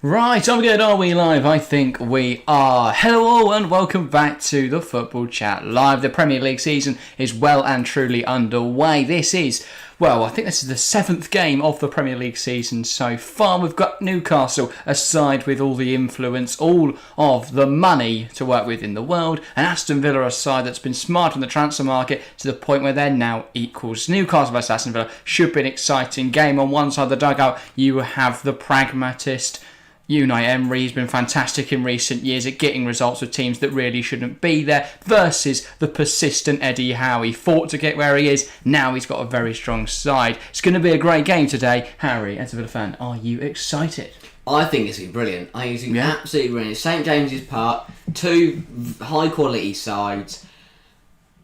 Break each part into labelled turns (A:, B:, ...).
A: Right, I'm good. Are we live? I think we are. Hello all and welcome back to the Football Chat Live. The Premier League season is well and truly underway. I think this is the 7th game of the Premier League season so far. We've got Newcastle, a side with all the influence, all of the money to work with in the world, and Aston Villa, a side that's been smart on the transfer market to the point where they're now equals. Newcastle vs Aston Villa should be an exciting game. On one side of the dugout, you have the pragmatist Unai Emery. He's been fantastic in recent years at getting results with teams that really shouldn't be there, versus the persistent Eddie Howe. He fought to get where he is, now he's got a very strong side. It's going to be a great game today. Harry, as a Villa fan, are you excited?
B: I think it's going to be brilliant. I think it's going to be absolutely brilliant. St James's Park, two high quality sides.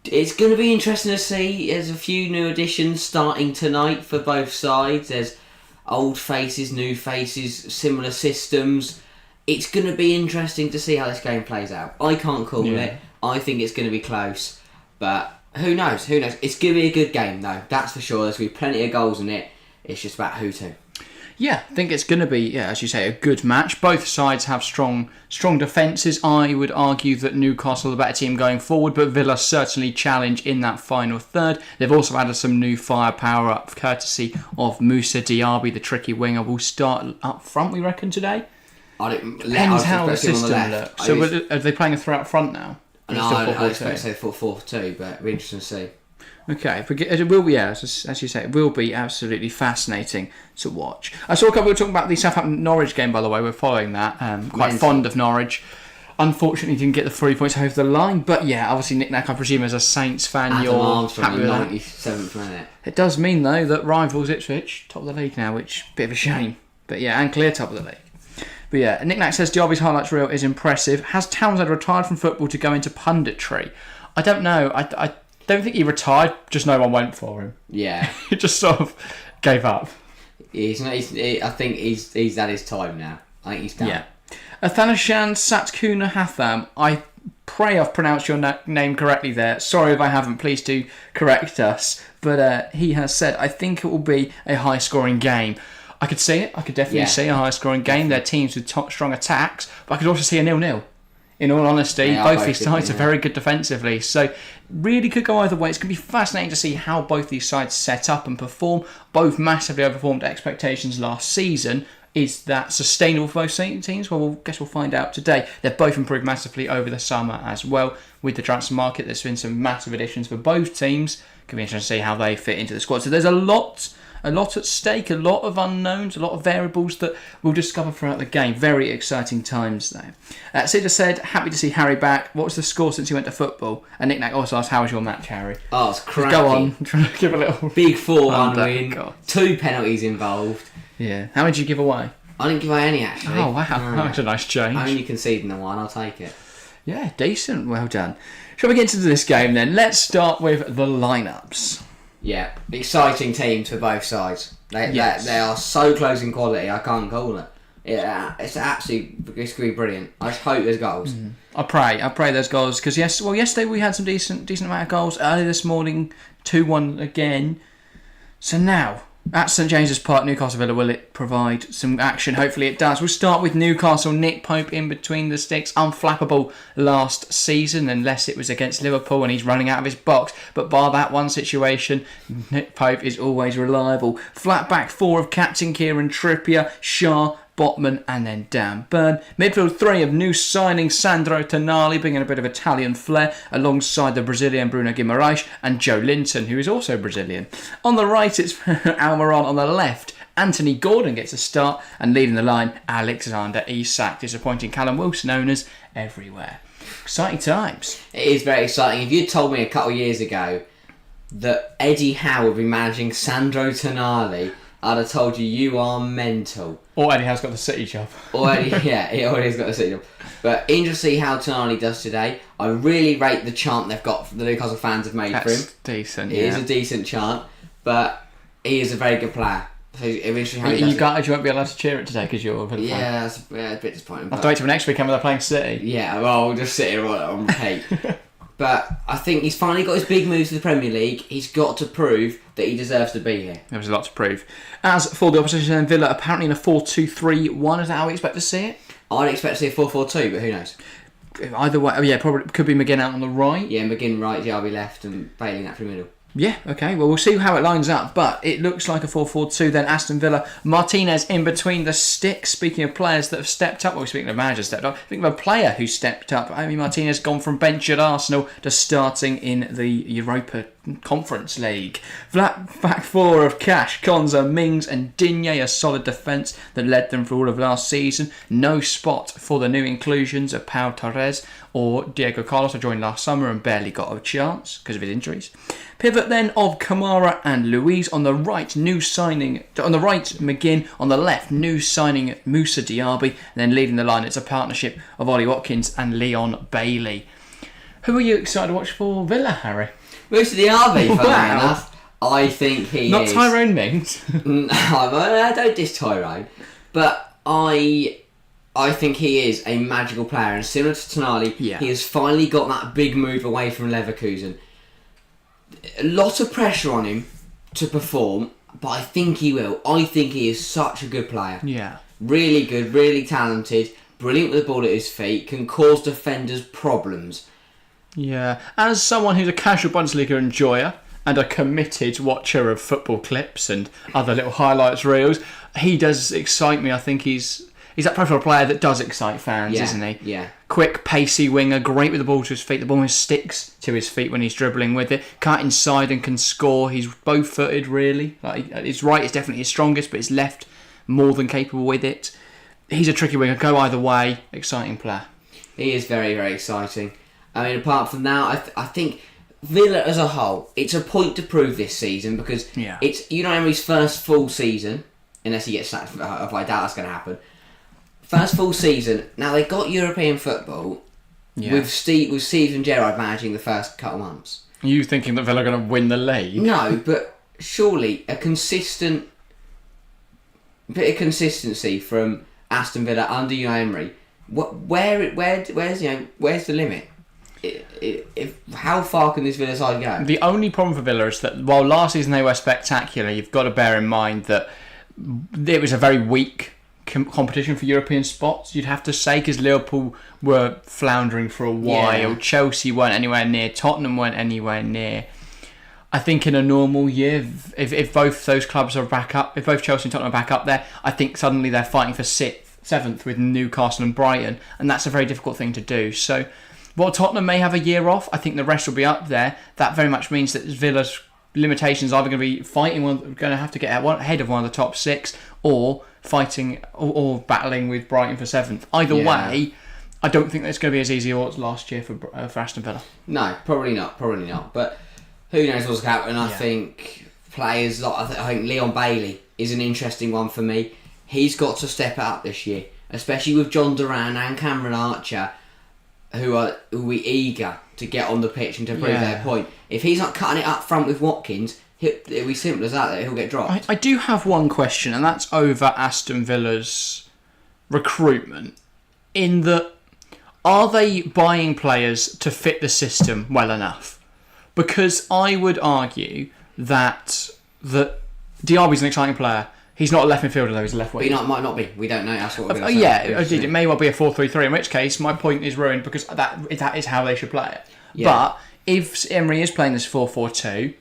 B: It's going to be interesting to see. There's a few new additions starting tonight for both sides. There's old faces, new faces, similar systems. It's going to be interesting to see how this game plays out. I can't call it. I think it's going to be close. But who knows? It's going to be a good game, though. That's for sure. There's going to be plenty of goals in it. It's just about who to. Yeah,
A: I think it's going to be, as you say, a good match. Both sides have strong defences. I would argue that Newcastle are the better team going forward, but Villa certainly challenge in that final third. They've also added some new firepower up, courtesy of Moussa Diaby, the tricky winger. Will start up front, we reckon, today? Depends how the system looks. So are they playing a threat up front now?
B: No, I expect to say 4-4-2, but it'll be interesting to see.
A: Okay, it will be, as you say, it will be absolutely fascinating to watch. I saw a couple of talking about the Southampton-Norwich game, by the way. We're following that. Quite fond of Norwich. Unfortunately, didn't get the 3 points over the line. But yeah, obviously, Nick Nack, I presume, as a Saints fan,
B: Adam
A: you're
B: Armstrong
A: happy with that.
B: 97th minute.
A: It does mean, though, that rivals Ipswich, top of the league now, which bit of a shame. But yeah, and clear top of the league. But yeah, Nick Nack says Diaby's highlights reel is impressive. Has Townsend retired from football to go into punditry? I don't know. I don't think he retired, just no one went for him.
B: Yeah.
A: He just sort of gave up.
B: I think he's had his time now. I think he's done.
A: Yeah. Athanasian Satkuna Hatham, I pray I've pronounced your name correctly there. Sorry if I haven't, please do correct us. But he has said, I think it will be a high-scoring game. I could see it. I could definitely see a high-scoring game. They're teams with strong attacks, but I could also see a 0-0. In all honesty, both these sides are very good defensively, so really could go either way. It's going to be fascinating to see how both these sides set up and perform. Both massively overperformed expectations last season. Is that sustainable for both teams? Well, I guess we'll find out today. They've both improved massively over the summer as well. With the transfer market, there's been some massive additions for both teams. Could be interesting to see how they fit into the squad. So there's a lot at stake, a lot of unknowns, a lot of variables that we'll discover throughout the game. Very exciting times though. Sid said, happy to see Harry back. What was the score since he went to football? And Nick Nack also asked, how was your match, Harry?
B: Oh, it's cracking.
A: Go on, trying to give a little...
B: Big 4-1 win, God. 2 penalties involved.
A: Yeah. How many did you give away?
B: I didn't give away any, actually.
A: Oh, wow. That's a nice change.
B: Only conceding the one, I'll take it.
A: Yeah, decent. Well done. Shall we get into this game then? Let's start with the lineups.
B: Yeah, exciting teams for both sides. They are so close in quality, I can't call it. It's going to be brilliant. I just hope there's goals.
A: I pray there's goals, because yesterday we had some decent amount of goals. Early this morning, 2-1 again. So now, at St James's Park, Newcastle Villa, will it provide some action? Hopefully it does. We'll start with Newcastle. Nick Pope in between the sticks. Unflappable last season, unless it was against Liverpool and he's running out of his box. But bar that one situation, Nick Pope is always reliable. Flat back four of Captain Kieran Trippier, Shaw, Botman and then Dan Burn. Midfield three of new signing Sandro Tonali, bringing a bit of Italian flair alongside the Brazilian Bruno Guimaraes and Joe Linton, who is also Brazilian. On the right it's Almiron. On the left Anthony Gordon gets a start, and leading the line Alexander Isak, disappointing Callum Wilson owners everywhere. Exciting times.
B: It is very exciting. If you'd told me a couple of years ago that Eddie Howe would be managing Sandro Tonali, I'd have told you are mental.
A: Or Eddie Howe's got the City job.
B: He already has got the City job. But interesting to see how Tonali does today. I really rate the chant they've got, the Newcastle fans have made for him.
A: Decent,
B: It is a decent chant, but he is a very good player. So eventually, how
A: you won't be allowed to cheer it today because you're a Villa fan.
B: That's a bit disappointing.
A: I'll have to wait till next week when they're playing City.
B: Yeah, well, we'll just sit here on repeat. But I think he's finally got his big move to the Premier League. He's got to prove that he deserves to be here.
A: There was a lot to prove. As for the opposition, Villa apparently in a 4-2-3-1. Is that how we expect to see it?
B: I'd expect to see a 4-4-2, but who knows?
A: Either way, probably could be McGinn out on the right.
B: Yeah, McGinn right, Diaby left, and Bailey that through the middle.
A: Yeah, okay. Well, we'll see how it lines up. But it looks like a 4-4-2. Then Aston Villa, Martinez in between the sticks. Speaking of players that have stepped up, speaking of managers stepped up, think of a player who stepped up. I mean, Martinez gone from bench at Arsenal to starting in the Europa Conference League. Back four of Cash, Konza, Mings and Digne, a solid defence that led them for all of last season. No spot for the new inclusions of Pau Torres or Diego Carlos, who joined last summer and barely got a chance because of his injuries. Pivot then of Kamara and Luiz on the right, new signing on the right, McGinn on the left, new signing Moussa Diaby, and then leading the line it's a partnership of Ollie Watkins and Leon Bailey. Who are you excited to watch for Villa, Harry?
B: Moussa Diaby, funnily enough. I think he
A: Not
B: is.
A: Not Tyrone Mings.
B: No, I don't diss Tyrone, but I think he is a magical player, and similar to Tonali, he has finally got that big move away from Leverkusen. A lot of pressure on him to perform, but I think he will. I think he is such a good player.
A: Yeah.
B: Really good, really talented, brilliant with the ball at his feet, can cause defenders problems.
A: Yeah. As someone who's a casual Bundesliga enjoyer and a committed watcher of football clips and other little highlights reels, he does excite me. I think he's that profile player that does excite fans, isn't he?
B: Yeah.
A: Quick, pacey winger, great with the ball to his feet. The ball almost sticks to his feet when he's dribbling with it. Cut inside and can score. He's both-footed, really. His right is definitely his strongest, but his left more than capable with it. He's a tricky winger. Go either way. Exciting player.
B: He is very, very exciting. I mean, apart from that, I think Villa as a whole, it's a point to prove this season because it's Unai Emery's first full season, unless he gets sacked. I doubt that's going to happen. First full season. Now they got European football with Steve and Gerrard managing the first couple months.
A: Are you thinking that Villa are going to win the league?
B: No, but surely a consistent bit of consistency from Aston Villa under Unai Emery. Where's the limit? How far can this Villa side go?
A: The only problem for Villa is that while last season they were spectacular, you've got to bear in mind that it was a very weak competition for European spots, you'd have to say, because Liverpool were floundering for a while. Chelsea weren't anywhere near. Tottenham weren't anywhere near. I think in a normal year, if both those clubs are back up, if both Chelsea and Tottenham are back up there, I think suddenly they're fighting for seventh with Newcastle and Brighton, and that's a very difficult thing to do. So while Tottenham may have a year off, I think the rest will be up there. That very much means that Villa's limitations are either going to be going to have to get ahead of one of the top six, or fighting or battling with Brighton for seventh. Either way, I don't think it's going to be as easy as it was last year for Aston Villa.
B: No, probably not. But who knows what's going to happen. I think players like I think Leon Bailey is an interesting one for me. He's got to step up this year, especially with John Duran and Cameron Archer, who are eager to get on the pitch and to prove their point. If he's not cutting it up front with Watkins, it'll be simple as that he'll get dropped.
A: I do have one question, and that's over Aston Villa's recruitment. In that, are they buying players to fit the system well enough? Because I would argue that Diaby's an exciting player. He's not a left midfielder though, he's a left winger.
B: But he might not be. We don't know. That's what we're going to say.
A: It may well be a 4-3-3, in which case my point is ruined because that is how they should play it.
B: Yeah.
A: But if Emery is playing this 4-4-2,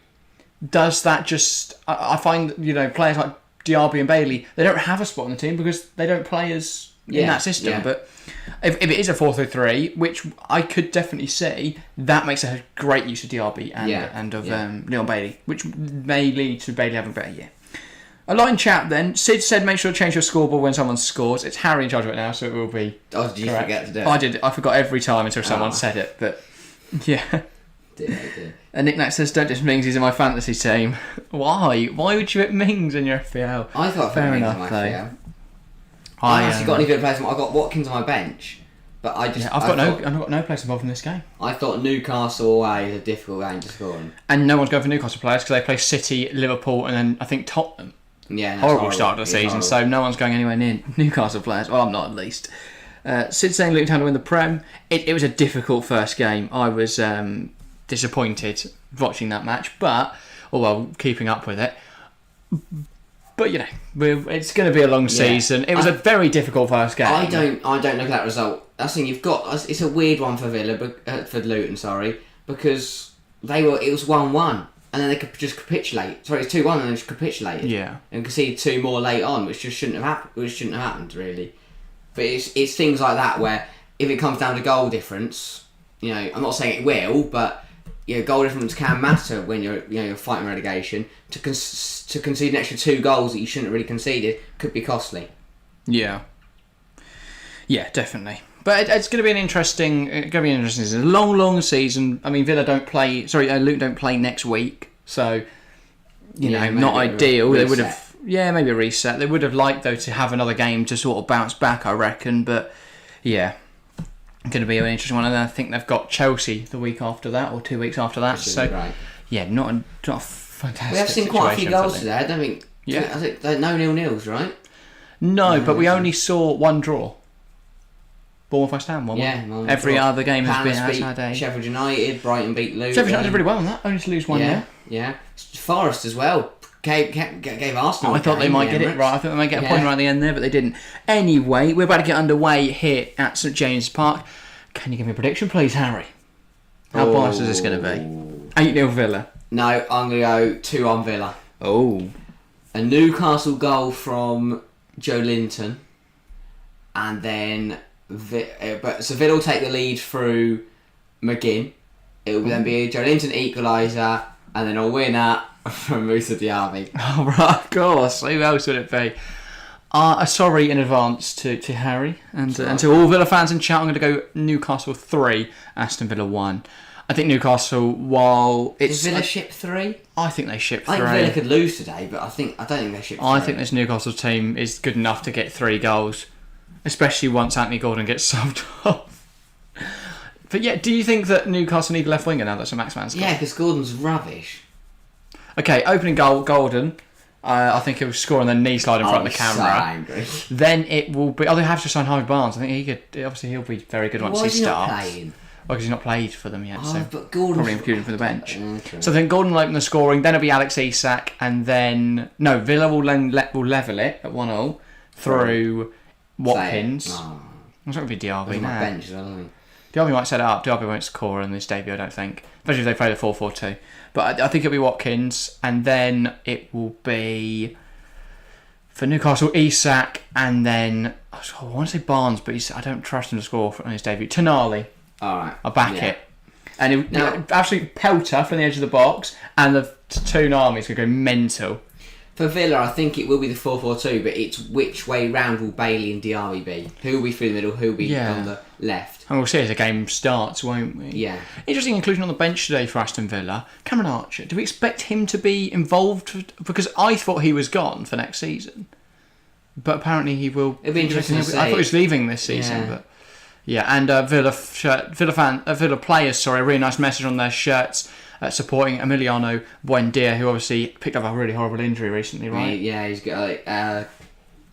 A: does that just... I find, players like Diaby and Bailey, they don't have a spot in the team because they don't play as in that system.
B: Yeah.
A: But if it is a 4-3-3, which I could definitely see, that makes a great use of Diaby and of Leon Bailey, which may lead to Bailey having a better year. A line chat then. Sid said make sure to change your scoreboard when someone scores. It's Harry in charge of it now, so it will be
B: did you
A: correct.
B: Forget to do it?
A: I did. I forgot every time until someone said it, but yeah.
B: Dear.
A: And Nick Nack says, don't diss Mings, he's in my fantasy team. Why? Why would you hit Mings in your FPL?
B: I thought
A: fair
B: Mings
A: enough,
B: in my
A: though.
B: FPL. I haven't actually got any good players. I've got Watkins on my bench, but I've
A: got no place involved in this game.
B: I thought Newcastle away is a difficult game to score in.
A: And no one's going for Newcastle players because they play City, Liverpool, and then I think Tottenham.
B: Yeah,
A: horrible start of the season, so no one's going anywhere near Newcastle players. Well, I'm not at least. Cincinnati Luton Town to win the Prem. It was a difficult first game. I was disappointed watching that match, keeping up with it. But it's going to be a long season. It was a very difficult first game.
B: I don't look at that result. I think you've got. It's a weird one for Villa, for Luton. Sorry, because it was 1-1, and then they could just capitulate. Sorry, it's 2-1, and then just capitulated.
A: Yeah,
B: and conceded 2 more late on, which just shouldn't have happened really. But it's things like that where if it comes down to goal difference, I'm not saying it will, but goal difference can matter when you're fighting relegation. To concede an extra 2 goals that you shouldn't have really conceded could be costly.
A: Yeah, definitely. But it's going to be an interesting. Season. It's a long season. I mean, Luton don't play next week, so not ideal. They would have, maybe a reset. They would have liked though to have another game to sort of bounce back, I reckon. But going to be an interesting one. And then I think they've got Chelsea the week after that, or 2 weeks after that. So
B: right.
A: Not a fantastic.
B: We have seen quite a few goals
A: today.
B: today. I don't think. I think no 0-0s, right?
A: No, but we only saw 1 draw. Bournemouth West Ham 1-1.
B: Yeah,
A: every other game has
B: Palace
A: been outside.
B: Sheffield United, Brighton beat Luton.
A: Sheffield United did really well on that, only to lose 1-0.
B: Yeah. Forest as well. Gave Arsenal.
A: I thought they might get it right. I thought they might get a point right at the end there, but they didn't. Anyway, we're about to get underway here at St James's Park. Can you give me a prediction, please, Harry? How biased is this going to be? 8-0 Villa.
B: No, I'm going to go 2-1 Villa.
A: Oh.
B: A Newcastle goal from Joe Linton, and then so Villa will take the lead through McGinn. It will then be a Joe Linton equaliser, and then a winner from Moussa Diaby.
A: Oh, right, of course. Who else would it be? Sorry in advance to Harry and to all Villa fans in chat. I'm going to go Newcastle 3, Aston Villa 1. I think Newcastle, while it's...
B: Did Villa ship 3?
A: I think they ship 3.
B: I think Villa could lose today, but I don't think they ship 3.
A: I think this Newcastle team is good enough to get 3 goals, especially once Anthony Gordon gets subbed off. But do you think that Newcastle need a left winger now that Sir Max Mann's gone?
B: Yeah, because Gordon's rubbish.
A: Okay, opening goal, Gordon. I think he'll score and then knee slide in front of the camera.
B: So angry.
A: Then it will be... they have to sign Harvey Barnes. I think he could... Obviously, he'll be very good once he starts.
B: Why is he not playing?
A: Well, because he's not played for them yet, so
B: but Gordon
A: probably included for the bench.
B: Okay.
A: So then Gordon will open the scoring, then it'll be Alex Isak, and then... No, Villa will level it at 1-0 through Watkins. It's not going to be Diaby now.
B: Bench as well, I think.
A: Diaby might set it up. Diaby won't score in this debut, I don't think. Especially if they play the 4-4-2. But I think it'll be Watkins, and then it will be... For Newcastle, Isak, and then... I want to say Barnes, but I don't trust him to score on his debut. Tonali.
B: Alright.
A: I'll back it. And absolute pelter from the edge of the box, and the Toon Army's going to go mental.
B: For Villa, I think it will be the 4-4-2, but it's which way round will Bailey and Diaby be? Who will be through the middle, who will be on the left?
A: And we'll see as the game starts, won't we?
B: Yeah.
A: Interesting inclusion on the bench today for Aston Villa. Cameron Archer, do we expect him to be involved? Because I thought he was gone for next season. But apparently he will...
B: It'll be interesting to see.
A: I thought he was leaving this season, but... Yeah, and Villa players, a really nice message on their shirts supporting Emiliano Buendia, who obviously picked up a really horrible injury recently, right?
B: Yeah, he's got I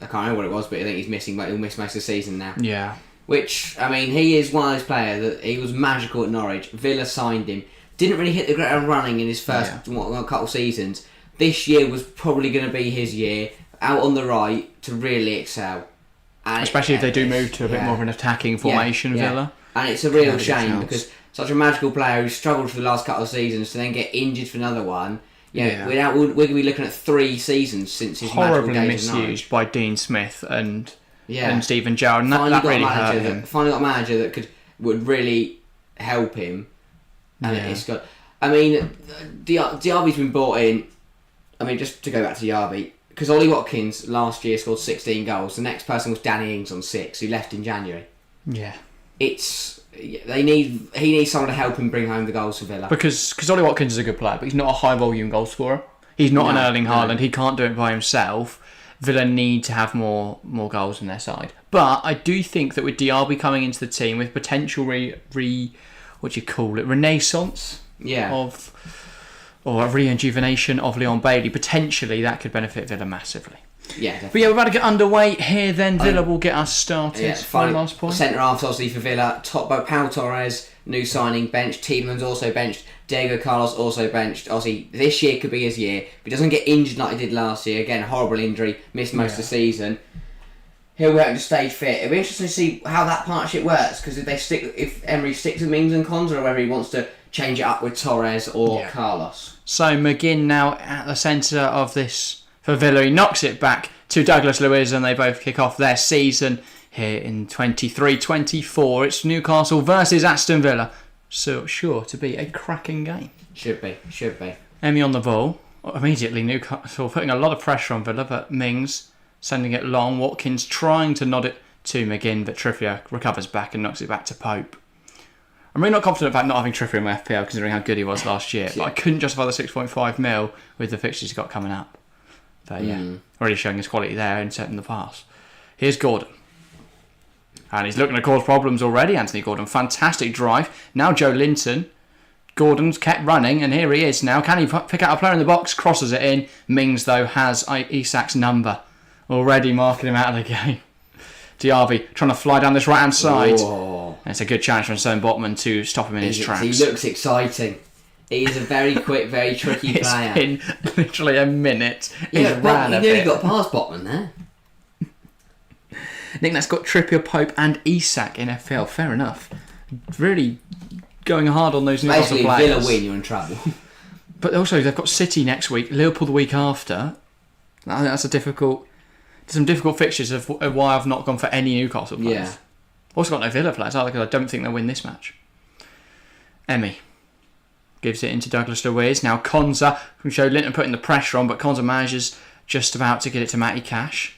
B: can't remember what it was, but I think he's missing. He'll miss most of the season now.
A: Yeah.
B: Which, I mean, he is one of those players that he was magical at Norwich. Villa signed him. Didn't really hit the ground running in his first couple seasons. This year was probably going to be his year, out on the right, to really excel. And
A: especially if they do move to a bit more of an attacking formation, Villa.
B: And it's a real shame because such a magical player who struggled for the last couple of seasons to then get injured for another one. We're going to be looking at 3 seasons since his
A: horribly
B: magical days
A: misused by Dean Smith and Stephen Gerrard, and that really hurt him.
B: Finally got a manager that would really help him. And it's got... I mean, Diaby's been brought in... I mean, just to go back to Diaby... Because Ollie Watkins last year scored 16 goals. The next person was Danny Ings on 6, who left in January.
A: Yeah.
B: He needs someone to help him bring home the goals for Villa.
A: Because Ollie Watkins is a good player, but he's not a high volume goal scorer. He's not an Erling Haaland. He can't do it by himself. Villa need to have more goals on their side. But I do think that with Diaby coming into the team with potential renaissance or a rejuvenation of Leon Bailey, potentially that could benefit Villa massively.
B: Yeah, definitely.
A: But yeah, we're about to get underway here then. Villa will get us started.
B: Yeah,
A: Final last point.
B: Centre halves, obviously, for Villa. Pau Torres, new signing, benched. Tielemans also benched. Diego Carlos also benched. Obviously, this year could be his year. If he doesn't get injured like he did last year, again, horrible injury, missed most of the season, he'll be able to stay fit. It'll be interesting to see how that partnership works, because if Emery sticks with Mings and Cons, or whether he wants to change it up with Torres or Carlos.
A: So McGinn now at the centre of this for Villa. He knocks it back to Douglas Luiz, and they both kick off their season here in 23-24. It's Newcastle versus Aston Villa. So sure to be a cracking game.
B: Should be.
A: Emmy on the ball. Immediately Newcastle putting a lot of pressure on Villa, but Mings sending it long. Watkins trying to nod it to McGinn, but Trippier recovers back and knocks it back to Pope. I'm really not confident about not having Trippier in my FPL, considering how good he was last year, but I couldn't justify the 6.5 mil with the fixtures he's got coming up. But already showing his quality there in setting the pass. Here's Gordon. And he's looking to cause problems already, Anthony Gordon. Fantastic drive. Now Joe Linton. Gordon's kept running, and here he is now. Can he pick out a player in the box? Crosses it in. Mings, though, has Isak's number. Already marking him out of the game. Diaby trying to fly down this right-hand side. And it's a good challenge from Stone Botman to stop him in his tracks.
B: He looks exciting. He is a very quick, very tricky player.
A: It's been literally a minute. He's ran a bit.
B: He nearly got past Botman there.
A: I think that's got Trippier, Pope and Isak in FPL. Fair enough. Really going hard on those Newcastle players.
B: Basically, Villa win, you're in trouble.
A: But also, they've got City next week, Liverpool the week after. I think that's some difficult fixtures of why I've not gone for any Newcastle players.
B: Yeah.
A: Also got no Villa players either, because I don't think they'll win this match. Emmy gives it into Douglas Luiz. Now Konza from Joe Linton putting the pressure on, but Konza manages just about to get it to Matty Cash.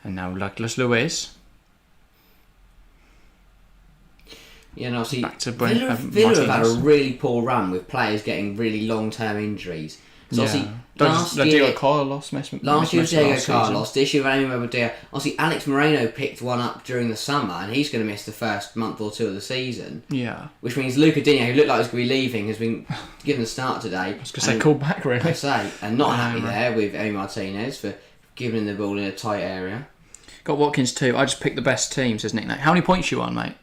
A: And now Douglas Luiz.
B: Yeah, no, see,
A: Back to
B: Villa have had a really poor run with players getting really long-term injuries. So obviously, last year Diego Carlos, this year obviously Alex Moreno picked one up during the summer, and he's going to miss the first month or two of the season.
A: Yeah.
B: Which means Luca Digne, who looked like he was going to be leaving, has been given the start today.
A: I was going to say, called back really.
B: And not happy there with Emi Martinez for giving him the ball in a tight area.
A: Got Watkins too. I just picked the best team, says Nick. How many points you on, mate?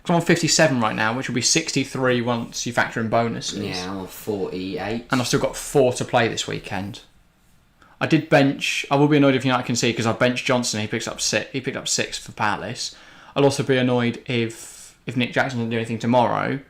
A: I'm on 57 right now, which will be 63 once you factor in bonuses.
B: Yeah, I'm on 48.
A: And I've still got 4 to play this weekend. I did bench. I will be annoyed if United can see, because I benched Johnson. He picked up 6 for Palace. I'll also be annoyed if Nick Jackson doesn't do anything tomorrow,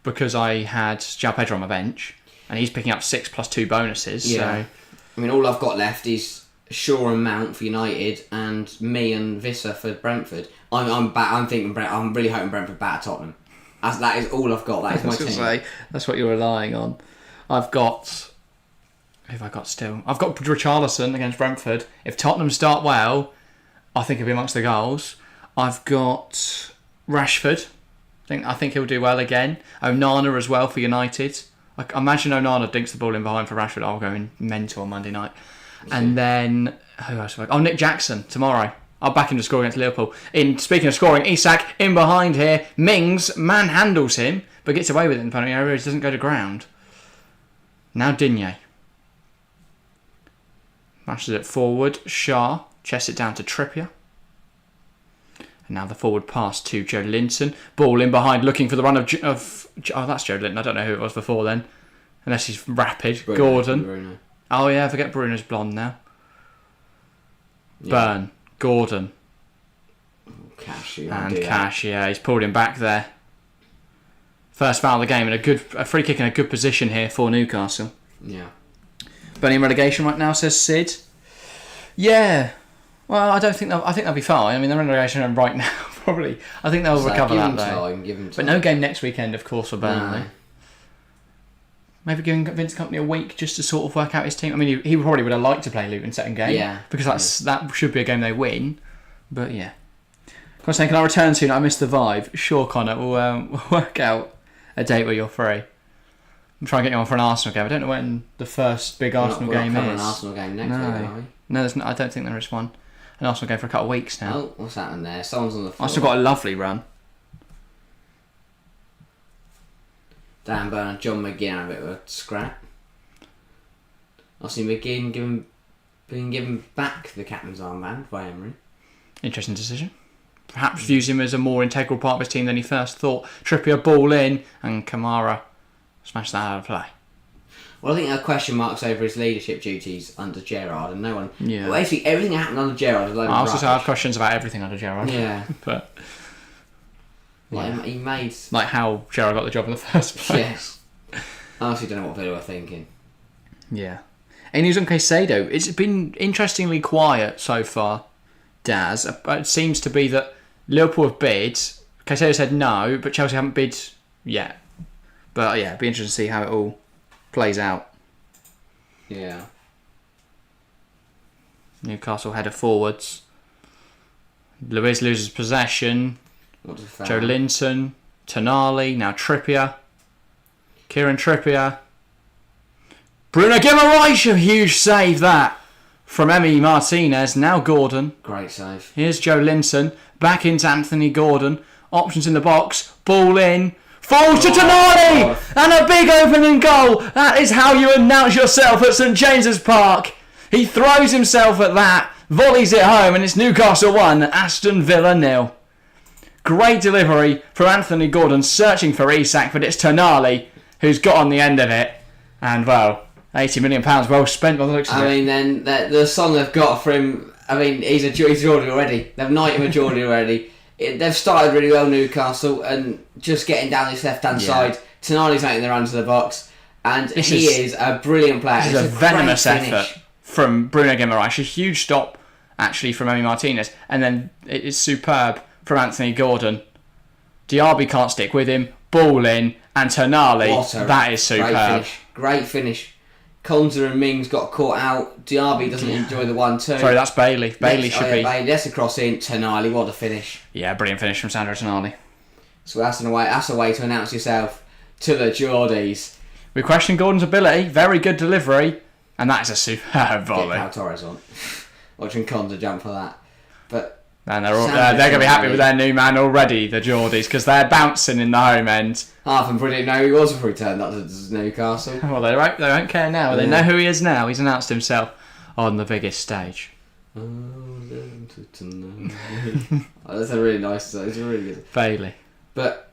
A: because I had João Pedro on my bench, and he's picking up 6 plus 2 bonuses.
B: Yeah.
A: So.
B: I mean, all I've got left is Shaw and Mount for United, and me and Visser for Brentford. I'm really hoping Brentford batter Tottenham. That is all I've got. That is my team.
A: That's what you're relying on. I've got. Who have I got still? I've got Richarlison against Brentford. If Tottenham start well, I think he'll be amongst the goals. I've got Rashford. I think he'll do well again. Onana as well for United. I imagine Onana dinks the ball in behind for Rashford. I'll go in mental on Monday night. And then who else have I got? Oh, Nick Jackson tomorrow. I'll back him to score against Liverpool. Speaking of scoring, Isak in behind here. Mings manhandles him, but gets away with it in the penalty area. He doesn't go to ground. Now Digne. Mashes it forward. Shah chests it down to Trippier. And now the forward pass to Joe Linton. Ball in behind, looking for the run of oh, that's Joe Linton. I don't know who it was before then. Unless he's rapid. Bruno. Oh yeah, I forget Bruno's blonde now. Yeah. Burn. Gordon.
B: Cash,
A: he's pulled him back there. First foul of the game, and a free kick in a good position here for Newcastle.
B: Yeah.
A: Burning in relegation right now, says Sid. Yeah. Well, I think they'll be fine. I mean, they're in relegation right now, probably. I think they'll recover that though.
B: Give them time.
A: But no game next weekend, of course, for Burnley. No. Maybe giving Vince Company a week just to sort of work out his team. I mean, he probably would have liked to play Luton second game.
B: Yeah.
A: Because that should be a game they win. But yeah. Conor saying, can I return soon? I missed the vibe. Sure, Connor. We'll work out a date where you're free. I'm trying to get you on for an Arsenal game. I don't know when the first big Arsenal game is.
B: We're not an Arsenal game next week, are we?
A: No, I don't think there is one. An Arsenal game for a couple of weeks now.
B: Oh, what's happening there? Someone's on the floor.
A: Arsenal got a lovely run.
B: Dan Bernard, John McGinn had a bit of a scrap. Obviously McGinn giving being given back the captain's armband by Emery.
A: Interesting decision. Perhaps views him as a more integral part of his team than he first thought. Trippier ball in, and Kamara smashed that out of play.
B: Well, I think there are question marks over his leadership duties under Gerrard, and no one...
A: Yeah.
B: Well, basically, everything that happened under Gerrard was a load
A: I
B: of
A: also
B: rubbish.
A: have questions about everything under Gerrard.
B: Yeah.
A: But
B: Like, he made...
A: like how Gerrard got the job in the first place.
B: Yes. I honestly don't know what Villa were thinking.
A: Yeah. Any news on Caicedo? It's been interestingly quiet so far, Daz. It seems to be that Liverpool have bid. Caicedo said no, but Chelsea haven't bid yet. But yeah, it'd be interesting to see how it all plays out.
B: Yeah.
A: Newcastle header forwards. Luiz loses possession. Joe Linton, Tonali, now Trippier. Kieran Trippier. Bruno Guimaraes, a huge save that from Emi Martinez. Now Gordon.
B: Great save.
A: Here's Joe Linton. Back into Anthony Gordon. Options in the box. Ball in. Falls to Tonali! And a big opening goal. That is how you announce yourself at St James's Park. He throws himself at that. Volleys it home, and it's Newcastle 1, Aston Villa 0. Great delivery from Anthony Gordon, searching for Isak, but it's Tonali who's got on the end of it. And, well, £80 million well spent by the looks of it.
B: I mean, then the song they've got for him, I mean, he's Geordie already. They've knighted him a Geordie already. They've started really well, Newcastle, and just getting down this left-hand side. Tonali's making their run to the box, and he is a brilliant player.
A: This is a venomous effort from Bruno Guimaraes. A huge stop, actually, from Emi Martinez. And then it is superb from Anthony Gordon. Diaby can't stick with him. Ball in. And Tonali, that is superb.
B: Great finish. Konza and Mings got caught out. Diaby doesn't enjoy the 1-2.
A: Sorry, that's Bailey. Bailey should be...
B: Bailey, that's a cross in. Tonali, what a finish.
A: Yeah, brilliant finish from Sandro Tonali.
B: So that's a way to announce yourself to the Geordies.
A: We question Gordon's ability. Very good delivery. And that is a superb volley.
B: Get Pau Torres on. Watching Konza jump for that. But...
A: And they're going to be happy with their new man already, the Geordies, because they're bouncing in the home end.
B: Half of them probably didn't know who he was before he turned up to Newcastle.
A: Well, they won't care now. They know who he is now. He's announced himself on the biggest stage.
B: Oh, that's a really nice song. It's really good.
A: Bailey.
B: But...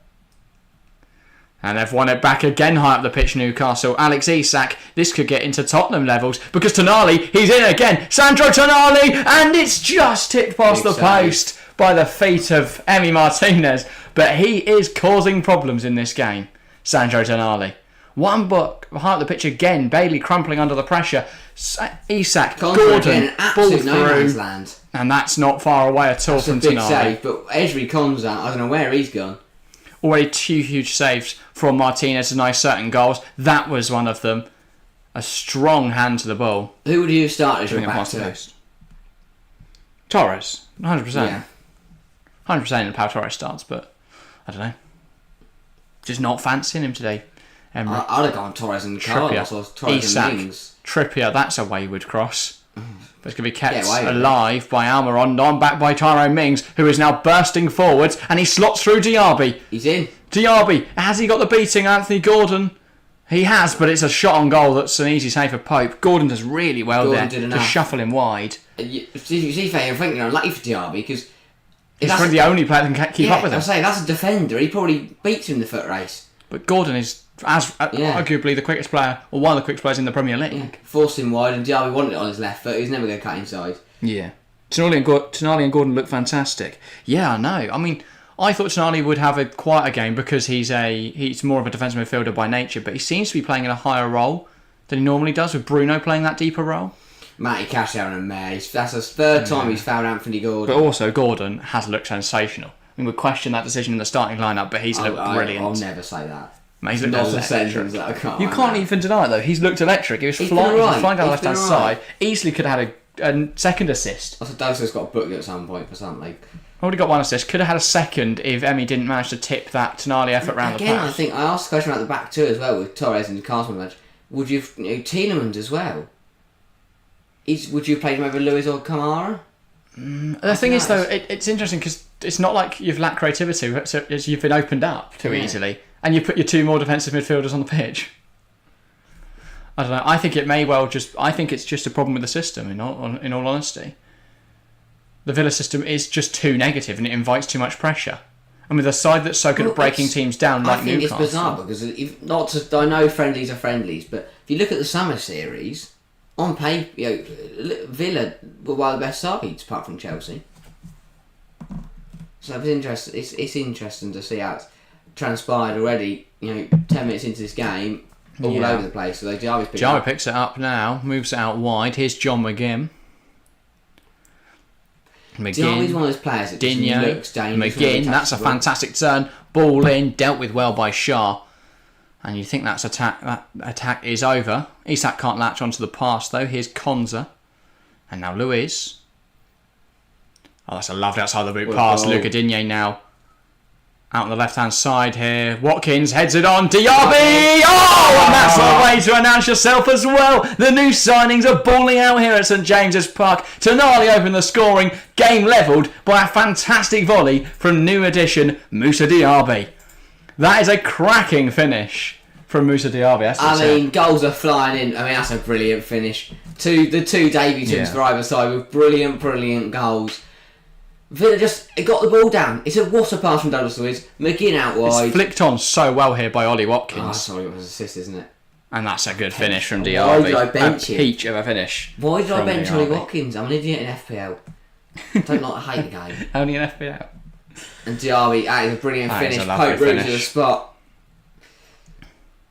A: And they've won it back again high up the pitch, Newcastle. Alex Isak, this could get into Tottenham levels because Tonali, he's in again. Sandro Tonali, and it's just tipped past the post by the feet of Emi Martinez. But he is causing problems in this game, Sandro Tonali. One book high up the pitch again. Bailey crumpling under the pressure. Isak, Gordon, ball through. And that's not far away at all from Tonali.
B: Big save, but Ezri Konza, I don't know where he's gone.
A: Already 2 huge saves from Martinez and nice certain goals. That was one of them. A strong hand to the ball.
B: Who would you have started as your back to?
A: Torres, 100%.
B: Yeah.
A: 100% Pau Torres starts, but I don't know. Just not fancying him today.
B: I'd have gone Torres and Carlos or Torres and Mings.
A: Trippier, that's a wayward cross. But it's going to be kept alive by Almiron, on back by Tyrone Mings, who is now bursting forwards, and he slots through Diaby.
B: He's in.
A: Diaby, has he got the beating Anthony Gordon? He has, but it's a shot on goal that's an easy save for Pope. Gordon does really well there to shuffle him wide.
B: You see, you're thinking unlucky for Diaby because
A: he's probably the only player that can keep up with him.
B: I say that's a defender. He probably beats him in the foot race.
A: But Gordon is arguably the quickest player, or one of the quickest players in the Premier League.
B: Yeah. Forced him wide, and Diaby wanted it on his left foot. He was never going to cut inside.
A: Yeah. Tonali and Gordon look fantastic. Yeah, I know. I mean, I thought Tonali would have a quieter game because he's more of a defensive midfielder by nature, but he seems to be playing in a higher role than he normally does, with Bruno playing that deeper role.
B: Matty Cash out and May. That's his third time he's fouled Anthony Gordon.
A: But also, Gordon has looked sensational. I mean, we question that decision in the starting lineup, but he's looked brilliant.
B: I'll never say that.
A: Mate, he's looked electric.
B: That I can't.
A: You can't even deny it though. He's looked electric. He was flying down the left hand side. Easily could have had a second assist.
B: I thought Douglas got booked at some point for something.
A: Already got one assist. Could have had a second if Emi didn't manage to tip that Tonali effort round the
B: Again,
A: post.
B: I think I asked a question about the back two as well with Torres and the Castle match. Would you Tielemans as well? Would you have played him over Lewis or Kamara?
A: The thing is though, it's interesting because it's not like you've lacked creativity. So you've been opened up too easily. And you put your two more defensive midfielders on the pitch. I don't know. I think it may well just. I think it's just a problem with the system. In all honesty, the Villa system is just too negative and it invites too much pressure. And with a side that's so good at breaking teams down, like Newcastle,
B: it's bizarre because I know friendlies are friendlies, but if you look at the summer series, on paper, Villa were one of the best sides apart from Chelsea. So it's interesting to see how it's transpired already. 10 minutes into this game. All over the place. So
A: Diarby picks it up now, moves it out wide. Here's John McGinn.
B: Diarby's one of those players that just looks dangerous.
A: McGinn, that's a fantastic turn. Ball in, dealt with well by Shah. And you think that attack is over. Isak can't latch onto the pass though. Here's Konza. And now Luiz. Oh, that's a lovely outside the boot pass. Luca Digne now. Out on the left-hand side here. Watkins heads it on. Diarby! Oh! And that's the way to announce yourself as well. The new signings are balling out here at St James's Park. Tonali opened the scoring. Game levelled by a fantastic volley from new addition Moussa Diarby. That is a cracking finish from Moussa Diarby.
B: Goals are flying in. That's a brilliant finish. The two debutantes for either side with brilliant goals. Villa got the ball down. It's a water pass from Douglas Luiz. McGinn out wide.
A: It's flicked on so well here by Ollie Watkins.
B: Oh, sorry, it was an assist, isn't it?
A: And that's a good finish from Diarby.
B: Why did I bench him?
A: Peach of a finish.
B: Why did I bench Ollie Watkins? I'm an idiot in FPL. I hate the game.
A: Only in FPL.
B: And Diarby, that is a brilliant finish. Poke route to the spot.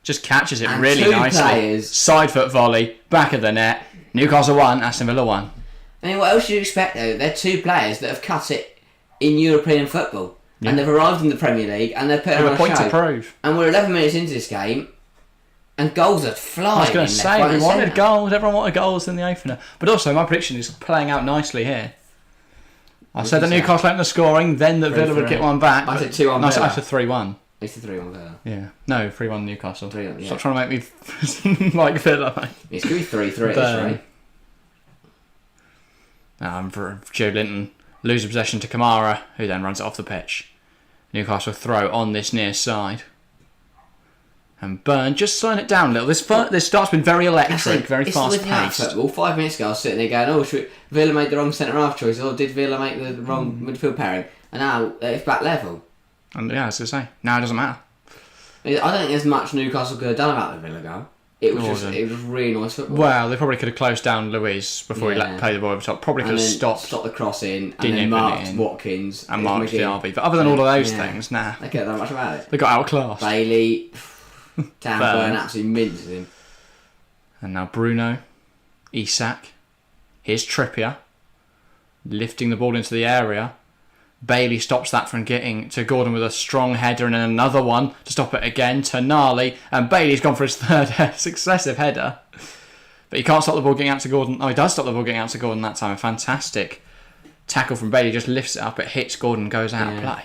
A: Just catches it really nicely. Side foot volley, back of the net. Newcastle 1, Aston Villa 1.
B: What else do you expect though? They're two players that have cut it in European football. Yeah. And they've arrived in the Premier League and they're putting on a point show. To prove. And we're 11 minutes into this game and goals are flying.
A: I was going to say, we wanted goals. Everyone wanted goals in the opener. But also, my prediction is playing out nicely here. I said that Newcastle opened the scoring, then that Villa would get one back.
B: I said 2-1 Villa.
A: I said 3-1.
B: It's a 3-1 Villa.
A: Yeah. No, 3-1 Newcastle.
B: 3-1, yeah.
A: Stop trying to make me like Villa, mate.
B: It's going to be 3-3 at this rate.
A: For Joe Linton, loses possession to Kamara, who then runs it off the pitch. Newcastle throw on this near side. And Burn just slowing it down a little. This start's been very electric, very fast paced.
B: Football. 5 minutes ago I was sitting there going, Villa made the wrong centre-half choice, or did Villa make the wrong midfield pairing? And now it's back level.
A: And I was going to say, now it doesn't matter.
B: I don't think there's much Newcastle could have done about the Villa goal. It was really nice football.
A: Well, they probably could have closed down Luiz before he play the ball over top. Probably could have stopped
B: the cross in and then marked Watkins
A: and marked Diarby. But other than all of those things,
B: they couldn't have done much about it.
A: They got outclassed.
B: Bailey, Burn absolutely minted him.
A: And now Bruno, Isak. Here's Trippier, lifting the ball into the area. Bailey stops that from getting to Gordon with a strong header and then another one to stop it again. Tonali, and Bailey's gone for his third successive header. But he can't stop the ball getting out to Gordon. Oh, he does stop the ball getting out to Gordon that time. A fantastic tackle from Bailey, just lifts it up, it hits Gordon, goes out of play.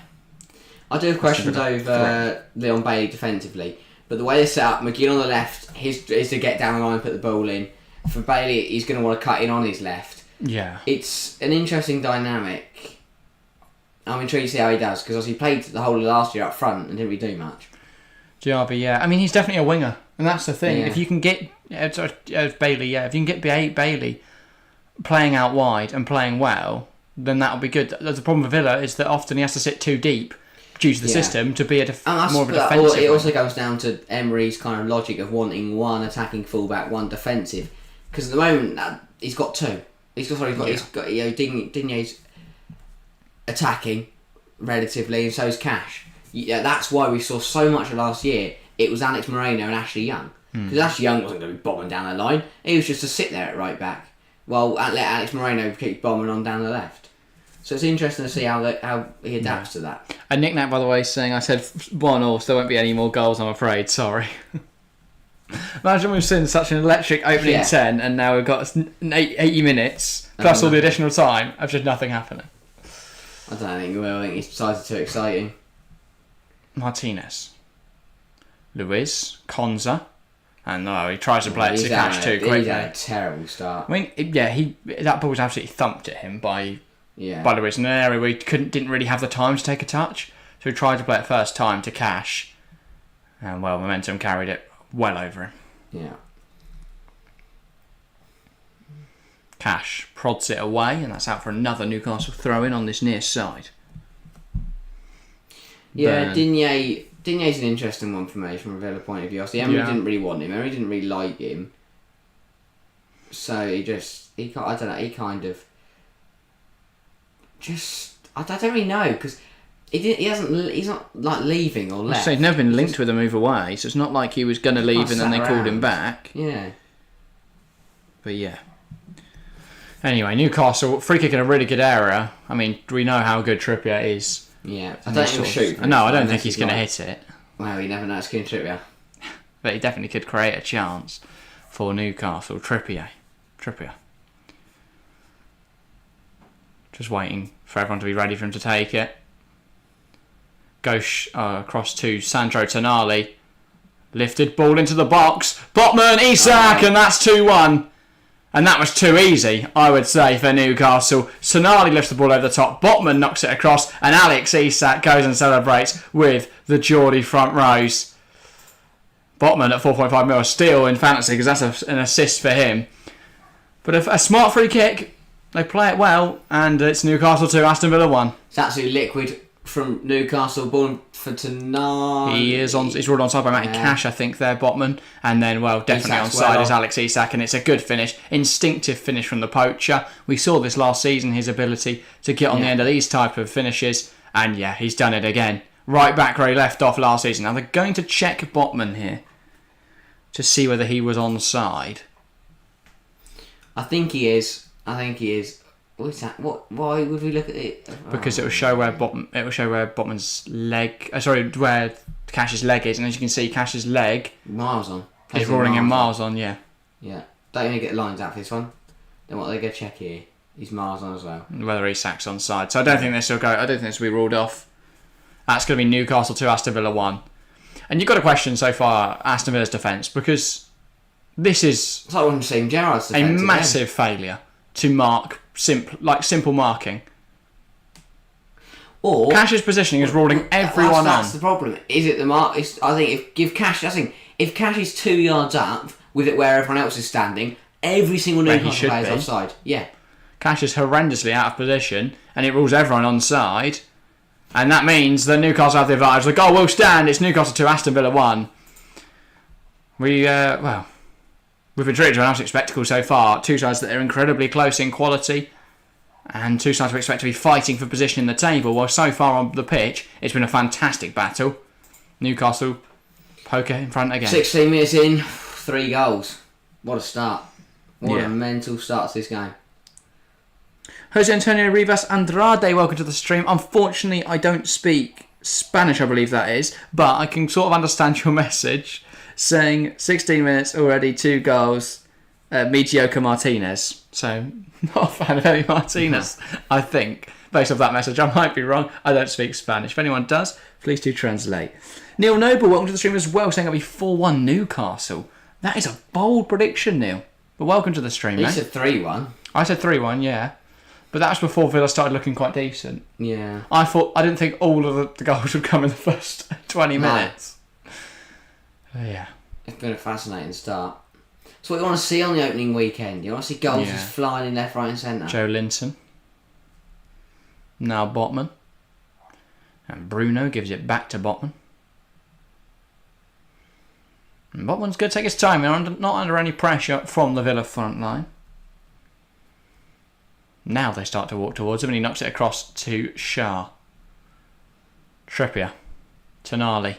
A: I
B: do have questions over Leon Bailey defensively, but the way they set up, McGinn on the left, his is to get down the line and put the ball in. For Bailey, he's going to want to cut in on his left.
A: Yeah.
B: It's an interesting dynamic. I'm intrigued to see how he does, because he played the whole of last year up front and didn't really do much.
A: Diarby, yeah. He's definitely a winger, and that's the thing. Yeah. If you can get Bailey, if you can get Bailey playing out wide and playing well, then that'll be good. The problem with Villa is that often he has to sit too deep due to the system to be more of a defensive.
B: It also goes down to Emery's kind of logic of wanting one attacking fullback, one defensive, because at the moment he's got two. He's got Digne's attacking relatively, and so is Cash. Yeah, that's why we saw so much of last year. It was Alex Moreno and Ashley Young, because Ashley Young wasn't going to be bombing down the line. He was just to sit there at right back, while let Alex Moreno keep bombing on down the left. So it's interesting to see how he adapts to that.
A: And Nick Nat, by the way, saying I said 1-0, so there won't be any more goals, I'm afraid. Sorry. Imagine we've seen such an electric opening 10, and now we've got 80 minutes plus all the additional time of just nothing happening.
B: I don't think he will. I think his sides are too exciting.
A: Martinez, Luiz, Konza, and he tries to play it to Cash too quickly.
B: He's had a terrible start.
A: That ball was absolutely thumped at him by Luiz in an area where he didn't really have the time to take a touch. So he tried to play it first time to Cash, and momentum carried it well over him.
B: Yeah.
A: Cash prods it away, and that's out for another Newcastle throw-in on this near side.
B: Yeah, Digne's an interesting one for me from a Villa point of view. See, Emery didn't really want him. Emery didn't really like him. So I don't know, I don't really know, because he's not like leaving or left.
A: So he'd never been linked with a move away, so it's not like he was going to leave and then they called him back.
B: Yeah.
A: But yeah. Anyway, Newcastle, free kick in a really good area. I mean, we know how good Trippier is.
B: Yeah, I don't think he'll shoot.
A: No, I don't think he's going to hit it.
B: Well, you never know, it's Kieran Trippier.
A: But he definitely could create a chance for Newcastle. Trippier. Just waiting for everyone to be ready for him to take it. Goes across to Sandro Tonali. Lifted ball into the box. Botman, Isak, and that's 2-1. And that was too easy, I would say, for Newcastle. Tonali lifts the ball over the top. Botman knocks it across. And Alex Isak goes and celebrates with the Geordie front rows. Botman at 4.5 mil steal in fantasy, because that's an assist for him. But a smart free kick. They play it well, and it's Newcastle 2, Aston Villa 1.
B: It's absolutely liquid from Newcastle, ball for tonight.
A: He's ruled onside by Matty Cash, I think, there, Botman. And then, definitely onside is Alex Isak, and it's a good finish. Instinctive finish from the poacher. We saw this last season, his ability to get on the end of these type of finishes. And yeah, he's done it again. Right back where he left off last season. Now they're going to check Botman here to see whether he was onside.
B: I think he is. What's that? Why would we look at it?
A: Because it will show where Botman's leg. Where Cash's leg is, and as you can see, Cash's leg
B: miles on.
A: Is rolling in miles on. Yeah.
B: Yeah. Don't even get lines out for this one. Then what they go check here? He's miles on as well.
A: Whether Isak's onside. So I don't think this will go. I don't think this will be ruled off. That's going to be Newcastle 2, Aston Villa 1. And you've got to question so far Aston Villa's defence, because this is
B: it's like one seeing Gerrard's defence
A: a massive failure to mark simple marking. Or Cash's positioning is ruling everyone on.
B: That's the problem. Is it the mark? I think if Cash is 2 yards up with it where everyone else is standing, every single Newcastle player is offside. Yeah.
A: Cash is horrendously out of position, and it rules everyone onside. And that means that Newcastle have the advantage. The goal will stand. It's Newcastle 2, Aston Villa 1. We've been treated to an absolute spectacle so far. Two sides that are incredibly close in quality, and two sides we expect to be fighting for position in the table. Well, so far on the pitch, it's been a fantastic battle. Newcastle poker in front again.
B: 16 minutes in, 3 goals. What a start. What a mental start to this game.
A: Jose Antonio Rivas Andrade, welcome to the stream. Unfortunately, I don't speak Spanish, I believe that is, but I can sort of understand your message, saying 16 minutes already, 2 goals, mediocre Martinez. So, not a fan of Emi Martinez, I think, based off that message. I might be wrong. I don't speak Spanish. If anyone does, please do translate. Neil Noble, welcome to the stream as well, saying it'll be 4-1 Newcastle. That is a bold prediction, Neil. But welcome to the stream, mate.
B: You said 3-1.
A: I said 3-1, yeah. But that was before Villa started looking quite decent.
B: Yeah.
A: I didn't think all of the goals would come in the first 20 minutes. Yeah.
B: It's been a fascinating start. So what you want to see on the opening weekend? You want to see goals just flying in left, right and centre?
A: Joe Linton. Now Botman. And Bruno gives it back to Botman. And Botman's going to take his time. They're not under any pressure from the Villa front line. Now they start to walk towards him, and he knocks it across to Shah. Trippier. Tonali.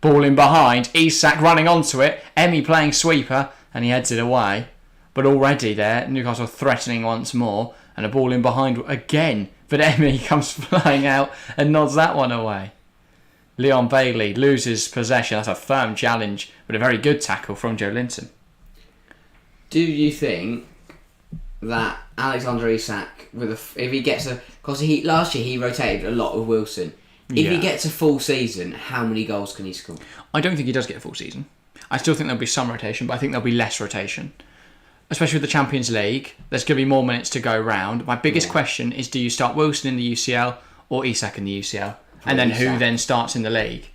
A: Ball in behind. Isak running onto it. Emi playing sweeper, and he heads it away. But already there, Newcastle threatening once more, and a ball in behind again. But Emi comes flying out and nods that one away. Leon Bailey loses possession. That's a firm challenge, but a very good tackle from Joe Linton.
B: Do you think that Alexander Isak, if he gets because last year he rotated a lot with Wilson. If he gets a full season, how many goals can he score?
A: I don't think he does get a full season. I still think there'll be some rotation, but I think there'll be less rotation. Especially with the Champions League, there's going to be more minutes to go round. My biggest question is, do you start Wilson in the UCL or Isak in the UCL? And then who then starts in the league?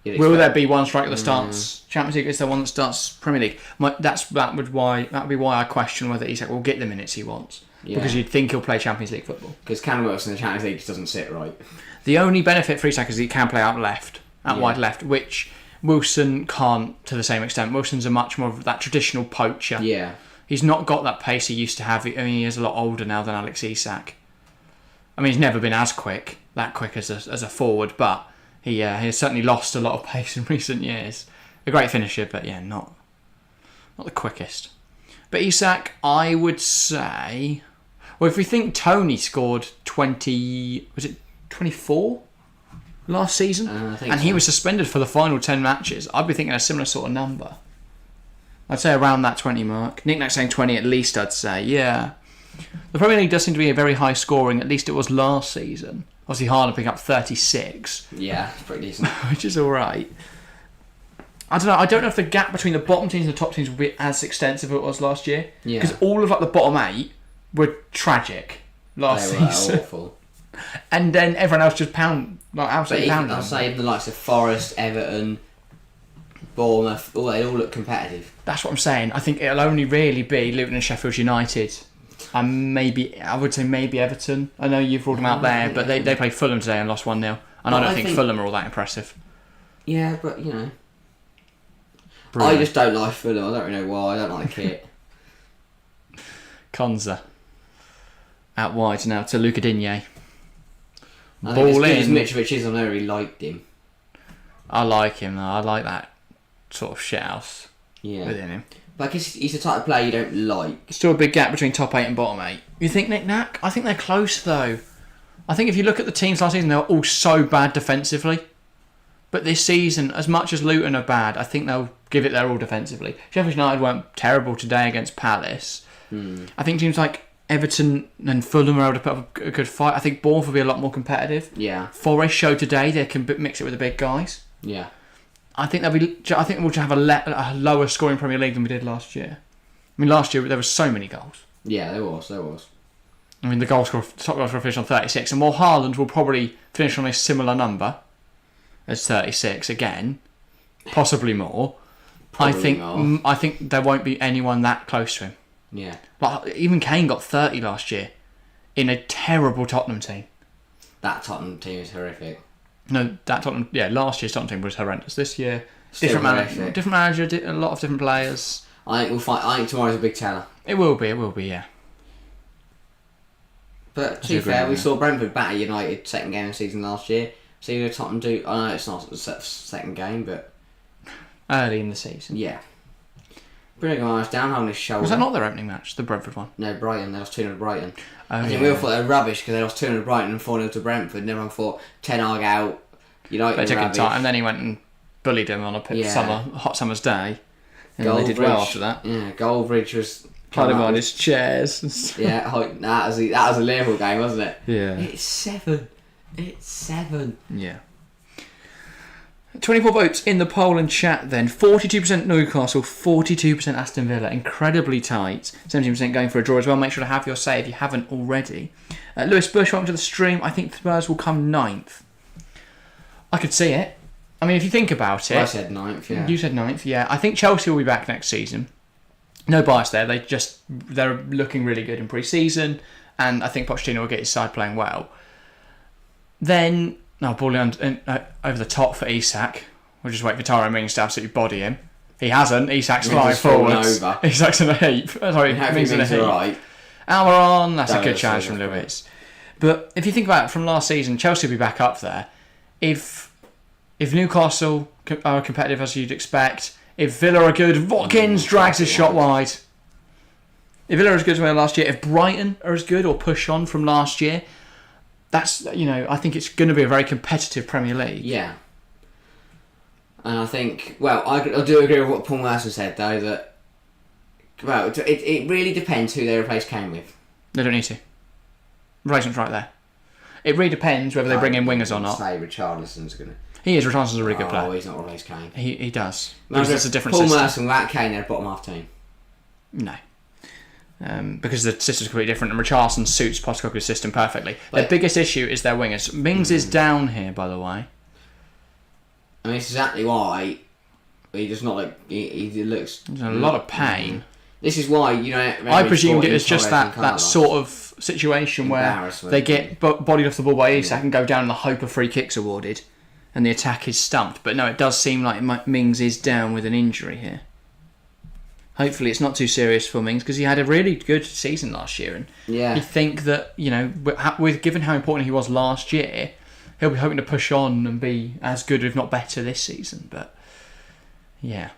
A: Will there be one striker that starts Champions League? Is there one that starts Premier League? That would be why I question whether Isak will get the minutes he wants. Yeah. Because you'd think he'll play Champions League football.
B: Because Callum Wilson in the Champions League just doesn't sit right.
A: The only benefit for Isak is he can play out wide left, which Wilson can't to the same extent. Wilson's a much more of that traditional poacher.
B: Yeah.
A: He's not got that pace he used to have. I mean, he is a lot older now than Alex Isak. I mean, he's never been that quick as a forward, but he has certainly lost a lot of pace in recent years. A great finisher, but yeah, not the quickest. But Isak, I would say, well, if we think Tony scored 24 last season, and he was suspended for the final 10 matches, I'd be thinking a similar sort of number. I'd say around that 20 mark. Nick saying 20 at least, I'd say, yeah. The Premier League does seem to be a very high scoring, at least it was last season. Obviously, Haaland picking up 36.
B: Yeah, it's pretty decent.
A: Which is alright. I don't know if the gap between the bottom teams and the top teams will be as extensive as it was last year. Yeah. Because all of the bottom 8 were tragic last season.
B: They were awful.
A: And then everyone else just absolutely pounded.
B: I'll say the likes of Forest, Everton, Bournemouth, they all look competitive.
A: That's what I'm saying. I think it'll only really be Luton and Sheffield United. And I would say maybe Everton. I know you've ruled them out there, but they played Fulham today and lost 1-0. And I don't think Fulham are all that impressive.
B: Yeah, but, Brilliant. I just don't like Fulham. I don't really know why. I don't like it.
A: Konza out wide now to Luca Digne.
B: Ball in. As Mitrovic is, I never really liked him.
A: I like him though. I like that sort of shithouse within him.
B: But I guess he's the type of player you don't like.
A: Still a big gap between top 8 and bottom 8. You think Nick-Nack? I think they're close though. I think if you look at the teams last season, they were all so bad defensively. But this season, as much as Luton are bad, I think they'll give it their all defensively. Sheffield United weren't terrible today against Palace. I think teams like Everton and Fulham are able to put up a good fight. I think Bournemouth will be a lot more competitive. Yeah. Forest showed today they can mix it with the big guys. Yeah. I think we'll have a lower scoring Premier League than we did last year. I mean, last year there were so many goals.
B: Yeah, there was.
A: I mean, the top goal scorer finished on 36, and while Haaland will probably finish on a similar number as 36 again, possibly more. I think there won't be anyone that close to him. Yeah. Like even Kane got 30 last year in a terrible Tottenham team.
B: That Tottenham team is horrific.
A: No, last year's Tottenham team was horrendous. This year, different manager, a lot of different players.
B: I think tomorrow's a big teller.
A: It will be, yeah.
B: But to be fair, we saw Brentford batter United second game of the season last year. See what Tottenham do. I know it's not the second game, but
A: early in the season.
B: Yeah. Bruno Guimaraes down on his shoulder.
A: Was that not their opening match, the Brentford one?
B: No, Brighton. They lost 2-0 to Brighton. I think we all thought they were rubbish because they lost 2-0 to Brighton and 4-0 to Brentford. And everyone thought Ten Hag out. United
A: they took
B: rubbish.
A: Time, and then he went and bullied him on a hot summer's day. And they did well after that.
B: Yeah, Goldbridge was
A: had him on his chairs.
B: Yeah, that was a Liverpool game, wasn't it?
A: Yeah.
B: It's 7.
A: Yeah. 24 votes in the poll and chat then. 42% Newcastle, 42% Aston Villa. Incredibly tight. 17% going for a draw as well. Make sure to have your say if you haven't already. Lewis Bush, welcome to the stream. I think Spurs will come 9th. I could see it. I mean, if you think about it...
B: I said 9th, yeah.
A: You said 9th, yeah. I think Chelsea will be back next season. No bias there. They're looking really good in pre-season. And I think Pochettino will get his side playing well. Then... ball over the top for Isak. We'll just wait for Tyrone Mings to absolutely body him. He hasn't. Isak's flying forwards. Isak's in a heap. Sorry, Mings in a heap. Right. Almiron, that's a good challenge from Lewis. But if you think about it from last season, Chelsea will be back up there. If Newcastle are competitive as you'd expect, if Villa are good, Watkins drags his shot wide. If Villa are as good as they were last year, if Brighton are as good or push on from last year, that's, I think it's going to be a very competitive Premier League.
B: Yeah. And I think, I do agree with what Paul Merson said, though, that, it really depends who they replace Kane with.
A: They don't need to. Replacement's right there. It really depends whether they bring in wingers or not.
B: Say Richarlison's going to...
A: He is. Richarlison's a really good player.
B: Oh, he's not replaced Kane.
A: He does. Because it's a different
B: Paul
A: system.
B: Merson without Kane, they're a bottom half team.
A: No. Because the system's completely different, and Richarlison suits Postecoglou's system perfectly. Their biggest issue is their wingers. Mings is down here, by the way.
B: I mean, it's exactly why he does not look. He looks.
A: There's a lot of pain.
B: This is why
A: I presumed it was just that sort of situation where they get bodied off the ball by Isak and go down in the hope of free kicks awarded, and the attack is stumped. But no, it does seem like Mings is down with an injury here. Hopefully, it's not too serious for Mings because he had a really good season last year, and you think that with given how important he was last year, he'll be hoping to push on and be as good, if not better, this season. But yeah.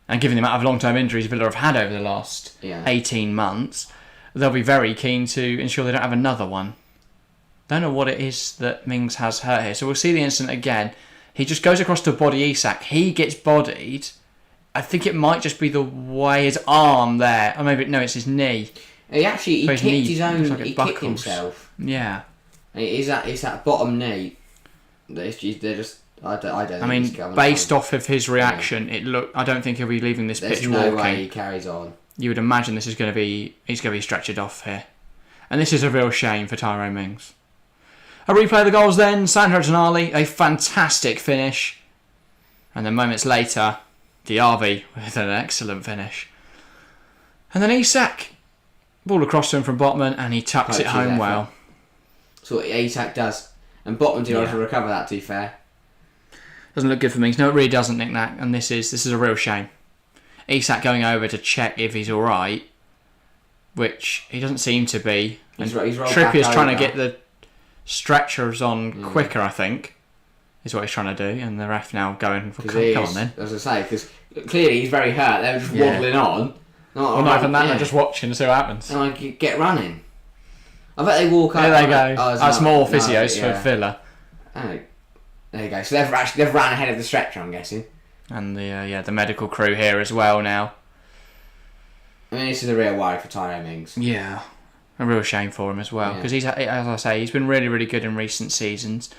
A: And given the amount of long-term injuries Villa have had over the last 18 months, they'll be very keen to ensure they don't have another one. Don't know what it is that Mings has hurt here. So we'll see the incident again. He just goes across to body Isak. He gets bodied. I think it might just be the way his arm there. Or maybe, no, it's his knee.
B: He kicked his own... Like he kicked himself.
A: Yeah.
B: It's that bottom knee. They're just... I don't
A: based off of his reaction, I don't think he'll be leaving this pitch walking.
B: There's no way he carries on.
A: You would imagine he's going to be stretchered off here. And this is a real shame for Tyrone Mings. A replay of the goals then. Sandro Tonali, a fantastic finish. And then moments later, Diaby with an excellent finish. And then Isak. Ball across to him from Botman and he tucks it home well.
B: That's what Isak does. And Botman did to recover that, to be fair.
A: Doesn't look good for Mings. No, it really doesn't, Nick Nack. And this is a real shame. Isak going over to check if he's alright, which he doesn't seem to be. And Trippier's trying to get the stretchers on quicker, I think, is what he's trying to do. And the ref now going, come on then.
B: As I say, because clearly he's very hurt. They're just waddling on.
A: Not even that, they're just watching to see what happens.
B: And I get running. I bet they walk up.
A: There they go. That's more physios for Villa.
B: Oh. There you go. So they've ran ahead of the stretcher, I'm guessing. And
A: the medical crew here as well now.
B: I mean, this is a real worry for Tyrone Mings.
A: Yeah, a real shame for him as well because he's, as I say, he's been really, really good in recent seasons,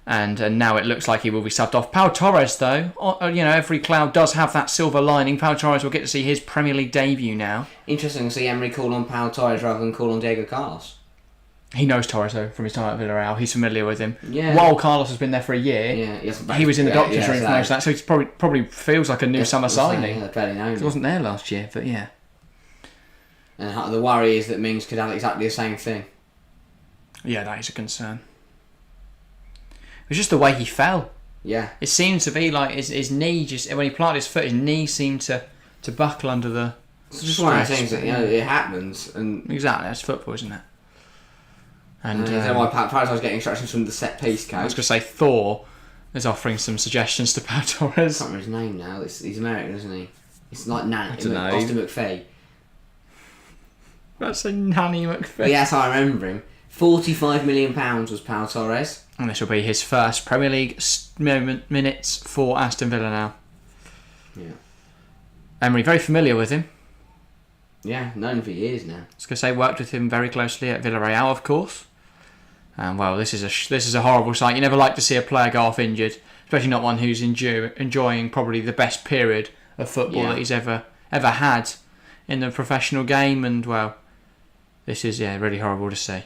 A: and now it looks like he will be subbed off. Pau Torres, though, every cloud does have that silver lining. Pau Torres will get to see his Premier League debut now.
B: Interesting to see Emery call on Pau Torres rather than call on Diego Carlos.
A: He knows Torres, though, from his time at Villarreal. He's familiar with him.
B: Yeah.
A: While Carlos has been there for a year, he was in the doctor's room for most of that, so he probably feels like a new summer signing. He wasn't there last year, but yeah.
B: And the worry is that Mings could have exactly the same thing.
A: Yeah, that is a concern. It was just the way he fell.
B: Yeah.
A: It seemed to be like his knee, just when he planted his foot, his knee seemed to buckle under the
B: It's just one of the things that, it happens. And
A: exactly, that's football, isn't it? And
B: why Paradise was getting instructions from the set piece coach.
A: I was going to say Thor is offering some suggestions to Pau Torres.
B: I can't remember his name now. He's American, isn't he? It's like Austin McPhee.
A: That's a Nanny McPhee.
B: Yeah, that's how I remember him. £45 million was Pau Torres.
A: And this will be his first Premier League minutes for Aston Villa now.
B: Yeah.
A: Emery, very familiar with him.
B: Yeah, known him for years now.
A: I was going to say, worked with him very closely at Villarreal, of course. And well, this is a horrible sight. You never like to see a player go off injured, especially not one who's enjoying probably the best period of football that he's ever had in the professional game. And well, this is really horrible to see.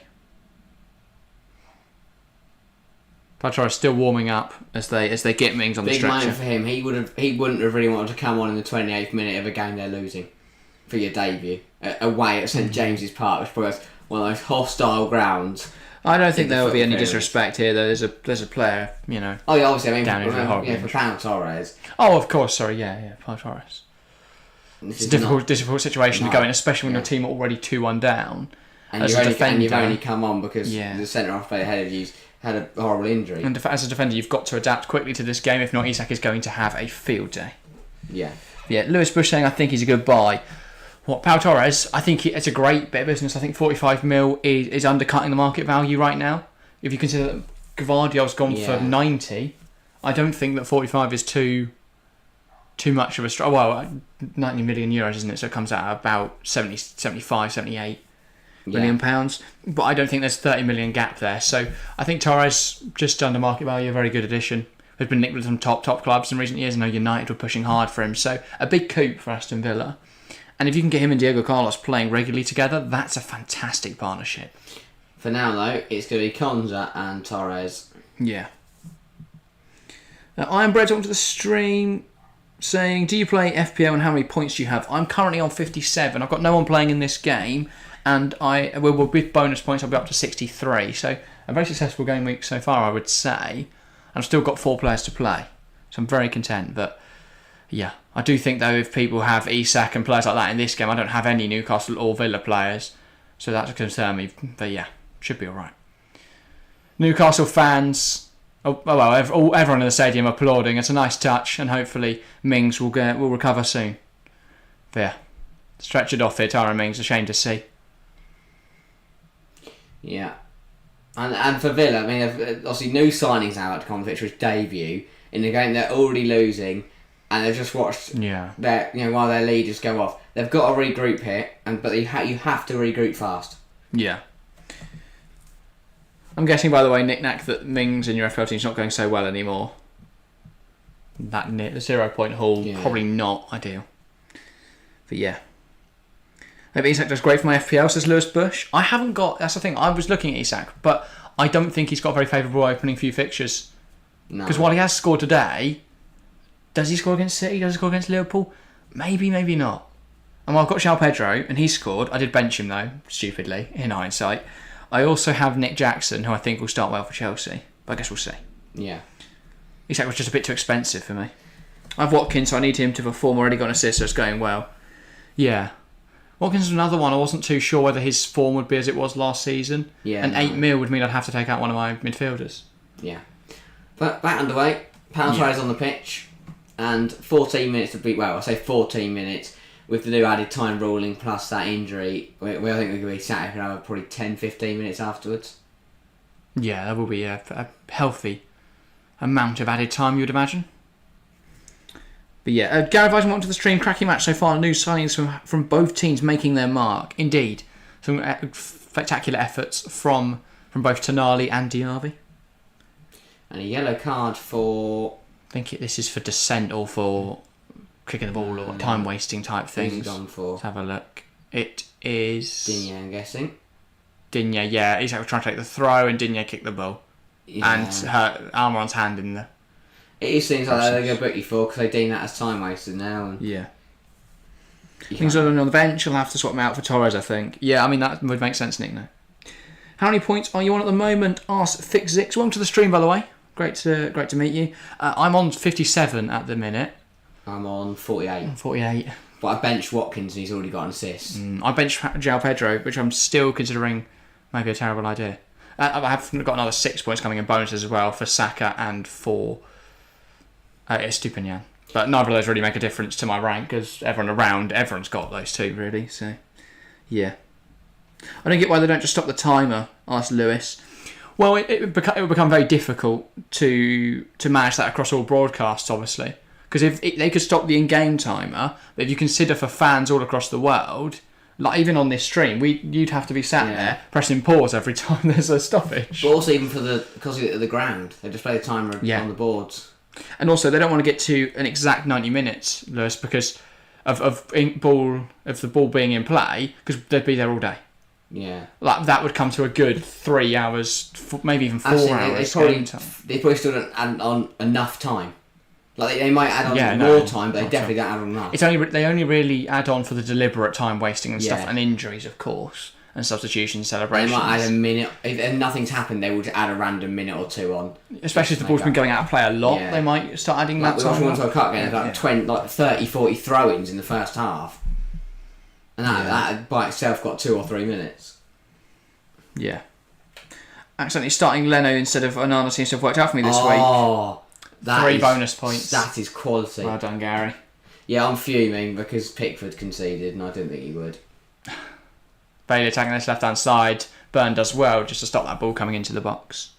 A: Patra is still warming up as they get Mings on the stretcher.
B: Big moment for him. He wouldn't have really wanted to come on in the 28th minute of a game they're losing for your debut away at St James's Park, which probably one of those hostile grounds.
A: I don't think there will be any disrespect here, though. There's a player,
B: Oh, yeah, obviously. I mean,
A: for
B: Pau Torres.
A: Oh, of course. Sorry, Pau Torres. It's a difficult situation to go in, especially when your team are already 2-1 down.
B: And you've only come on because the centre half player ahead of you's had a horrible injury.
A: And as a defender, you've got to adapt quickly to this game. If not, Isak is going to have a field day.
B: Yeah.
A: Lewis Bush saying, I think he's a good buy. Pau Torres, I think it's a great bit of business. I think 45 mil is undercutting the market value right now. If you consider that Gvardiol's gone for 90, I don't think that 45 is too much of a strike. Well, 90 million euros, isn't it? So it comes out at about 70, 75, 78 million pounds. But I don't think there's 30 million gap there. So I think Torres, just under market value, a very good addition. Has been linked with some top clubs in recent years. I know United were pushing hard for him. So a big coup for Aston Villa. And if you can get him and Diego Carlos playing regularly together, that's a fantastic partnership.
B: For now, though, it's going to be Konza and Torres.
A: Yeah. Iron Bread's onto the stream saying, do you play FPL and how many points do you have? I'm currently on 57. I've got no one playing in this game, and with bonus points I'll be up to 63. So a very successful game week so far, I would say. I've still got 4 players to play, so I'm very content. But yeah, I do think though if people have Isak and players like that in this game, I don't have any Newcastle or Villa players, so that's a concern me. But yeah, should be all right. Newcastle fans, everyone in the stadium applauding. It's a nice touch, and hopefully Mings will recover soon. But yeah, stretchered off here, Tyrone Mings, a shame to see.
B: Yeah. And for Villa, I mean, obviously new signings now at Victory's debut in a game they're already losing, and they've just watched while their leaders go off. They've got to regroup here, but you have to regroup fast.
A: Yeah. I'm guessing, by the way, Knick-Knack, that Mings in your FPL team's not going so well anymore. That 0-point haul, probably not ideal. But yeah. Maybe Isak does great for my FPL, says Lewis Bush. I haven't got... That's the thing. I was looking at Isak, but I don't think he's got a very favourable opening few fixtures. No. Because while he has scored today, does he score against City? Does he score against Liverpool? Maybe, maybe not. And while I've got João Pedro, and he scored. I did bench him, though, stupidly, in hindsight. I also have Nick Jackson, who I think will start well for Chelsea. But I guess we'll see.
B: Yeah.
A: Isak was just a bit too expensive for me. I have Watkins, so I need him to perform. Already got an assist, so it's going well. Yeah. Watkins is another one. I wasn't too sure whether his form would be as it was last season.
B: Yeah.
A: And 8 mil would mean I'd have to take out one of my midfielders.
B: Yeah. But back underway. Paltrow's on the pitch. And 14 minutes to beat... Well, I say 14 minutes with the new added time ruling plus that injury. I think we're going to be sat here for probably 10-15 minutes afterwards.
A: Yeah, that will be a healthy amount of added time, you would imagine. But yeah, Gareth Eisen went to the stream. Cracking match so far. New signings from both teams making their mark. Indeed. Some spectacular efforts from both Tonali and Diaby.
B: And a yellow card for...
A: I think this is for dissent or for kicking the ball or time wasting type things.
B: Who's he gone for?
A: Let's have a look. It is...
B: Digne, I'm guessing.
A: Digne, yeah. Isak was trying to take the throw and Digne kicked the ball. Yeah. And her Almiron's hand in the...
B: It seems like they're going to book you for because they deem that as time wasted now. And
A: yeah. Things on the bench, you'll have to swap them out for Torres, I think. Yeah, I mean, that would make sense, Nick. No. How many points are you on at the moment? Ask Fixix. Welcome to the stream, by the way. Great to meet you. I'm on 57 at the minute.
B: I'm on 48.
A: 48.
B: But I benched Watkins and he's already got an assist.
A: I benched João Pedro, which I'm still considering maybe a terrible idea. I have got another 6 points coming in bonuses as well for Saka and for Estupinian. But neither of those really make a difference to my rank because everyone's got those two really. So, yeah. I don't get why they don't just stop the timer, asked Lewis. Well, it would become very difficult to manage that across all broadcasts, obviously. Because if they could stop the in-game timer, but if you consider for fans all across the world, like even on this stream, you'd have to be sat there pressing pause every time there's a stoppage.
B: But also even because of the ground, they display the timer on the boards. And
A: also, they don't want to get to an exact 90 minutes, Lewis, because of the ball being in play, because they'd be there all day.
B: Yeah,
A: like that would come to a good 3 hours, maybe even 4 hours.
B: They probably still don't add on enough time. Like they might add on more time, but they definitely don't add on enough.
A: They only really add on for the deliberate time wasting and stuff, and injuries, of course, and substitutions, celebrations.
B: They might add a minute. If nothing's happened, they would add a random minute or two on.
A: Especially if the ball's been going out of play a lot, they might start adding that time.
B: Like World Cup game, like 30, 40 throw-ins in the first half. And that by itself got 2 or 3 minutes.
A: Yeah. Accidentally starting Leno instead of Onana seems to have worked out for me this week.
B: Oh,
A: 3 bonus points.
B: That is quality.
A: Well done, Gary.
B: Yeah, I'm fuming because Pickford conceded and I didn't think he would.
A: Bailey attacking this left-hand side. Burn does well just to stop that ball coming into the box.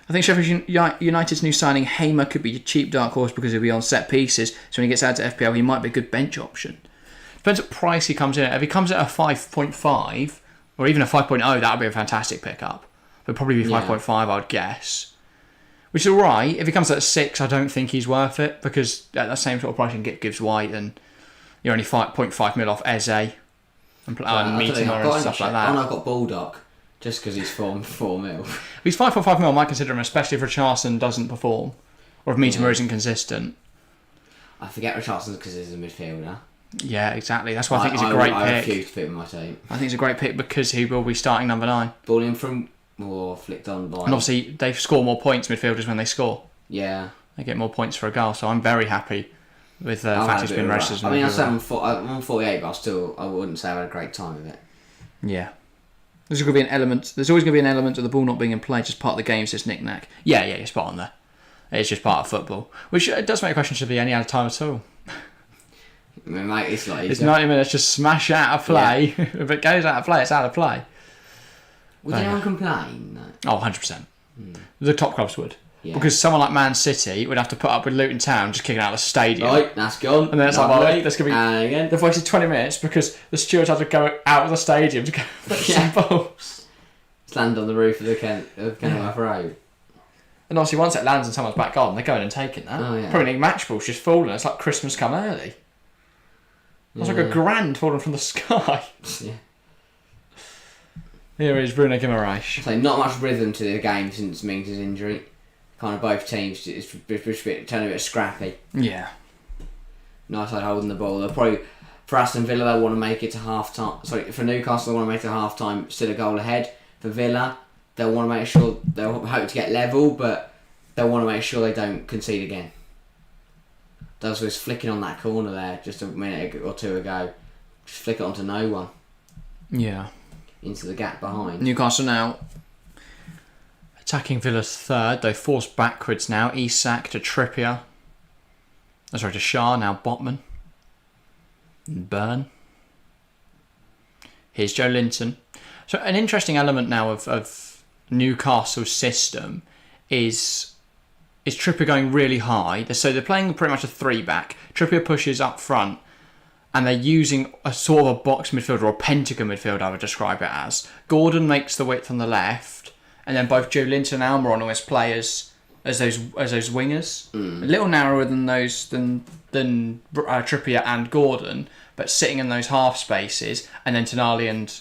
A: I think Sheffield United's new signing, Hamer, could be a cheap dark horse because he'll be on set pieces. So when he gets added to FPL, he might be a good bench option. Depends what price he comes in at. If he comes at a 5.5 or even a 5.0, that would be a fantastic pickup. It'd probably be 5.5, I would guess. Which is alright. If he comes at a 6, I don't think he's worth it because at that same sort of price you can get Gibbs White and you're only 5.5 mil off Eze and Meeting and stuff like that.
B: And I've got Baldock just because he's 4 mil.
A: If he's 5.5 mil, I might consider him, especially if Richarlison doesn't perform. or if Miedema isn't consistent.
B: I forget Richardson's because he's a midfielder.
A: Yeah, exactly. That's why I think he's a great pick.
B: I refuse to put him in my team.
A: I think he's a great pick because he will be starting number 9.
B: Ball in from or flicked on by.
A: And obviously they score more points, midfielders, when they score.
B: Yeah.
A: They get more points for a goal, so I'm very happy with the fact he's been registered.
B: I mean, I'm on 48, but I wouldn't say I had a great time with it.
A: Yeah. There's always going to be an element of the ball not being in play, just part of the game, says Nick Nack. Yeah, you're spot on there. It's just part of football. Which does make a question, should be any other time at all.
B: I mean, mate, it's like...
A: It's 90 minutes, just smash out of play. Yeah. If it goes out of play, it's out of play.
B: Would anyone complain? No.
A: Oh, 100%. The top clubs would.
B: Yeah.
A: Because someone like Man City would have to put up with Luton Town just kicking out of the stadium.
B: Right, that's gone.
A: And then it's like, well, that's going to be...
B: And again.
A: They've wasted 20 minutes because the stewards had to go out of the stadium to go fetch some balls.
B: It's landed on the roof of Kenilworth Road.
A: And obviously once it lands and someone's back on, they're going and taking that.
B: Oh, yeah.
A: Premier League match ball's just fallen. It's like Christmas come early. It's like a grand falling from the sky.
B: Yeah.
A: Here is Bruno Guimaraes.
B: So not much rhythm to the game since Mings' injury. Kind of both teams it's turning a bit scrappy.
A: Yeah.
B: Nice side holding the ball. They'll probably, for Aston Villa, they want to make it to half time. Sorry, for Newcastle, they want to make it to half time, still a goal ahead. For Villa, they'll want to make sure they'll hope to get level, but they'll want to make sure they don't concede again. Does was flicking on that corner there just a minute or two ago. Just flick it onto no one.
A: Yeah.
B: Into the gap behind.
A: Newcastle now attacking Villa's third. They forced backwards now. Isak to Trippier. To Shah. Now Botman. And Burn. Here's Joe Linton. So an interesting element now of Newcastle's system is Trippier going really high. So they're playing pretty much a 3-back. Trippier pushes up front. And they're using a sort of a box midfielder, or a pentagon midfielder, I would describe it as. Gordon makes the width on the left, and then both Joe Linton and Almiron almost play as those wingers. A little narrower than Trippier and Gordon, but sitting in those half spaces, and then Tonali and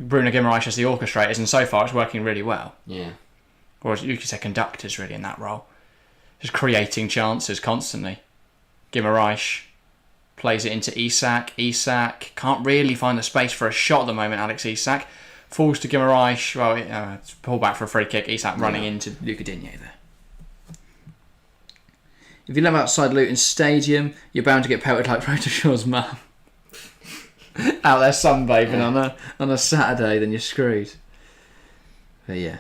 A: Bruno Guimaraes as the orchestrators, and so far it's working really well.
B: Yeah.
A: Or you could say conductors, really, in that role. Just creating chances constantly. Guimaraes plays it into Isak. Isak can't really find the space for a shot at the moment, Alex Isak. Falls to Guimaraes. Well, it's pull back for a free kick. Isak running into Luca Digne there. If you live outside Luton Stadium, you're bound to get pelted like Protashaw's mum. Out there sunbathing on a Saturday, then you're screwed. But yeah.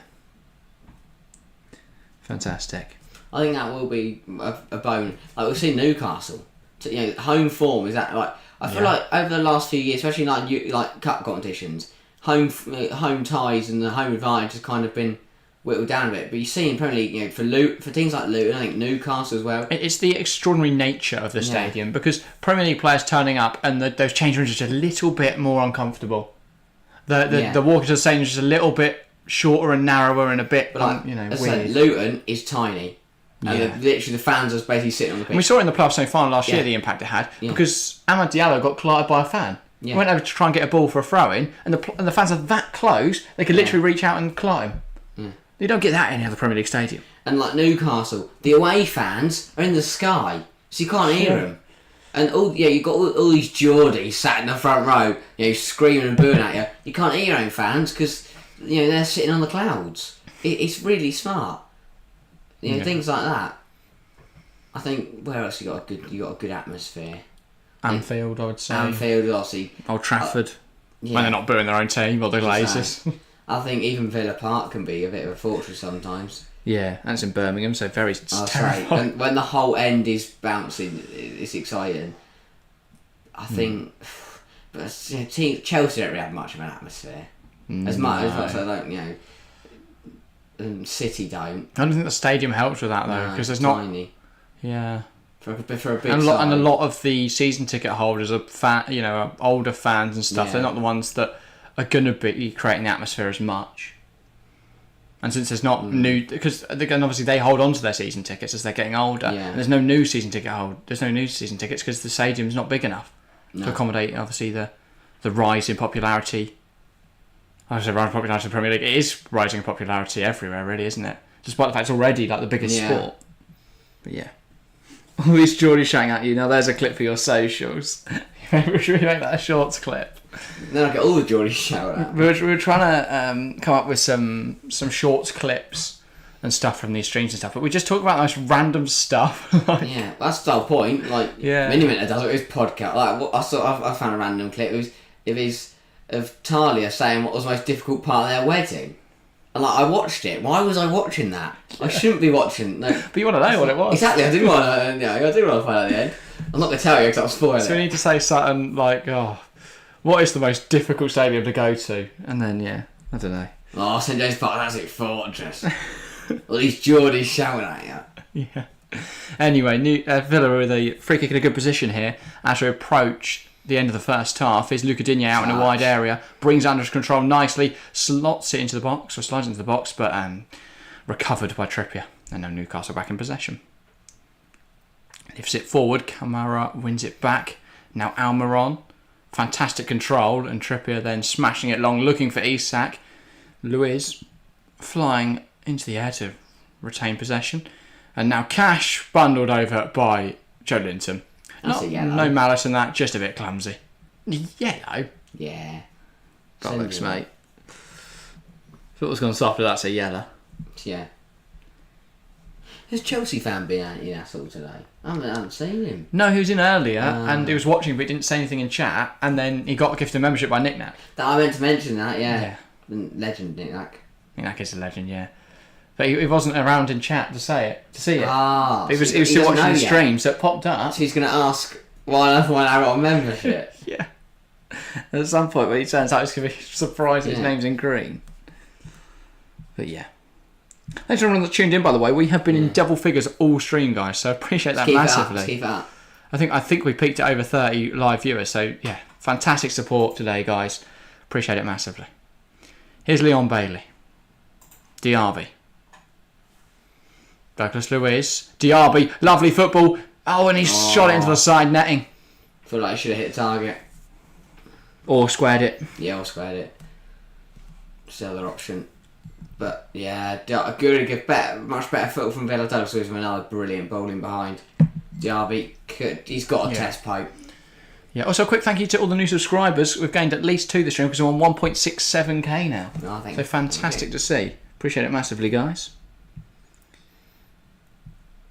A: Fantastic.
B: I think that will be a bone. Like we've seen Newcastle. Home form is that like I feel like over the last few years, especially like cup competitions, home ties and the home advantage has kind of been whittled down a bit. But you see in Premier League, for teams like Luton, I think Newcastle as well.
A: It's the extraordinary nature of the stadium because Premier League players turning up and those change rooms are just a little bit more uncomfortable. The walk to the stadium is just a little bit shorter and narrower and a bit weird.
B: Luton is tiny. And literally the fans are basically sitting on the pitch.
A: And we saw it in the playoff semi-final last year, the impact it had, because Amad Diallo got collided by a fan. He went over to try and get a ball for a throw-in, and the fans are that close, they could literally reach out and climb. You don't get that in any other Premier League stadium.
B: And like Newcastle, the away fans are in the sky, so you can't hear them. And you've got all these Geordies sat in the front row, screaming and booing at you. You can't hear your own fans because they're sitting on the clouds. It's really smart. Things like that. I think where else you got a good atmosphere.
A: Anfield, I would say.
B: Anfield, obviously.
A: Old Trafford. When they're not booing their own team or the Glazers.
B: I think even Villa Park can be a bit of a fortress sometimes.
A: Yeah, and it's in Birmingham, so very terrible.
B: And when the whole end is bouncing, it's exciting. I think, but Chelsea don't really have much of an atmosphere. As much as I don't, City don't.
A: I don't think the stadium helps with that though, because there's
B: tiny.
A: Yeah.
B: For a big
A: and a lot of the season ticket holders are older fans and stuff. They're not the ones that are going to be creating the atmosphere as much. And since there's not new, because obviously they hold on to their season tickets as they're getting older. And there's no new season tickets because the stadium's not big enough to accommodate obviously the rise in popularity. I was rise in popularity in the Premier League. It is rising in popularity everywhere, really, isn't it? Despite the fact it's already like the biggest sport. But yeah. All these Geordie shouting at you. Now there's a clip for your socials. Should we make that a shorts clip?
B: Then I get all the Geordies shouting at me.
A: We were trying to come up with some shorts clips and stuff from these streams and stuff, but we just talk about the most random stuff.
B: Yeah, that's the whole point. Like, Miniminter does it with his podcast. Like, I found a random clip. It was of Talia saying what was the most difficult part of their wedding. And like, I watched it. Why was I watching that? I shouldn't be watching. No.
A: But you want to know what it was.
B: Exactly. I do want to. Yeah, I do want to find out at the end. I'm not going to tell you because I'll spoil it.
A: So we need to say something like, what is the most difficult stadium to go to? And then, I don't know.
B: Oh, St James Park, that's it, fortress. All these Geordies shouting at
A: you. Yeah. Anyway, Villa with a free kick in a good position here as we approach the end of the first half. Is Luca Digne out in a wide area, brings it under control nicely, slots it into the box, or slides into the box, but recovered by Trippier. And now Newcastle back in possession. Lifts it forward, Kamara wins it back. Now Almiron, fantastic control, and Trippier then smashing it long, looking for Isak. Luiz flying into the air to retain possession. And now Cash bundled over by Joe Linton. No malice in that, just a bit clumsy. Yellow?
B: Yeah.
A: Bollocks, mate. If it was going to stop, that's a yellow.
B: Yeah. Has Chelsea fan been at Newcastle today? I haven't seen him.
A: No, he was in earlier and he was watching, but he didn't say anything in chat. And then he got a gift of membership by Nick Knack.
B: I meant to mention that, yeah. Legend Nick Knack.
A: Nick Knack is a legend, yeah. But he wasn't around in chat to see it. He was still watching the stream, so it popped up.
B: So he's going to ask why I got a membership.
A: Yeah. At some point when he turns out, he's going to be surprised his name's in green. But yeah. Thanks to everyone that tuned in, by the way. We have been in double figures all stream, guys, so I appreciate that massively.
B: Keep it up.
A: I think we peaked at over 30 live viewers, so yeah, fantastic support today, guys. Appreciate it massively. Here's Leon Bailey. Diaby. Douglas Luiz. Diaby. Lovely football. Oh, and he's shot it into the side netting.
B: Feel like I should have hit the target.
A: Or squared it.
B: Yeah, or squared it. It's the other option. But yeah, much better football from Villa. Douglas Luiz with another brilliant bowling behind. Diaby, he's got a test pipe.
A: Yeah, also a quick thank you to all the new subscribers. We've gained at least 2 this stream because we're on 1.67k now. So fantastic to see. Appreciate it massively, guys.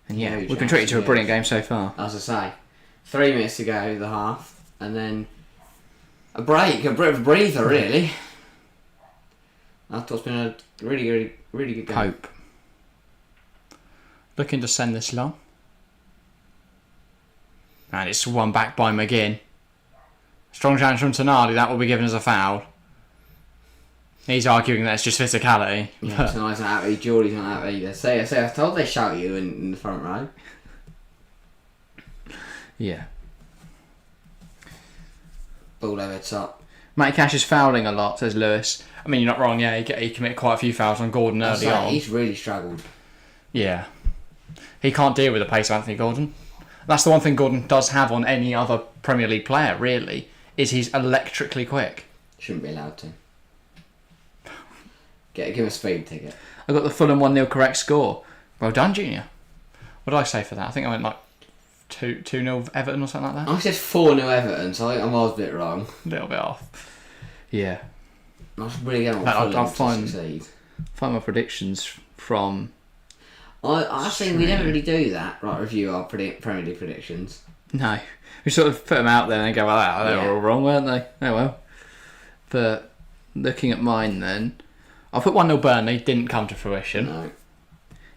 A: And yeah, we've been treated to a brilliant game so far.
B: As I say, 3 minutes to go, the half, and then a break, a bit of a breather, really. I thought it's been a really good game.
A: Pope. Looking to send this long. And it's won back by McGinn. Strong chance from Tonali, that will be given as a foul. He's arguing that it's just physicality.
B: Yeah, Tonali's not happy, Geordie's not happy. I told they shout you in the front row.
A: Yeah.
B: Ball over top.
A: Matty Cash is fouling a lot, says Lewis. I mean, you're not wrong, yeah, he committed quite a few fouls on Gordon early on.
B: He's really struggled.
A: Yeah. He can't deal with the pace of Anthony Gordon. That's the one thing Gordon does have on any other Premier League player, really, is he's electrically quick.
B: Shouldn't be allowed to. Give him a speed ticket.
A: I got the Fulham 1-0 correct score. Well done, Junior. What did I say for that? I think I went like 2-0 Everton or something like that.
B: I said 4-0 Everton, so I think I was a bit wrong.
A: A little bit off. Yeah.
B: I was really getting on Fulham to succeed.
A: Find my predictions from...
B: I think we never really do that, right? Review our Premier League predictions.
A: No. We sort of put them out there and go, well, they were all wrong, weren't they? Oh well. But looking at mine then, I put 1-0 Burnley, didn't come to fruition.
B: No.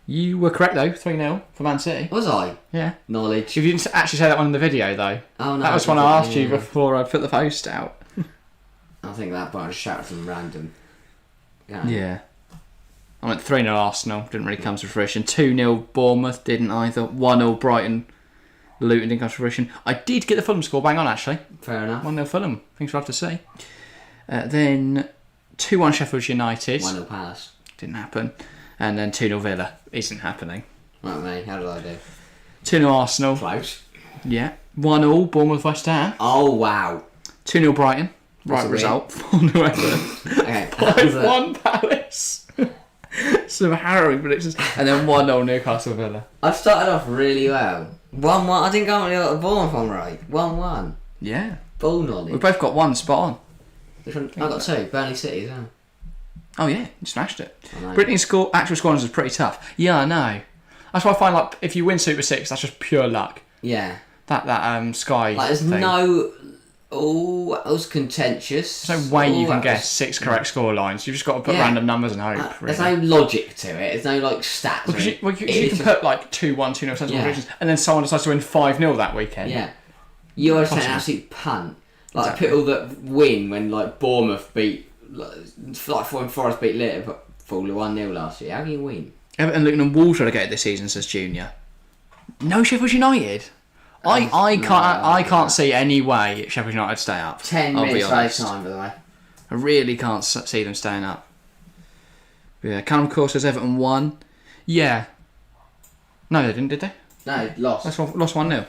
A: You were correct though, 3-0 for Man City.
B: Was I?
A: Yeah.
B: Knowledge.
A: You didn't actually say that one in the video though.
B: Oh no.
A: That was when I asked you before I put the post out.
B: I think that, but I just shouted from random.
A: Yeah. I went 3-0 Arsenal, didn't really come to fruition. 2-0 Bournemouth, didn't either. 1-0 Brighton, Luton didn't come to fruition. I did get the Fulham score bang on actually.
B: Fair enough.
A: 1-0 Fulham, things we'll have to see. Then 2-1 Sheffield United.
B: 1-0 Palace.
A: Didn't happen. And then 2-0 Villa, isn't happening.
B: Right, mate, how did I do?
A: 2-0 Arsenal.
B: Close.
A: Yeah. 1-0 Bournemouth West Ham.
B: Oh, wow.
A: 2-0 Brighton. Right result. 4-0 Everton.
B: Okay.
A: 5-1 Palace. Some harrowing predictions. And then 1-0 Newcastle Villa.
B: I've started off really well. 1-1. I didn't go on the Bournemouth one right. 1-1.
A: Yeah.
B: Ball knowledge.
A: We've both got one spot on.
B: Which one? I got 2. Burnley City as well.
A: Oh yeah, you smashed it.
B: I know.
A: Brittany's actual scoring is pretty tough. Yeah, I know. That's why I find like if you win Super 6, that's just pure luck.
B: Yeah.
A: That Sky.
B: Like there's
A: thing.
B: no. Oh, that was contentious.
A: There's no way you can guess 6 correct score lines. You've just got to put random numbers and hope.
B: There's no logic to it. There's no like stats.
A: Because you can put like 2-1, 2-0 sensible predictions, and then someone decides to win 5-0 that weekend.
B: Yeah. You always take an absolute punt. Like people that win when like Bournemouth beat, like Forest beat Liverpool 1-0 last year. How can you win?
A: Everton, Luton and Wolves relegated this season, says Junior. No Sheffield United. I can't see any way Sheffield United stay up.
B: 10 minutes late time, by the way.
A: I really can't see them staying up. Yeah, Callum Core says Everton won. Yeah. No, they didn't, did they?
B: No, lost.
A: Lost 1-0. I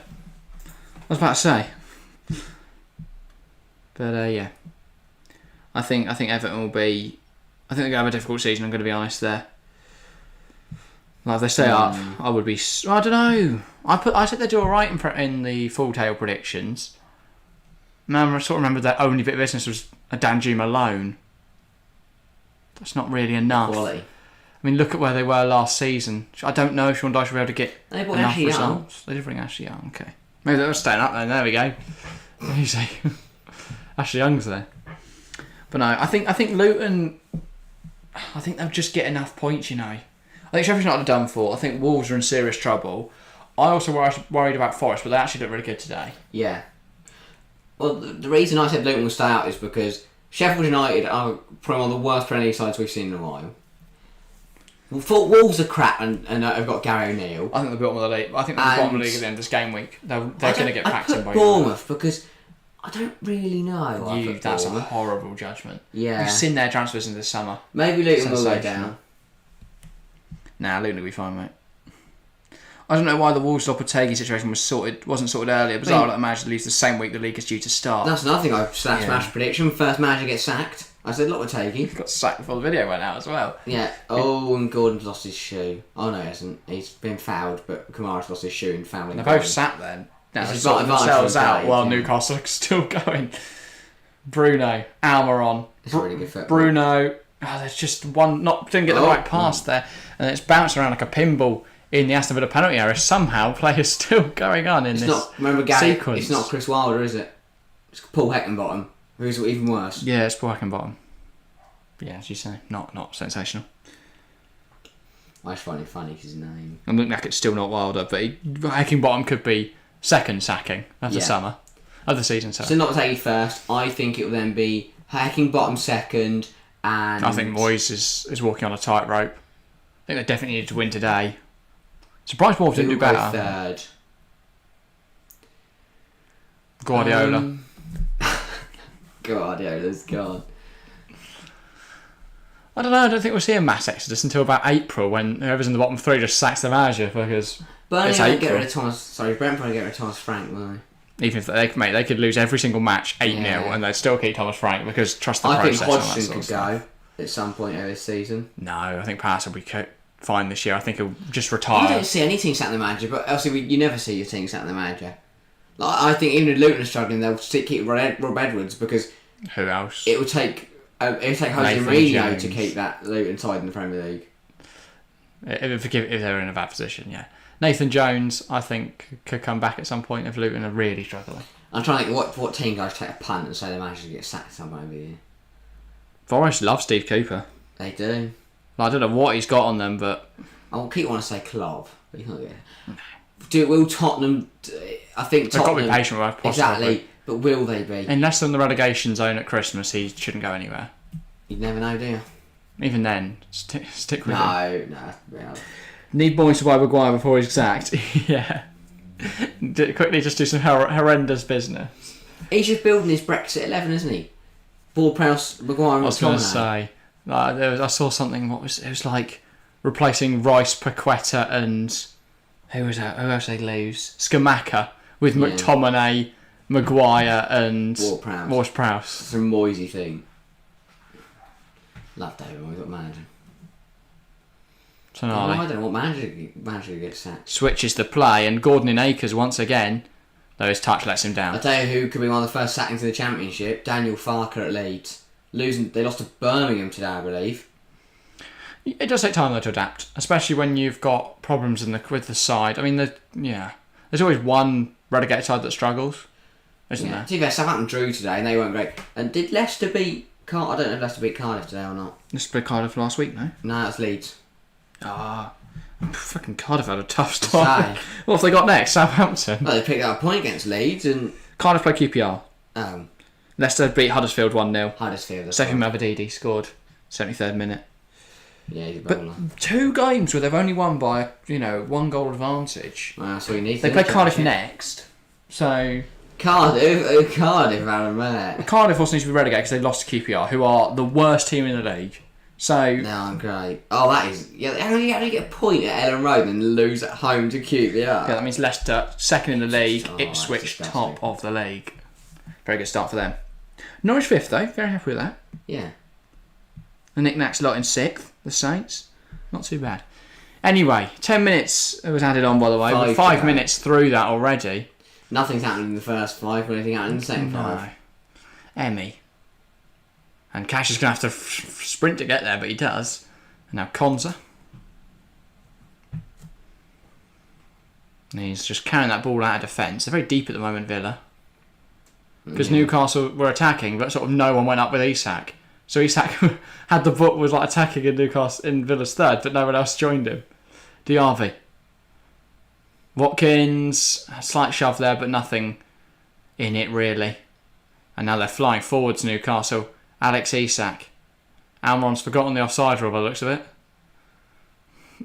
A: was about to say. But yeah. I think Everton will be... I think they're going to have a difficult season, I'm going to be honest there. Like if they stay up, I would be... I don't know. I said they'd do alright in the full tale predictions. Man, I sort of remember their only bit of business was a Danjuma loan. That's not really enough.
B: Quality.
A: I mean, look at where they were last season. I don't know if Sean Dyche will be able to get enough results. They did bring Ashley Young, okay. Maybe they were staying up then. There we go. Easy. Ashley Young's there. But no, I think Luton... I think they'll just get enough points, you know. I think Sheffield United are done for. I think Wolves are in serious trouble. I also worried about Forest, but they actually look really good today.
B: Yeah. Well, the reason I said Luton will stay out is because Sheffield United are probably one of the worst Premier League sides we've seen in a while. Wolves are crap and have got Gary O'Neill.
A: I think they'll be bottom of the league. I think they'll be bottom of the league at the end of this game week. They're going to get packed in by
B: Bournemouth because I don't really know.
A: That's a horrible judgment.
B: Yeah.
A: You've seen their transfers in the summer.
B: Maybe Luton will go down.
A: Nah, Luton will be fine, mate. I don't know why the Wolves Lopetegui situation wasn't sorted earlier. Bizarre that the manager leaves the same week the league is due to start.
B: That's another thing I smashed prediction. First manager gets sacked. I said Lopetegui.
A: He got sacked before the video went out as well.
B: Yeah. Oh, and Gordon's lost his shoe. Oh no, he hasn't. He's been fouled, but Kamara's lost his shoe and fouling.
A: They're both sat then. Now they're sorting themselves out while Newcastle are still going. Bruno, Almiron.
B: It's really good football.
A: Bruno. Oh, there's just one. Didn't get the right pass there, and it's bounced around like a pinball in the Aston Villa penalty area. Somehow, play is still going on in sequence.
B: It's not Chris Wilder, is it? It's Paul Heckingbottom, who's even worse.
A: Yeah, it's Paul Heckingbottom. Yeah, as you say, not sensational.
B: I just find it funny because his name.
A: I'm looking like it's still not Wilder, but Heckingbottom could be second sacking of the summer, of the season.
B: So not take first. I think it will then be Heckingbottom second, and
A: I think Moyes is walking on a tightrope. I think they definitely needed to win today. Surprised Wolves didn't do better.
B: Third.
A: Guardiola.
B: Guardiola's gone.
A: I don't know. I don't think we'll see a mass exodus until about April when whoever's in the bottom three just sacks the manager because it's April.
B: Get rid of Thomas. Brentford get rid of Thomas Frank, won't they?
A: Even if they could lose every single match 8-0 and they'd still keep Thomas Frank because trust the process.
B: I think Hodgson could go at some point over this season.
A: No, I think Pass will be fine this year. I think he'll just retire.
B: You don't see any team sacking the manager, but obviously you never see your team sacking the manager. Like, I think even if Luton are struggling, they'll keep Rob Edwards because
A: who else?
B: It would take Jose Mourinho to keep that Luton side in the Premier League.
A: If they're in a bad position, yeah. Nathan Jones, I think, could come back at some point if Luton are really struggling.
B: I'm trying to think what team guys take a punt and say the manager gets sacked somewhere over here.
A: Forest love Steve Cooper.
B: They do.
A: I don't know what he's got on them, but
B: I keep wanting to say Klopp, but he's not good. Will Tottenham? I think Tottenham.
A: They've got to be patient with us.
B: Exactly, but will they be?
A: Unless they're in the relegation zone at Christmas, he shouldn't go anywhere.
B: You never know, do you?
A: Even then, stick with him.
B: No.
A: Need Boyce to buy Maguire before he's sacked. Yeah. Quickly, just do some horrendous business.
B: He's just building his Brexit 11, isn't he? Ward-Prowse, Maguire, and
A: I was going to say. I saw something. It was like replacing Rice, Paqueta, and who was that? Who else they lose? Skamaka with McTominay, Maguire, and Ward-Prowse.
B: It's a Moisey thing. Love David Moyes, what manager.
A: Tonali.
B: I don't know what manager gets sacked.
A: Switches the play, and Gordon in Acres once again, though his touch lets him down.
B: I tell you who could be one of the first sackings in the Championship. Daniel Farker at Leeds. They lost to Birmingham today, I believe.
A: It does take time though to adapt, especially when you've got problems with the side. I mean, there's always one relegated side that struggles, isn't there?
B: To be fair, Southampton drew today and they weren't great. And did Leicester beat I don't know if Leicester beat Cardiff today or not.
A: Leicester beat Cardiff last week, no?
B: No, that's Leeds.
A: Fucking Cardiff had a tough start. What have they got next? Southampton.
B: Well, they picked up a point against Leeds and
A: Cardiff play QPR.
B: Oh.
A: Leicester beat Huddersfield 1-0.
B: Huddersfield.
A: Stephen Mavadidi scored 73rd minute.
B: Yeah, he's a bowler.
A: But 2 games where they've only won by 1 goal advantage.
B: Well, that's what you need.
A: They play Cardiff next, so
B: Cardiff out of minute.
A: Cardiff also needs to be relegated because they lost to QPR, who are the worst team in the league. So
B: no, great. Oh, that is How do you get a point at Ellen Road and lose at home to QPR?
A: Yeah, that means Leicester second in the league, Ipswich top of the league. Very good start for them. Norwich 5th though, very happy with that.
B: Yeah.
A: The knick-knacks lot in 6th, the Saints. Not too bad. Anyway, 10 minutes was added on, by the way. We're 5 minutes through that already.
B: Nothing's happened in the first 5, or anything happened in the second 5.
A: Emmy. And Cash is going to have to sprint to get there, but he does. And now Konza. And he's just carrying that ball out of defence. They're very deep at the moment, Villa. Because Newcastle were attacking, but sort of no one went up with Isak. So Isak had the ball, was like attacking in Villa's third, but no one else joined him. Diaby. Watkins, a slight shove there, but nothing in it really. And now they're flying forwards, Newcastle. Alex Isak. Almiron's forgotten the offside rule by the looks of it.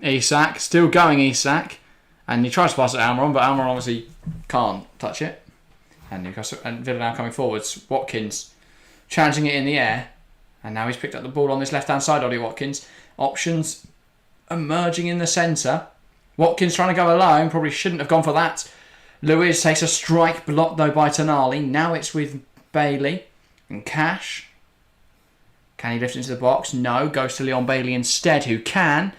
A: Isak, still going Isak. And he tries to pass it to Almiron, but Almiron obviously can't touch it. And Newcastle and Villa now coming forwards. Watkins challenging it in the air. And now he's picked up the ball on this left-hand side, Ollie Watkins. Options emerging in the centre. Watkins trying to go alone. Probably shouldn't have gone for that. Lewis takes a strike blocked though by Tonali. Now it's with Bailey and Cash. Can he lift into the box? No. Goes to Leon Bailey instead, who can.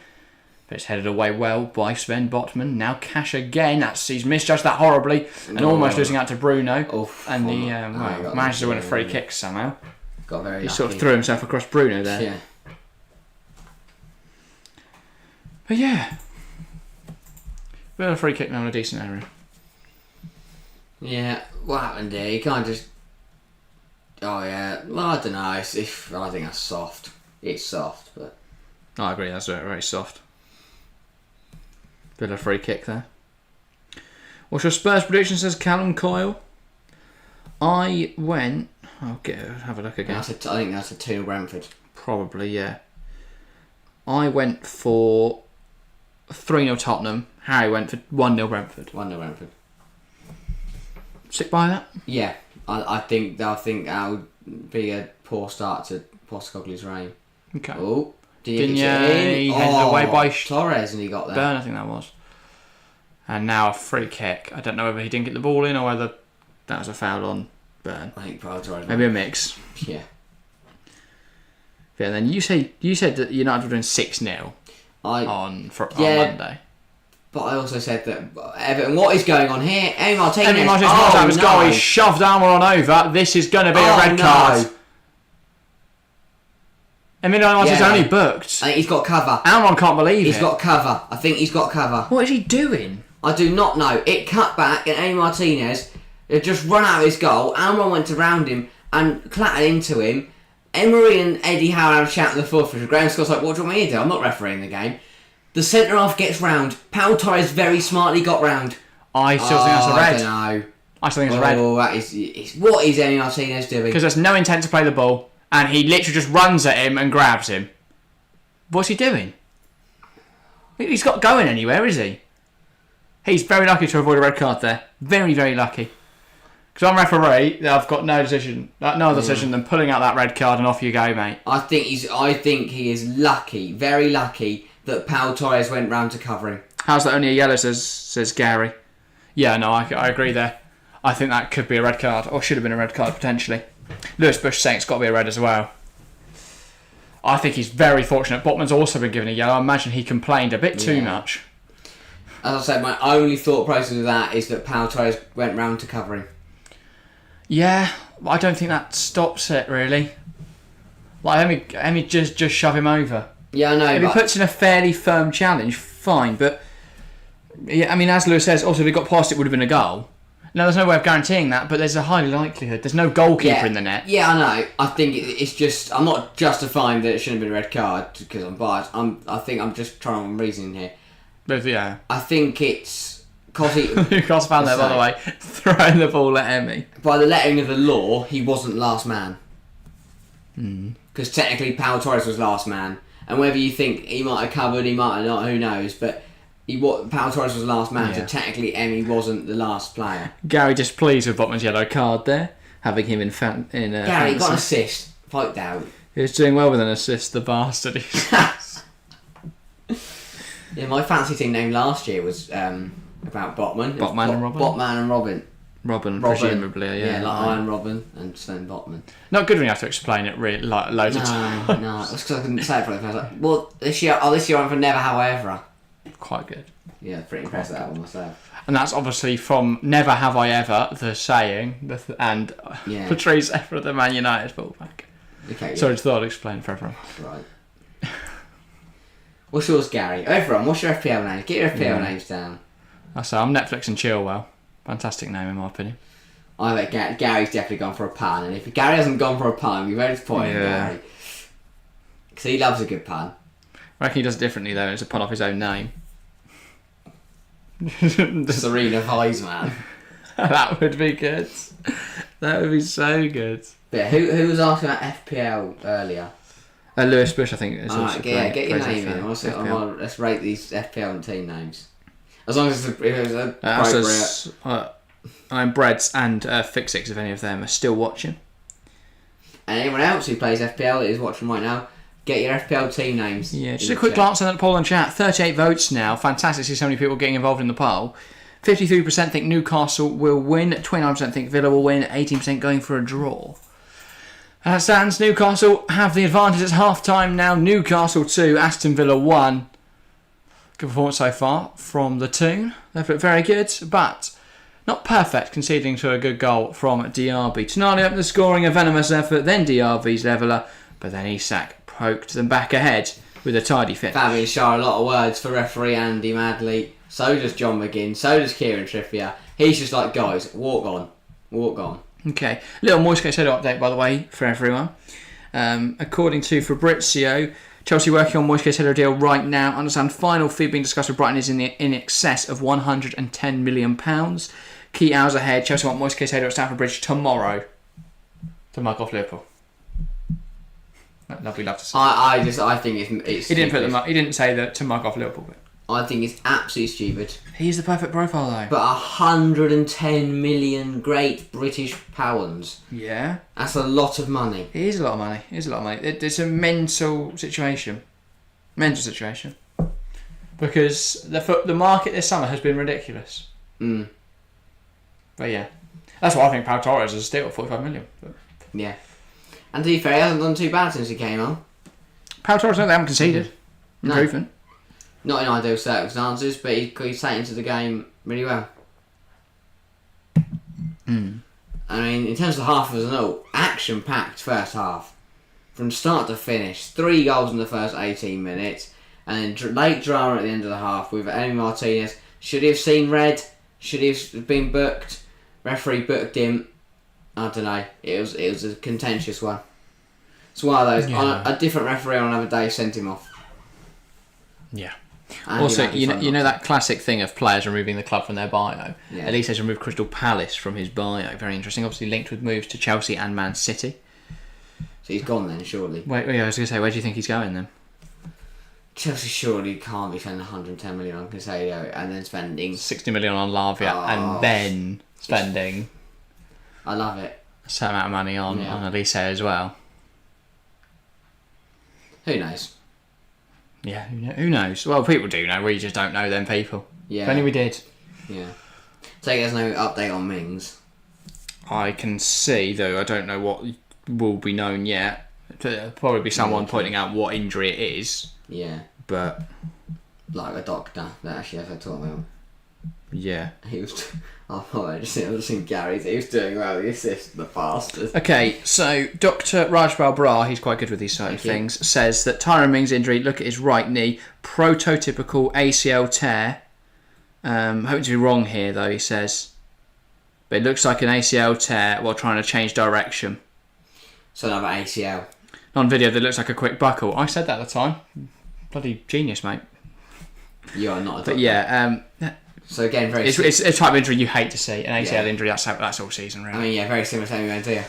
A: But it's headed away well by Sven Botman. Now Cash again. He's misjudged that horribly. And almost losing out to Bruno. And managed to win a free kick somehow.
B: Got very
A: he
B: lucky.
A: sort of threw himself across Bruno there.
B: Yeah.
A: But yeah. Bit of a free kick now in a decent area.
B: Yeah. What happened there? You can't just... Oh yeah. Well, I don't know. I think that's soft. It's soft, but...
A: I agree, that's very, very soft. Bit of a free kick there. What's your Spurs prediction, says Callum Coyle? I went... I'll have a look again.
B: I think that's a 2 Brentford.
A: Probably, yeah. I went for 3-0 Tottenham. Harry went for 1-0 Brentford.
B: 1-0 Brentford.
A: Stick by that?
B: Yeah. I think that would be a poor start to Postecoglou's reign.
A: Okay.
B: Oh,
A: Digne headed away by
B: Torres, and he got there.
A: Burn, I think that was. And now a free kick. I don't know whether he didn't get the ball in or whether that was a foul on Burn.
B: I think probably Torres.
A: Maybe a mix.
B: Yeah.
A: Yeah. And then you said that United were doing 6-0 on Monday.
B: But I also said that Everton. What is going on here? Emi Martinez.
A: Emi Martinez not have his goal. He shoved Almiron over. This is going to be a red card. Emi Martinez only booked.
B: I think he's got cover.
A: Almiron can't believe
B: He's got cover. I think he's got cover.
A: What is he doing?
B: I do not know. It cut back and Emi Martinez had just run out of his goal. Almiron went around him and clattered into him. Emery and Eddie Howe had a chat in the fourth. Graham Scott's like, what do you want me to do? I'm not refereeing the game. The centre half gets round. Pau Torres very smartly got round.
A: I still think that's a red.
B: I don't know.
A: I still think it's a red.
B: That is what is Emi Martinez doing?
A: Because there's no intent to play the ball, and he literally just runs at him and grabs him. What's he doing? He's not going anywhere, is he? He's very lucky to avoid a red card there. Very, very lucky. Because I'm referee, I've got no other decision than pulling out that red card and off you go, mate.
B: I think he is lucky, very lucky, that Pau Torres went round to cover him.
A: How's that only a yellow, says Gary. Yeah, no, I agree there. I think that could be a red card, or should have been a red card potentially. Lewis Bush saying it's got to be a red as well. I think he's very fortunate. Botman's also been given a yellow. I imagine he complained a bit too much.
B: As I said, my only thought process of that is that Pau Torres went round to cover him.
A: Yeah, I don't think that stops it, really. Like, let me just shove him over.
B: Yeah, I know.
A: If he puts in a fairly firm challenge, fine. But, yeah, I mean, as Lewis says, also if he got past it, would have been a goal. Now, there's no way of guaranteeing that, but there's a high likelihood. There's no goalkeeper in the net.
B: Yeah, I know. I think it's just... I'm not justifying that it shouldn't have been a red card because I'm biased. I think I'm just trying on reasoning here.
A: But, yeah.
B: I think it's... Because he...
A: Newcastle fan there, by the way, throwing the ball at Emmy.
B: By the letting of the law, he wasn't last man. Because technically, Pau Torres was last man. And whether you think he might have covered, he might have not, who knows. But Pau Torres was last man, so technically Emmy wasn't the last player.
A: Gary displeased with Botman's yellow card there, having him in
B: Gary
A: fantasy.
B: got an assist. Fight down.
A: He was doing well with an assist, the bastard.
B: Yeah, my fancy team name last year was about Botman.
A: Botman and Robin?
B: Botman and Robin.
A: Robin, presumably, yeah.
B: Yeah, like Iron Robin and Sven Botman.
A: Not good when you have to explain it really, like, loads of times.
B: No, it's because I couldn't say it for the first time. Well, this year I'm for Never Have I Ever.
A: Quite good.
B: Yeah, pretty impressed with that one myself.
A: And that's obviously from Never Have I Ever, the saying, and Patrice Evra, the Man United fullback.
B: Okay.
A: So I just thought I'd explain for everyone.
B: Right. What's yours, Gary? Everyone, what's your FPL name? Get your FPL names down.
A: I say I'm Netflix and Chilwell. Fantastic name in my opinion.
B: I bet Gary's definitely gone for a pun, and if Gary hasn't gone for a pun, you're very disappointed, Gary. Because he loves a good pun.
A: I reckon he does it differently though, it's a pun off his own name.
B: Serena Weisman.
A: That would be good. That would be so good.
B: Yeah, who was asking about FPL earlier?
A: Lewis Bush, I think. Is also
B: get your name in. Let's rate these FPL and team names. As long as it's appropriate.
A: I'm Breads and Fixix, if any of them are still watching.
B: And anyone else who plays FPL that is watching right now, get your FPL team names.
A: Yeah, just a quick glance at the poll and chat. 38 votes now. Fantastic to see so many people getting involved in the poll. 53% think Newcastle will win. 29% think Villa will win. 18% going for a draw. As it stands, Newcastle have the advantage. It's half-time now. Newcastle 2, Aston Villa 1. Good performance so far from the Toon. They've looked very good, but not perfect, conceding to a good goal from Diaby. Tonali up the scoring, a venomous effort, then Diaby's leveller, but then Isak poked them back ahead with a tidy finish.
B: Fabian Schär, a lot of words for referee Andy Madley. So does John McGinn, so does Kieran Trippier. He's just like, guys, walk on. Walk on.
A: Okay, little Moise Caicedo update, by the way, for everyone. According to Fabrizio, Chelsea working on Moise Caicedo deal right now. Understand final fee being discussed with Brighton is in excess of £110 million. Key hours ahead. Chelsea want Moise Caicedo at Stamford Bridge tomorrow to mark off Liverpool. That'd be lovely to see.
B: I think it's
A: he didn't put them up. He didn't say that to mark off Liverpool. But
B: I think it's absolutely stupid.
A: He's the perfect profile though.
B: But 110 million great British pounds.
A: Yeah.
B: That's a lot of money.
A: It is a lot of money. It's a mental situation. Because the market this summer has been ridiculous.
B: Mm.
A: But yeah. That's why I think Pau Torres is still at 45 million. But.
B: Yeah. And to be fair, he hasn't done too bad since he came on.
A: Pau Torres, no, they haven't conceded. Improvement.
B: No. Not in ideal circumstances, but he's taken to the game really well. I mean, in terms of the half as a whole, action-packed first half. From start to finish. 3 goals in the first 18 minutes. And then late drama at the end of the half with Emi Martinez. Should he have seen red? Should he have been booked? Referee booked him. I don't know. It was a contentious one. It's one of those. Yeah. A different referee on another day sent him off.
A: Yeah. Also, you know that classic thing of players removing the club from their bio?
B: Yeah.
A: Elise has removed Crystal Palace from his bio. Very interesting. Obviously linked with moves to Chelsea and Man City.
B: So he's gone then, surely.
A: Wait, I was going to say, where do you think he's going then?
B: Chelsea surely can't be spending 110 million on Caicedo and then spending
A: 60 million on Lavia and then spending
B: I love it.
A: a certain amount of money on Elise as well.
B: Who knows?
A: Yeah, who knows? Well, people do know. We just don't know them people.
B: Yeah.
A: If only we did.
B: Yeah. So there's no update on Mings.
A: I can see, though I don't know what will be known yet. there'll probably be someone pointing out what injury it is.
B: Yeah.
A: But
B: like a doctor that actually has a talk about.
A: Yeah.
B: He was. I just seen Gary's. He was doing well with the assist, the bastard.
A: Okay, so Dr. Rajbal Brar, he's quite good with these sort of things, says that Tyrone Mings' injury, look at his right knee, prototypical ACL tear. Hoping to be wrong here, though, he says. But it looks like an ACL tear while trying to change direction.
B: So another ACL.
A: On video, that looks like a quick buckle. I said that at the time. Bloody genius, mate.
B: You are not a doctor.
A: But yeah,
B: so again,
A: it's a type of injury you hate to see. An ACL injury, that's all season, really.
B: I mean, yeah, very similar to Amy Mandia.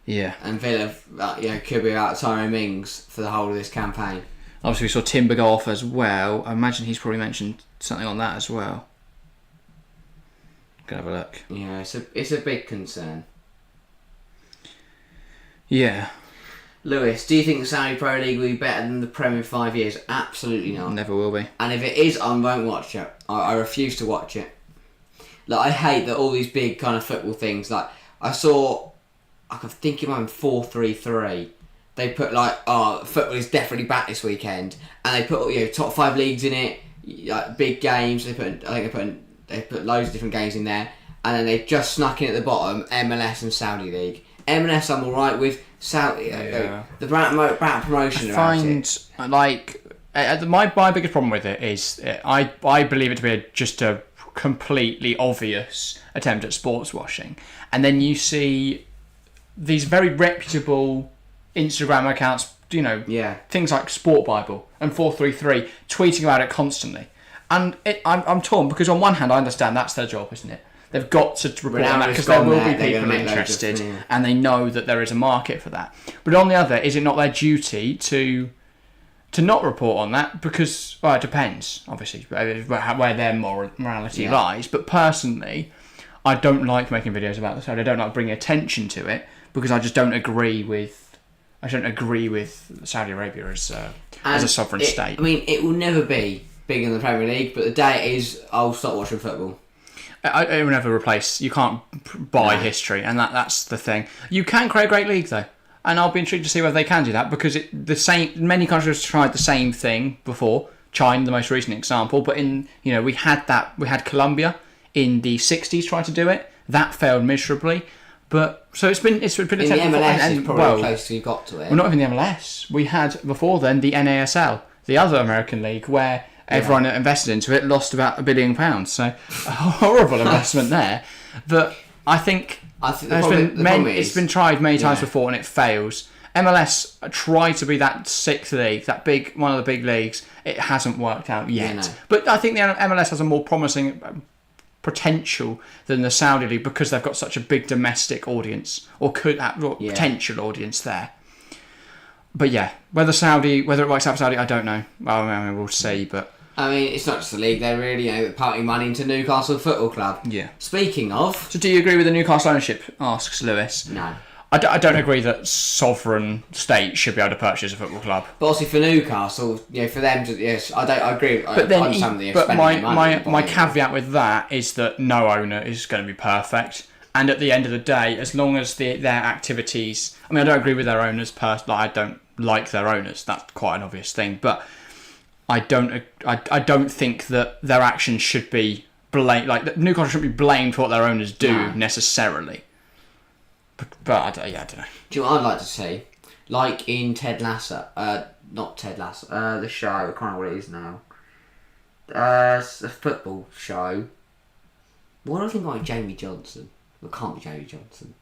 A: Yeah.
B: And Villa, could be without Tyrone Mings for the whole of this campaign.
A: Obviously, we saw Timber go off as well. I imagine he's probably mentioned something on that as well. Go have a look.
B: Yeah, it's a big concern.
A: Yeah.
B: Lewis, do you think the Saudi Pro League will be better than the Premier in 5 years? Absolutely not.
A: Never will be.
B: And if it is, I won't watch it. I refuse to watch it. Like, I hate that all these big kind of football things. Like, I think it might be 4-3-3. They put football is definitely back this weekend, and they put top 5 leagues in it, like big games. They put loads of different games in there, and then they just snuck in at the bottom MLS and Saudi League. MLS I'm alright with. Saudi, the brand promotion.
A: My biggest problem with it is I believe it to be just a completely obvious attempt at sports washing, and then you see these very reputable Instagram accounts, things like Sport Bible and 433 tweeting about it constantly, and I'm torn because on one hand I understand that's their job, isn't it? They've got to report on that because there will be people interested and they know that there is a market for that. But on the other, is it not their duty to not report on that? Because, well, it depends, obviously, where their morality lies. But personally, I don't like making videos about this. I don't like bringing attention to it because I just don't agree with Saudi Arabia as a sovereign state.
B: I mean, it will never be bigger than the Premier League, but the day it is, I'll stop watching football.
A: It will never replace. You can't buy history, and that's the thing. You can create a great league though, and I'll be intrigued to see whether they can do that because many countries have tried the same thing before. China, the most recent example, but we had Colombia in the 60s try to do it. That failed miserably. But so it's been attempted.
B: In the MLS is probably close you got to it.
A: Well, not even the MLS. We had before then the NASL, the other American league, where everyone that invested into it lost about £1 billion. So a horrible investment there. But I think it's been tried many times before and it fails. MLS tried to be that sixth league, one of the big leagues. It hasn't worked out yet. Yeah, no. But I think the MLS has a more promising potential than the Saudi league because they've got such a big domestic audience or could have potential audience there. But yeah, whether it works out for Saudi, I don't know. Well, I mean, we'll see. But
B: I mean, it's not just the league; they're really putting money into Newcastle Football Club.
A: Yeah.
B: Speaking of,
A: so do you agree with the Newcastle ownership? Asks Lewis.
B: No.
A: I don't agree that sovereign states should be able to purchase a football club.
B: But also for Newcastle, for them to I agree.
A: But my caveat with that is that no owner is going to be perfect. And at the end of the day, as long as their activities... I mean, I don't agree with their owners personally. I don't like their owners. That's quite an obvious thing. But I don't think that their actions should be blamed... Like, Newcastle shouldn't be blamed for what their owners do, necessarily. But I don't know.
B: Do you know what I'd like to see? Like in Ted Lasso... not Ted Lasso. The show. I can't remember what it is now. It's a football show. What do I think about Jamie Johnson? It can't be Jamie Johnson.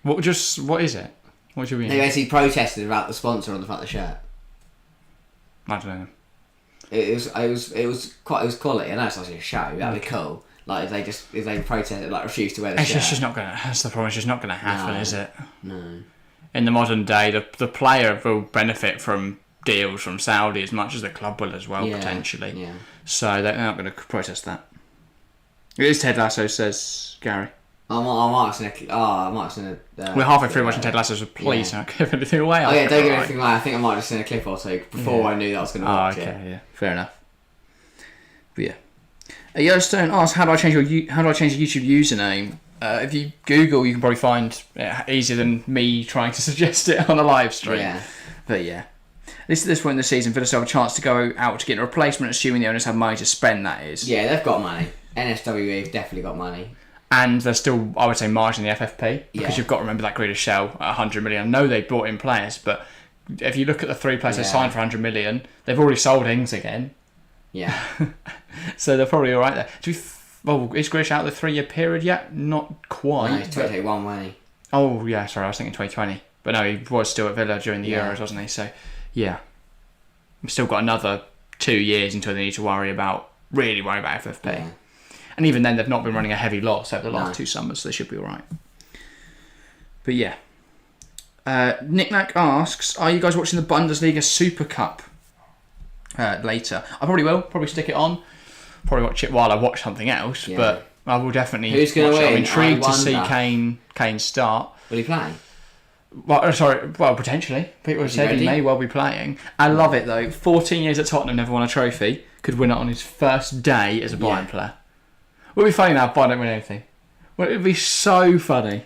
A: What is it? What do you mean?
B: They basically protested about the sponsor on the front of the shirt.
A: I don't know.
B: It was quality. I know it's obviously a show. That'd be cool. Like if they protested, refused to wear the shirt.
A: It's just not gonna. That's the problem. It's just not gonna happen, is it?
B: No.
A: In the modern day, the player will benefit from deals from Saudi as much as the club will as well, potentially. Yeah. So they're not going to protest that. It is Ted Lasso, says Gary.
B: I might have seen a...
A: We're halfway through watching Ted Lasso, so please don't give anything away.
B: Don't give anything away. I think I might have seen a clip or two before I knew that I was going to watch it.
A: Yeah, fair enough. But yeah. Yellowstone asks, how do I change the YouTube username? If you Google, you can probably find it easier than me trying to suggest it on a live stream.
B: Yeah.
A: But yeah. At least at this point in the season, Villa still have a chance to go out to get a replacement, assuming the owners have money to spend, that is.
B: Yeah, they've got money. NSWE have definitely got money.
A: And they're still, I would say, margin the FFP. Because you've got to remember that Grealish shell at 100 million. I know they brought in players, but if you look at the 3 players they signed for 100 million, they've already sold Ings again.
B: Yeah.
A: So they're probably all right there. Is Grealish out of the 3-year period yet? Not quite.
B: No, he's 2021, wasn't he?
A: Oh, yeah, sorry, I was thinking 2020. But no, he was still at Villa during the Euros, wasn't he? So, yeah. We've still got another 2 years until they need to really worry about FFP.
B: Yeah.
A: And even then, they've not been running a heavy loss over the last 2 summers, so they should be all right. But yeah. Nick Nack asks, are you guys watching the Bundesliga Super Cup later? I probably will. Probably stick it on. Probably watch it while I watch something else, but I will definitely
B: Who's going to win?
A: I'm intrigued to see Kane start.
B: Will he play?
A: Well, potentially. People have said he may well be playing. I love it, though. 14 years at Tottenham, never won a trophy. Could win it on his first day as a Bayern player. It would be funny now if Bayern don't win anything. Well, it would be so funny.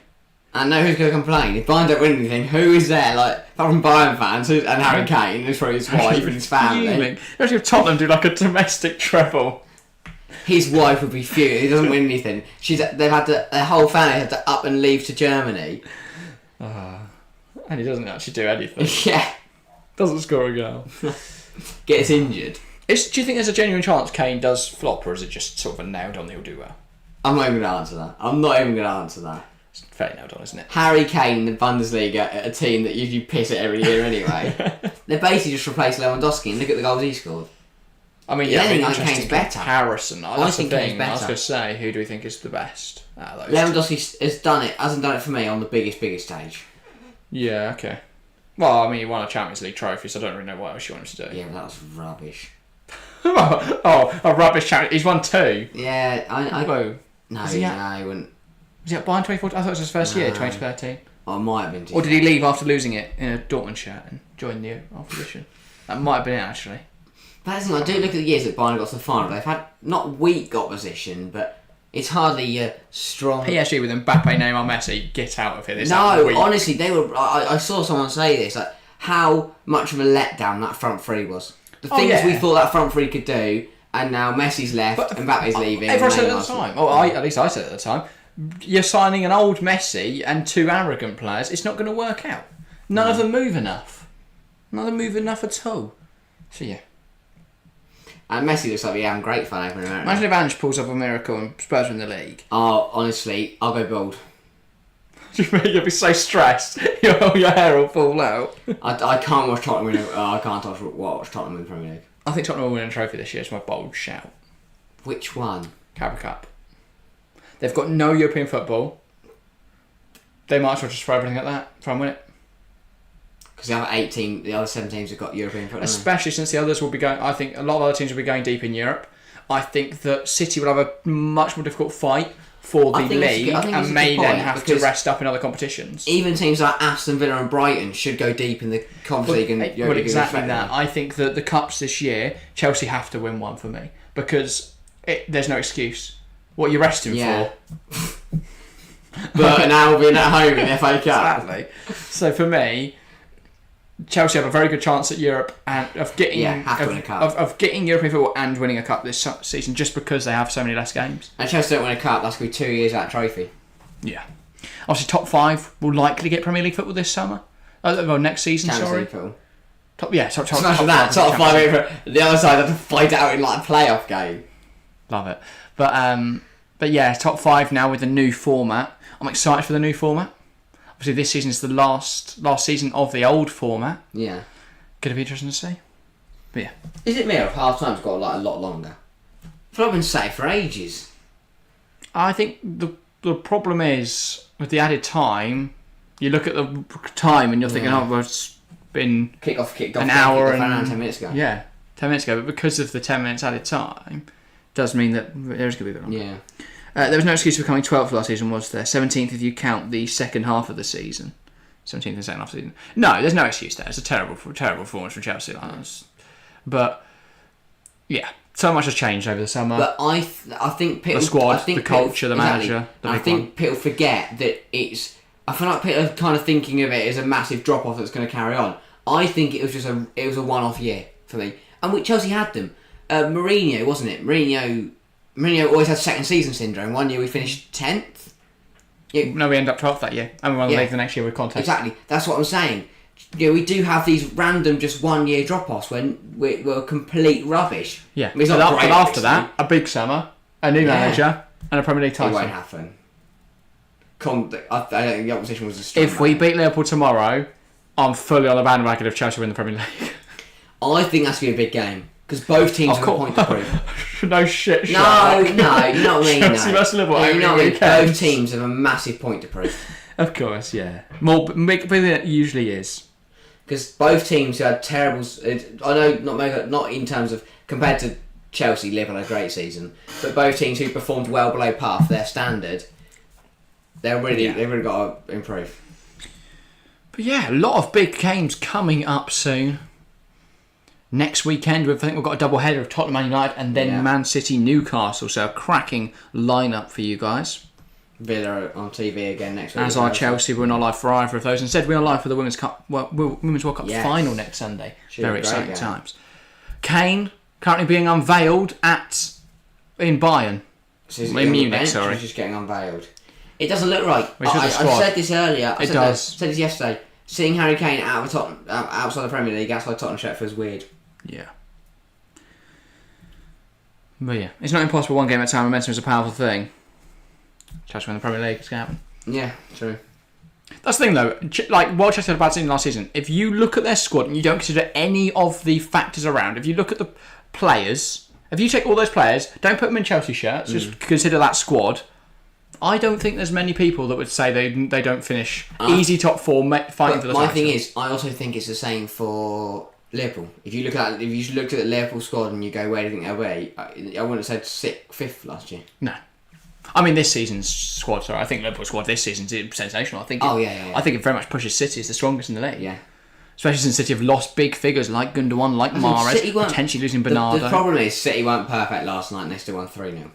B: I know who's going to complain. If Bayern don't win anything, who is there? Like, apart from Bayern fans and Harry Kane, who's probably his wife and his family.
A: Especially if Tottenham do like a domestic treble.
B: His wife would be furious. He doesn't win anything. Their whole family had to up and leave to Germany.
A: And he doesn't actually do anything.
B: Yeah.
A: Doesn't score a goal.
B: Gets injured.
A: Do you think there's a genuine chance Kane does flop, or is it just sort of a nailed on he'll do well?
B: I'm not even going to answer that.
A: It's fairly nailed on, isn't it?
B: Harry Kane, the Bundesliga, a team that usually piss it every year anyway. They basically just replaced Lewandowski and look at the goals he scored.
A: I mean,
B: I think Kane's better.
A: Comparison.
B: I think Kane's better.
A: I was going to say, who do we think is the best out of those?
B: Lewandowski hasn't done it for me on the biggest stage.
A: Yeah, okay. Well, I mean, he won a Champions League trophy, so I don't really know what else you want him to do.
B: Yeah, but that was rubbish.
A: a rubbish champion. He's won 2.
B: Yeah, No, he wouldn't.
A: Was he at Bayern 2014? I thought it was his first year, 2013.
B: Oh, it might have been.
A: Or did he leave after losing it in a Dortmund shirt and join the opposition? That might have been it, actually.
B: That's the thing, I do look at the years that Bayern got to the final. They've had not weak opposition, but it's hardly strong.
A: PSG with Mbappe, Neymar, Messi, get out of here.
B: Honestly, they were. I saw someone say this, like how much of a letdown that front three was. The things we thought that front three could do, and now Messi's left, Mbappe's leaving.
A: Everyone said at the time. At least I said at the time. You're signing an old Messi and 2 arrogant players. It's not going to work out. None of them move enough. None of them move enough at all. So yeah.
B: And Messi looks like the Am Great fan over in America.
A: Imagine if Ange pulls off a miracle and Spurs win the league.
B: Oh, honestly, I'll go bald.
A: You'll be so stressed. Your hair will fall out.
B: I can't watch Tottenham win. I can't watch Tottenham win the Premier League.
A: I think Tottenham will win a trophy this year. It's my bold shout.
B: Which one?
A: Carabao Cup. They've got no European football. They might as well just throw everything at that. Try and win it.
B: Because the other 7 teams have got European football.
A: Especially since the others will be going. I think a lot of other teams will be going deep in Europe. I think that City will have a much more difficult fight for the league and may then have to rest up in other competitions.
B: Even teams like Aston Villa and Brighton should go deep in the Conference League and Europa League.
A: Exactly that. I think that the cups this year, Chelsea have to win one for me because there's no excuse. What are you resting for?
B: But now being at home in the FA Cup.
A: Exactly. So for me, Chelsea have a very good chance at Europe and of getting
B: win a cup.
A: Of getting European football and winning a cup this season, just because they have so many less games.
B: And Chelsea don't win a cup, that's going to be 2 years out of trophy.
A: Yeah. Obviously, top 5 will likely get Premier League football this summer. Next season.
B: Champions League
A: Top 5.
B: Top 5. The other side have to fight out in like a playoff game.
A: Love it. But yeah, top 5 now with the new format. I'm excited for the new format. Obviously, this season is the last season of the old format.
B: Yeah.
A: Could it be interesting to see? But yeah.
B: Is it me or if half time's got like a lot longer? I feel like I've been saying for ages.
A: I think the problem is with the added time. You look at the time and you're thinking, well, it's been
B: kicked off
A: an hour and
B: 10 minutes ago.
A: Yeah, 10 minutes ago. But because of the 10 minutes added time, does mean that there's going to be a bit longer.
B: Yeah.
A: There was no excuse for coming 12th last season, was there? 17th if you count the second half of the season. 17th in the second half of the season. No, there's no excuse there. It's a terrible performance from Chelsea. But Yeah, so much has changed over the summer.
B: But I think people,
A: the squad,
B: I think
A: the culture, the manager.
B: Exactly. I think people forget that it's. I feel like people are kind of thinking of it as a massive drop off that's going to carry on. I think it was just a one-off year for me, and Chelsea had them. Mourinho, wasn't it? Mourinho always had second season syndrome. One year we finished 10th.
A: No, we ended up 12th that year, and we won the league the next year with Conte.
B: Exactly, that's what I'm saying. We do have these random just 1 year drop offs when we're complete rubbish.
A: Yeah,
B: I mean,
A: but after that, a big summer, a new manager, and a Premier League title.
B: It won't happen. I don't think the opposition was as strong.
A: If we beat Liverpool tomorrow, I'm fully on the bandwagon of Chelsea win the Premier League.
B: I think that's going to be a big game. Because both teams have a point to prove.
A: No shit.
B: No, you know what I mean.
A: Chelsea versus Liverpool.
B: You know what I mean. Both teams have a massive point to prove.
A: Of course, yeah. More bigger than it usually is.
B: Because both teams had terrible. I know not in terms of compared to Chelsea, Liverpool had a great season, but both teams who performed well below par for their standard, they've really got to improve.
A: But yeah, a lot of big games coming up soon. Next weekend, I think we've got a double header of Tottenham Man United and then Man City Newcastle. So a cracking lineup for you guys.
B: Villa on TV again next week.
A: As are Chelsea. We're not live for either of those. Instead, we are live for the Women's World Cup final next Sunday. Very exciting times. Kane currently being unveiled in Bayern.
B: In Munich, sorry. He's just getting unveiled. It doesn't look right. I said this earlier. I said this yesterday. Seeing Harry Kane outside the Premier League, outside Tottenham shirt feels weird.
A: Yeah. But yeah, it's not impossible one game at a time. Momentum is a powerful thing. Chelsea win the Premier League, it's going to happen.
B: Yeah, true.
A: That's the thing though, like while Chelsea had a bad season last season, if you look at their squad and you don't consider any of the factors around, if you look at the players, if you take all those players, don't put them in Chelsea shirts, just consider that squad, I don't think there's many people that would say they don't finish easy top four fighting for the title.
B: My thing is, I also think it's the same for Liverpool. If you looked at the Liverpool squad and you go, where do you think they'll be? I wouldn't have said fifth last year.
A: No. I mean, this season's squad, sorry, I think Liverpool's squad this season's sensational. I think I think it very much pushes City as the strongest in the league.
B: Yeah.
A: Especially since City have lost big figures like Gundogan, like Mahrez, potentially losing Bernardo.
B: The problem is City weren't perfect last night and they still won 3-0.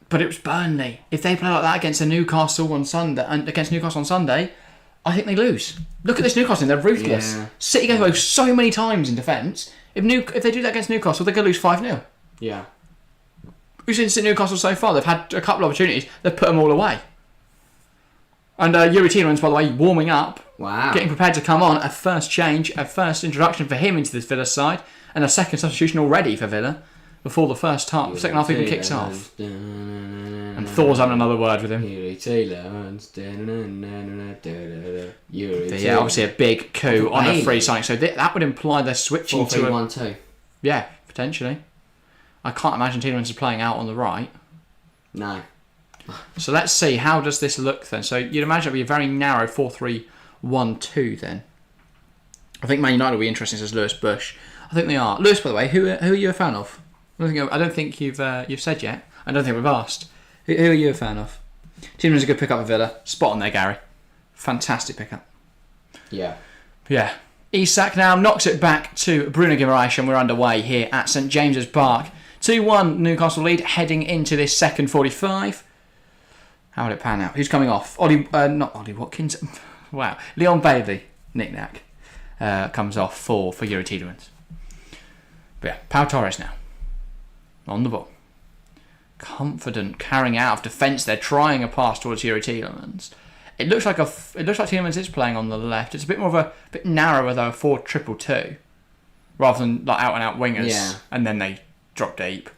A: But it was Burnley. If they play like that against Newcastle on Sunday, I think they lose. Look at this Newcastle team; they're ruthless. Yeah. City go away so many times in defence. If they do that against Newcastle, they're going to lose 5-0.
B: Yeah.
A: We've seen Newcastle so far. They've had a couple of opportunities. They've put them all away. And Yuri Tielemans, by the way, warming up.
B: Wow.
A: Getting prepared to come on. A first change, a first introduction for him into this Villa side, and a second substitution already for Villa before the second half even kicks off. And Thor's having another word with him.
B: Yuri Tielemans.
A: Yeah, obviously a big coup on a free signing. So that would imply they're switching to a
B: 4-3-1-2.
A: Yeah, potentially. I can't imagine Tielemans is playing out on the right.
B: No.
A: So let's see, how does this look then? So you'd imagine it would be a very narrow 4-3-1-2 then. I think Man United will be interesting, says Lewis Bush. I think they are. Lewis, by the way, who are you a fan of? I don't think you've said yet. I don't think we've asked. Who are you a fan of? Tielemans is a good pickup for Villa. Spot on there, Gary. Fantastic pickup.
B: Yeah.
A: Yeah. Isak now knocks it back to Bruno Guimaraes, and we're underway here at St James's Park. 2-1 Newcastle lead heading into this second 45. How will it pan out? Who's coming off? Not Ollie Watkins. Wow. Leon Bailey, knick-knack, comes off for Yuri Tielemans. But yeah, Pau Torres now. On the ball. Confident, carrying out of defence. They're trying a pass towards Yuri Tielemans. It looks like Tielemans is playing on the left. It's a bit narrower though, 4-2-2, rather than like out and out wingers.
B: Yeah. And
A: then they drop deep.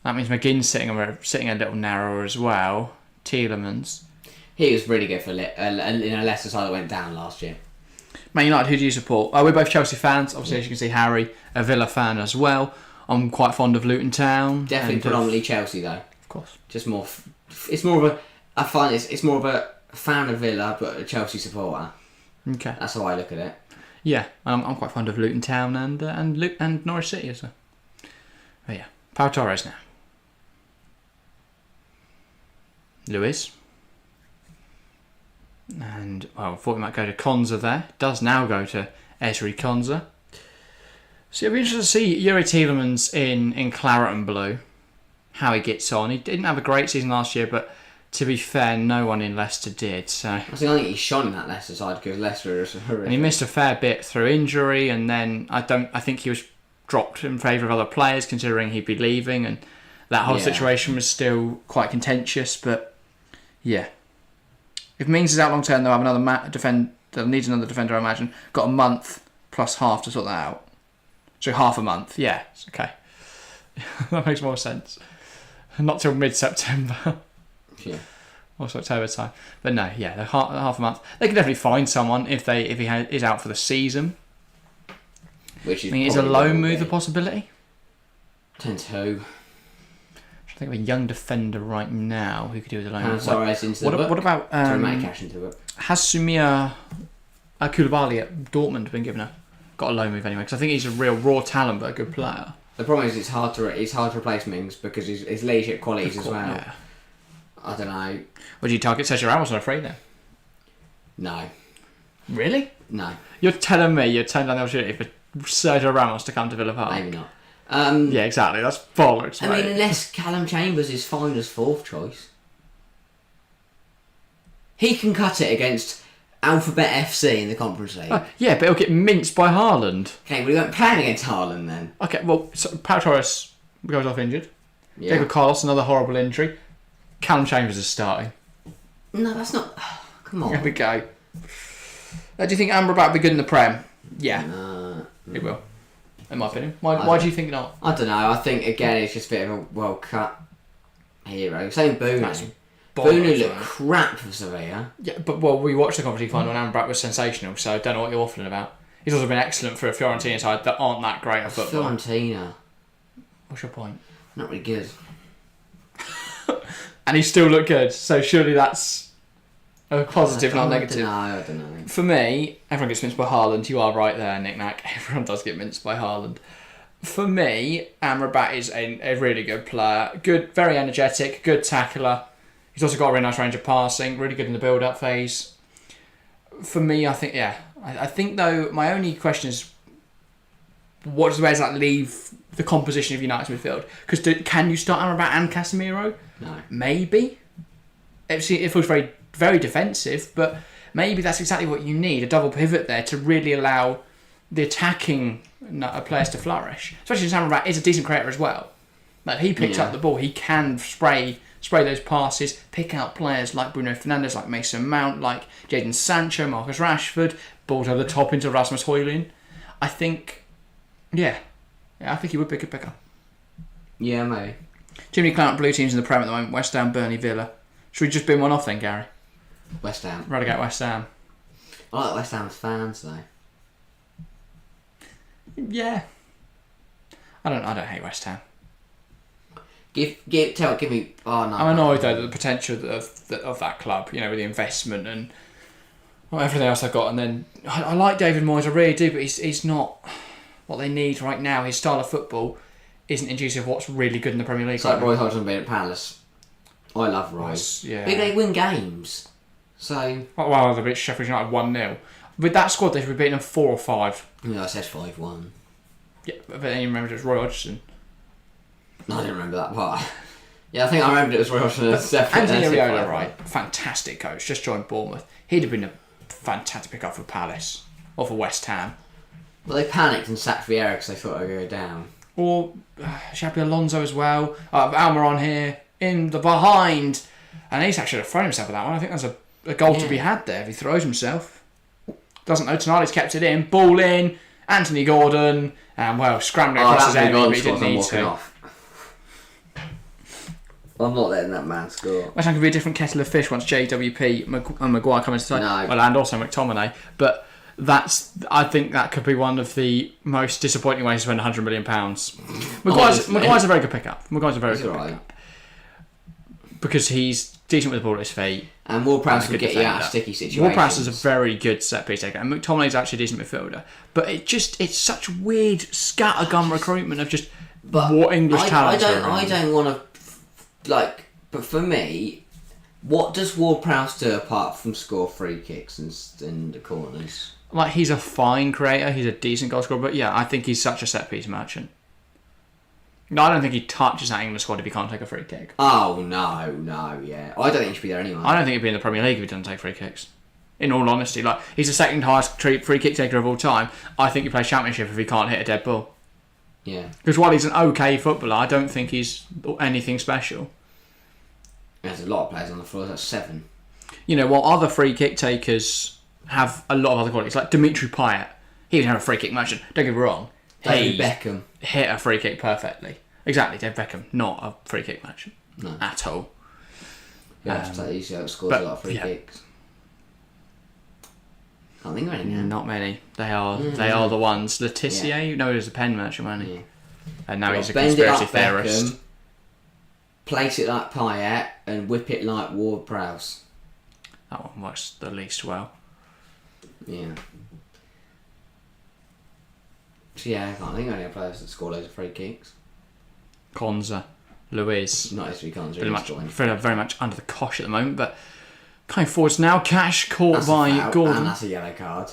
A: That means McGinn's sitting a little narrower as well. Tielemans.
B: He was really good for in a Leicester side that went down last year.
A: Man United, who do you support? We're both Chelsea fans. Obviously, as you can see, Harry, a Villa fan as well. I'm quite fond of Luton Town.
B: Definitely predominantly Chelsea though.
A: Of course.
B: Just more. It's more of a. I find it's more of a fan of Villa, but a Chelsea supporter.
A: Okay.
B: That's how I look at it.
A: Yeah, I'm quite fond of Luton Town and Norwich City as well. But yeah, Pau Torres now. Luis. And, well, I thought we might go to Konza there. Does now go to Ezri Konza. So it'll be interesting to see Yuri Tielemans in claret and blue, how he gets on. He didn't have a great season last year, but to be fair, no one in Leicester did. So
B: I think he shone in that Leicester side because Leicester is horrific.
A: And he missed a fair bit through injury, and then I think he was dropped in favour of other players, considering he'd be leaving, and that whole situation was still quite contentious. But yeah, if Means is out long term, they'll have another they'll need another defender, I imagine. Got a month plus half to sort that out. So half a month, yeah, it's okay. That makes more sense. Not till mid-September.
B: Yeah.
A: Or October time. But no, yeah, half a month. They could definitely find someone if he is out for the season.
B: Which is,
A: is a loan move a possibility?
B: Depends who.
A: I think of a young defender right now who could do with a loan move.
B: What
A: about
B: cash into it?
A: Has Sumia Koulibaly at Dortmund been given got a loan move anyway? Because I think he's a real raw talent but a good player.
B: The problem is it's hard to replace Mings because his leadership qualities as well.
A: Yeah.
B: I don't know.
A: Would you target Sergio Ramos on a free then?
B: No.
A: Really?
B: No.
A: You're telling me you're turning down the opportunity for Sergio Ramos to come to Villa Park?
B: Maybe not.
A: Yeah, exactly. That's bollocks,
B: mate. I mean, unless Callum Chambers is fine as fourth choice. He can cut it against Alphabet FC in the Conference League.
A: Yeah, but he'll get minced by Haaland.
B: Okay, well, he won't play against Haaland then.
A: Okay, well, so Pau Torres goes off injured.
B: Yeah.
A: Diego Carlos, another horrible injury. Callum Chambers is starting.
B: No, that's not... come on.
A: There we go. Do you think Amrabat will be good in the Prem? Yeah. He will. In my opinion. Why do you think not?
B: I don't know. I think, again, it's just a bit of a well-cut hero. Same Bruno. Bruno looked crap for Sevilla.
A: Yeah, but we watched the Conference League final and Amrabat was sensational, so I don't know what you're waffling about. He's also been excellent for a Fiorentina side that aren't that great at football.
B: Fiorentina.
A: What's your point?
B: Not really good.
A: And he still looked good, so surely that's a positive, not negative.
B: I don't know.
A: For me, everyone gets minced by Haaland. You are right there, Nick Nack. Everyone does get minced by Haaland. For me, Amrabat is a really good player. Good, very energetic, good tackler. He's also got a really nice range of passing, really good in the build-up phase. For me, I think, I think, though, my only question is, where does that leave the composition of United's midfield? Because can you start Amrabat and Casemiro?
B: No.
A: Maybe. It feels very, very defensive, but maybe that's exactly what you need, a double pivot there to really allow the attacking players to flourish. Especially since Amrabat is a decent creator as well. Like, he picks up the ball, he can spray those passes, pick out players like Bruno Fernandes, like Mason Mount, like Jadon Sancho, Marcus Rashford, balls over the top into Rasmus Højlund. I think, I think he would be a good pick-up.
B: Yeah, maybe.
A: Too many clout blue teams in the Prem at the moment. West Ham, Burnley, Villa. Should we just bin one off then, Gary?
B: West Ham.
A: Relegate West Ham.
B: I like West Ham's fans though.
A: Yeah. I don't hate West Ham.
B: Give me. Oh no.
A: I'm annoyed though at the potential of that club. You know, with the investment and everything else I've got. And then I like David Moyes, I really do, but he's not what they need right now. His style of football isn't indicative of what's really good in the Premier League.
B: It's like Roy Hodgson being at Palace. I love Roy.
A: Yeah.
B: But they win games. So.
A: Well, the bit Sheffield United 1-0. With that squad, they should be beating them 4 or 5.
B: Yeah, I said 5-1.
A: Yeah, but then you remember it was Roy Hodgson.
B: No, I didn't remember that part. Yeah, I think I remembered it was Roy Hodgson.
A: Anthony Ariola, right? Fantastic coach. Just joined Bournemouth. He'd have been a fantastic pick-up for Palace or for West Ham.
B: Well, they panicked and sacked Vieira because they thought they would go down.
A: Or Xabi Alonso as well. Almiron here in the behind, and he's actually thrown himself with that one. I think there's a goal to be had there if he throws himself. Doesn't know. Tonali's kept it in. Ball in. Anthony Gordon, and scrambling across his enemy, but he didn't need to.
B: I'm not letting that man score.
A: West Ham could be a different kettle of fish once JWP and Maguire come into the side.
B: No.
A: Well, and also McTominay. But I think that could be one of the most disappointing ways to spend £100 million. Maguire's a very good pickup. Maguire's a very good pickup. Because he's decent with the ball at his feet.
B: And Ward-Prowse will get you out of sticky situations.
A: Ward-Prowse is a very good set-piece taker. And McTominay's actually a decent midfielder. But it's such weird scattergun recruitment of just what English talent.
B: I don't want to... but for me, What does Ward-Prowse do apart from score free kicks and the corners?
A: Like, he's a fine creator. He's a decent goal scorer. But yeah, I think he's such a set-piece merchant. No, I don't think he touches that England squad if he can't take a free kick.
B: Oh, no, yeah. I don't think he should be there anyway.
A: I don't think he'd be in the Premier League if he doesn't take free kicks. In all honesty, like, he's the second highest free kick taker of all time. I think he plays Championship if he can't hit a dead ball.
B: Yeah.
A: Because while he's an okay footballer, I don't think he's anything special.
B: There's a lot of players on the floor. That's 7.
A: You know, while other free kick takers have a lot of other qualities, like Dimitri Payet, he didn't have a free kick merchant. Don't get me wrong.
B: David Beckham
A: hit a free kick perfectly. Exactly, David Beckham, not a free kick merchant at all.
B: Yeah, he scores a lot of free kicks. Can't think of any now.
A: Not many. They are the ones. Letitia, no, he was a pen merchant, wasn't he? Yeah. And now he's a conspiracy theorist.
B: Beckham, place it like Payet and whip it like Ward-Prowse.
A: That one works the least well.
B: Yeah. So yeah, I can't think of any players that score loads of free kicks.
A: Konza, Luiz.
B: Not necessarily Konza.
A: Very much under the cosh at the moment, but coming forwards now, Cash caught by Gordon.
B: And that's a yellow card.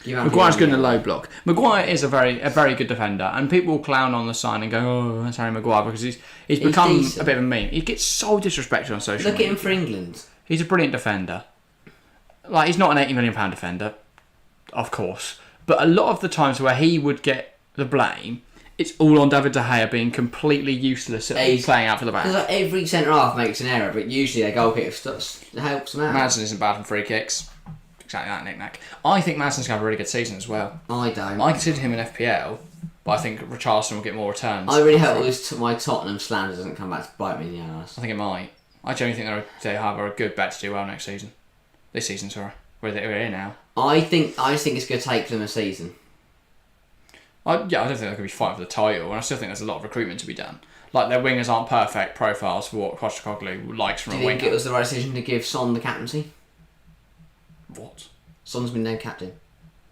A: Maguire's good in a low block. Maguire is a very good defender, and people will clown on the sign and go, "Oh, that's Harry Maguire," because he's become decent. A bit of a meme. He gets so disrespected on social media.
B: Look at him for England.
A: He's a brilliant defender. Like, he's not an £80 million defender, of course, but a lot of the times where he would get the blame, it's all on David De Gea being completely useless at playing out for the back.
B: Because like every centre half makes an error, but usually their goalkeeper helps them out.
A: Madison isn't bad from free kicks. Exactly that knick-knack. I think Madison's going to have a really good season as well.
B: I don't.
A: I consider him in FPL, but I think Richarlison will get more returns.
B: I really hope my Tottenham slander doesn't come back to bite me in the arse.
A: I think it might. I genuinely think they have a good bet to do well next season. This season, sorry. We're here now.
B: I just think it's going to take them a season.
A: I don't think they're going to be fighting for the title, and I still think there's a lot of recruitment to be done. Like, their wingers aren't perfect profiles for what Postecoglou likes from a winger.
B: Do you think it was the right decision to give Son the captaincy?
A: What?
B: Son's been named captain.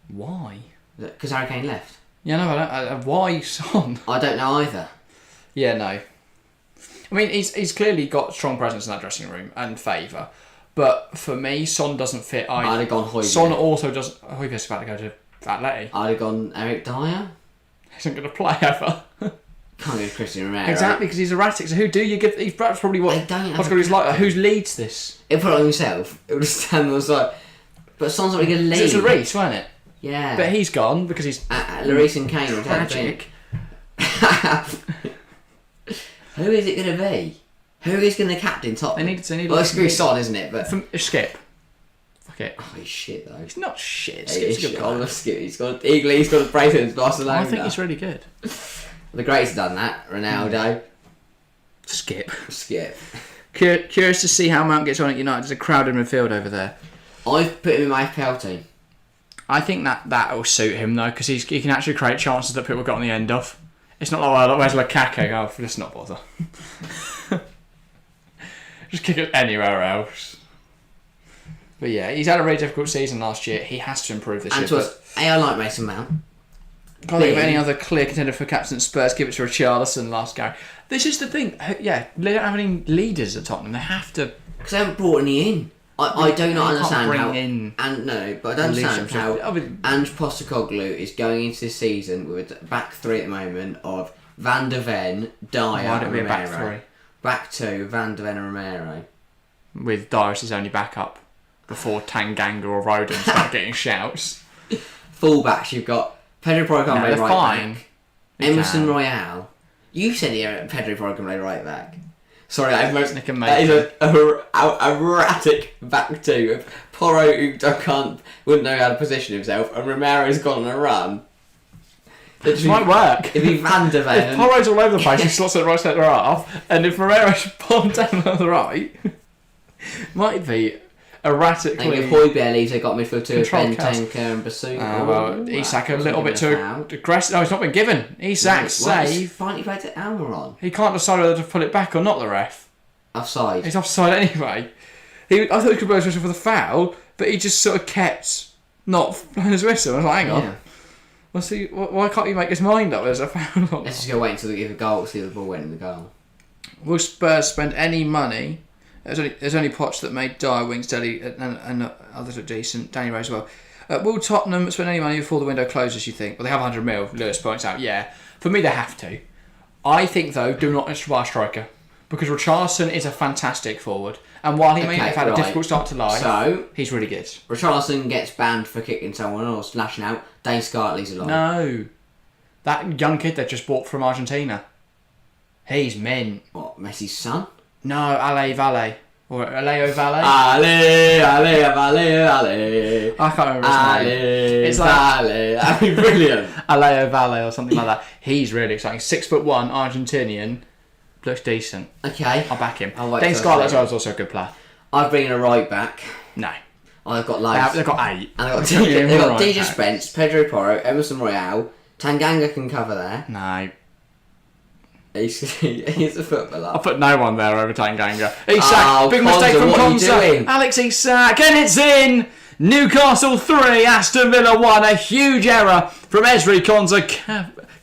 A: Why?
B: Because Harry Kane left.
A: Yeah, no, I don't. Why Son?
B: I don't know either.
A: Yeah, no. I mean, he's clearly got strong presence in that dressing room and favour, but for me, Son doesn't fit either.
B: I'd have gone Højbjerg.
A: Son also doesn't. Højbjerg's about to go to Atleti.
B: I'd have gone Eric Dyer.
A: He's not going to play ever.
B: Can't go Christian Romero.
A: Exactly, because he's erratic. So who do you give? He's perhaps probably what.
B: He's
A: like. Who leads this?
B: He'll put it on himself. It would stand on the side. But Son's not really going to lead.
A: It's Lloris, wasn't it?
B: Yeah.
A: But he's gone because he's
B: Lloris and Kane are
A: tragic.
B: Who is it going to be? Who is going to captain Tottenham?
A: They need.
B: Well, it's going to be Son, isn't it? But
A: Skip. Fuck it.
B: Oh, he's shit though.
A: He's not shit.
B: Skip's a good player. Skip. He's got a brace in Barcelona.
A: I think he's really good.
B: The greats have done that. Ronaldo.
A: Skip.
B: Curious
A: to see how Mount gets on at United. There's a crowded midfield over there.
B: I've put him in my FPL team.
A: I think that will suit him though, because he can actually create chances that people got on the end of. It's not like, well, where's Lukaku? Oh, let's not bother. Just kick it anywhere else. But yeah, he's had a really difficult season last year. He has to improve this year.
B: I like Mason Mount.
A: Can't think of any other clear contender for captain Spurs. Give it to Richarlison last guy. This is the thing. Yeah, they don't have any leaders at Tottenham. They have to.
B: Because they haven't brought any in. I do not understand how. But I don't understand how Ange Postecoglou is going into this season with a back three at the moment of Van der Ven, Dyer,
A: Why don't we
B: and
A: have
B: Romero.
A: back three?
B: Back two, Van der Ven and Romero.
A: With Dyer as his only backup before Tanganga or Rodon start getting shouts.
B: Fullbacks, you've got Pedro Porro-Comble right back. Emerson Royale. You said here Pedro Porro-Comble right back. Sorry, that is a erratic back two of Porro who wouldn't know how to position himself, and Romero's gone on a run.
A: It might work.
B: It'd be Van der Ven.
A: If Porro's all over the place, he slots at right centre half, and if Romero's bomb down on the right, might be erratically.
B: And if Højbjerg leaves, they got midfield two of Bentancur and Basuma.
A: Isak a little bit too aggressive. No, it's not been given. Isak save.
B: Finally played to Almiron.
A: He can't decide whether to pull it back or not. The ref.
B: Offside.
A: He's offside anyway. I thought he could blow his whistle for the foul, but he just sort of kept not blowing his whistle. I was like, hang on. Yeah. Why can't you make his mind up? There's a foul.
B: Let's just go wait until they give a goal. See if the ball went in the goal.
A: Will Spurs spend any money There's only Poch that made dire wings deli, and others look decent. Danny Rose as well. Will Tottenham spend any money before the window closes, you think? Well, they have 100 mil, Lewis points out. Yeah. For me, they have to. I think, though, do not buy a striker. Because Richarlison is a fantastic forward. And while he may have had a difficult start to life, he's really good.
B: Richarlison gets banned for kicking someone or slashing out. Dane Scartley's alive.
A: No. That young kid they just bought from Argentina. He's mint.
B: What, Messi's son?
A: No, Ale Valle. Or Aleo Valle?
B: Ale.
A: I can't remember his name.
B: It's like that'd be brilliant.
A: Aleo Valle or something like that. He's really exciting. 6'1", Argentinian. Looks decent.
B: Okay.
A: I'll back him. Dane Scarlett as well is also a good player.
B: I've bring in a right back.
A: No.
B: I've got loads.
A: They've got 8.
B: And they've got DJ Spence, Pedro Porro, Emerson Royale. Tanganga can cover there.
A: No.
B: He's a footballer.
A: I'll put no one there over Tanganga. Isak, big mistake from Konsa. Alex Isak, and it's in! Newcastle 3, Aston Villa 1. A huge error from Ezri Konsa,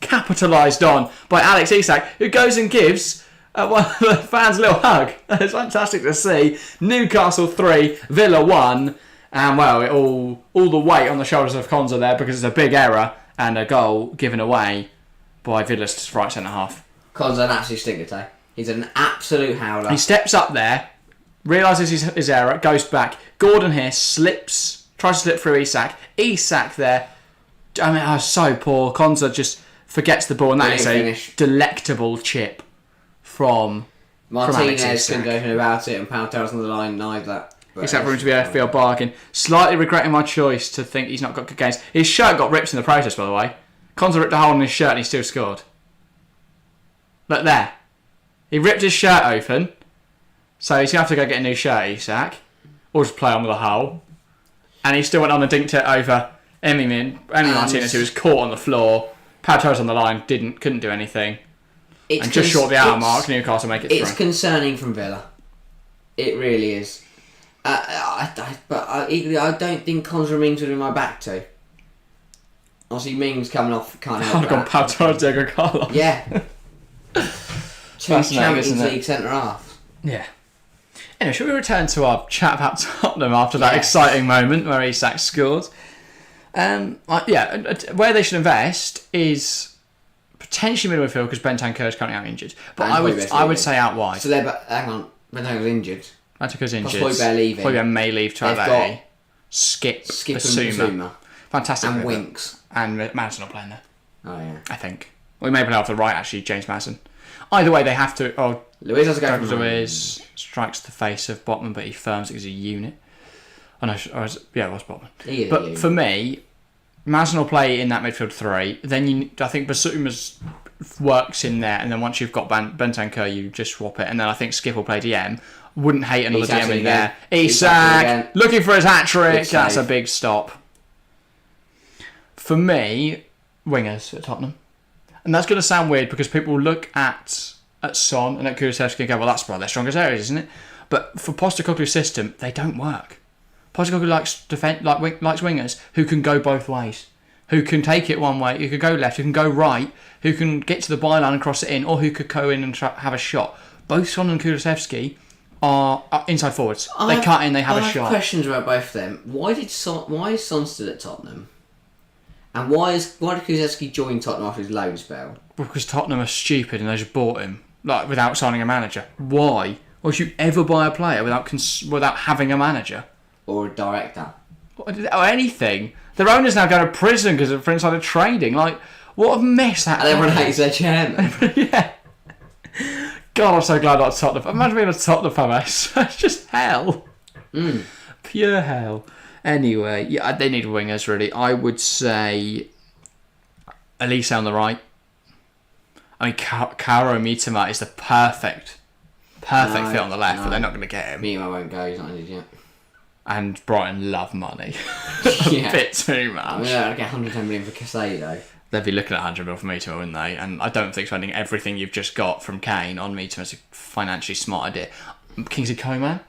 A: capitalised on by Alex Isak, who goes and gives one of the fans a little hug. It's fantastic to see. Newcastle 3, Villa 1. And, well, all the weight on the shoulders of Konsa there because it's a big error and a goal given away by Villa's right centre-half.
B: Konsa an absolute stinker, He's an absolute howler.
A: He steps up there, realises his error, goes back. Gordon here tries to slip through Isak. Isak there, I mean, so poor. Konsa just forgets the ball, and that is a delectable chip from
B: Martinez couldn't do anything about it, and Pautel's on the line denied that.
A: Except for him to be a field bargain. Slightly regretting my choice to think he's not got good games. His shirt got ripped in the process, by the way. Konsa ripped a hole in his shirt and he still scored. Look there. He ripped his shirt open. So he's going to have to go get a new shirt, Isak. Or just play on with a hole. And he still went on and dinked it over Emi Martinez, who was caught on the floor. Pau Torres on the line, couldn't do anything. And just short of the hour mark, Newcastle make it through.
B: It's concerning from Villa. It really is. But equally, I don't think Konsa Mings would be my back to. Obviously, Mings coming off, can't help that.
A: I've gone Pau Torres, Diego Carlos.
B: Yeah. Two Champions League centre-halves.
A: Yeah. Anyway, shall we return to our chat about Tottenham after that exciting moment where Isak scored? Where they should invest is potentially middle midfield because Bentancur is currently out injured. But I would say out wide.
B: So hang on, Bentancur's injured.
A: Bentancur's injured.
B: Højbjerg leaving.
A: Højbjerg may leave to Atleti. Skip Basuma. Fantastic.
B: And Winks.
A: And Madison not playing there.
B: Oh yeah.
A: I think. We may play off the right actually, James Madison. Either way, they have to. Oh,
B: Luiz has to go.
A: Luiz strikes the face of Botman, but he firms it as a unit. Oh no, it was Botman. But for me, Madison will play in that midfield 3. Then I think Basuma's works in there, and then once you've got Bentancur, you just swap it. And then I think Skip will play DM. Wouldn't hate another DM in there. Isak looking for his hat-trick. That's a big stop. For me, wingers at Tottenham. And that's going to sound weird because people will look at Son and at Kulusevski and go, well, that's one of their strongest areas, isn't it? But for Postecoglou's system, they don't work. Postecoglou likes wingers who can go both ways, who can take it one way, who can go left, who can go right, who can get to the byline and cross it in, or who could go in and have a shot. Both Son and Kulusevski are inside forwards. They cut in, they have a shot. I have
B: questions about both of them. Why is Son still at Tottenham? And why did Kulusevski join Tottenham after his loan spell?
A: Because Tottenham are stupid and they just bought him, without signing a manager. Why? Or should you ever buy a player without having a manager?
B: Or a director?
A: Or anything. Their owner's now going to prison for insider trading. What a mess that is.
B: And everyone hates their chairman.
A: Yeah. God, I'm so glad I'm not Tottenham. Imagine being a Tottenham fan. It's just hell. Pure hell. Anyway, yeah, they need wingers, really. I would say Elise on the right. I mean, Kaoru Mitoma is the perfect fit on the left, but they're not going to get him.
B: Mitoma won't go, he's not injured yet.
A: And Brighton love money. A bit too much.
B: I mean, they'll get 110 million for Casado.
A: They'd be looking at 100 million for Mitoma, wouldn't they? And I don't think spending everything you've just got from Kane on Mitoma is a financially smart idea. Kingsley Coman?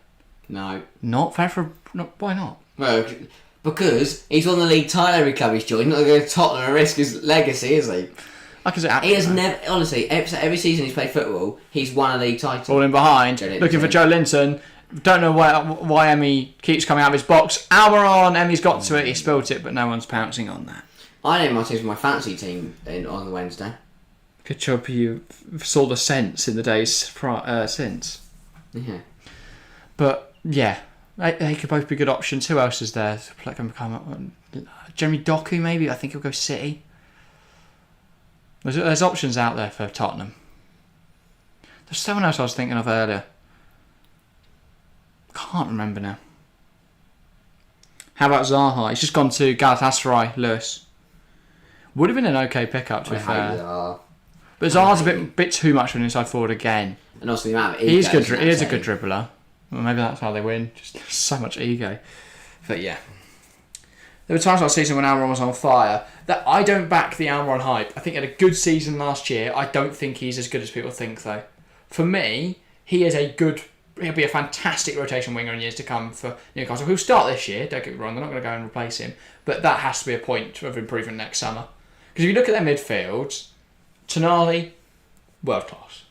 B: No.
A: Not fair for... why not?
B: Well, because he's won the league title every club he's joined. Not going to go to Tottenham and risk his legacy, is he? He has never, honestly, every season he's played football, he's won a league title.
A: Falling behind, looking for Joe Linton. Don't know why Emmy keeps coming out of his box. Almiron, Emmy's got to it, he spilt it, but no one's pouncing on that.
B: I named my team for my fantasy team on the Wednesday.
A: Good job you saw the sense in the days since.
B: Yeah.
A: But, yeah, they could both be good options. Who else is there? Jeremy Doku, maybe? I think he'll go City. There's options out there for Tottenham. There's someone else I was thinking of earlier. Can't remember now. How about Zaha? He's just gone to Galatasaray, Lewis. Would have been an okay pickup, to be fair. But Zaha's a bit too much of an inside forward again.
B: And also the amount of
A: ego. He is a good dribbler. Well, maybe that's how they win. Just so much ego. But yeah. There were times last season when Almiron was on fire. That I don't back the Almiron hype. I think he had a good season last year. I don't think he's as good as people think, though. For me, he'll be a fantastic rotation winger in years to come for Newcastle. Who'll start this year, don't get me wrong, they're not going to go and replace him. But that has to be a point of improvement next summer. Because if you look at their midfield, Tonali, world class.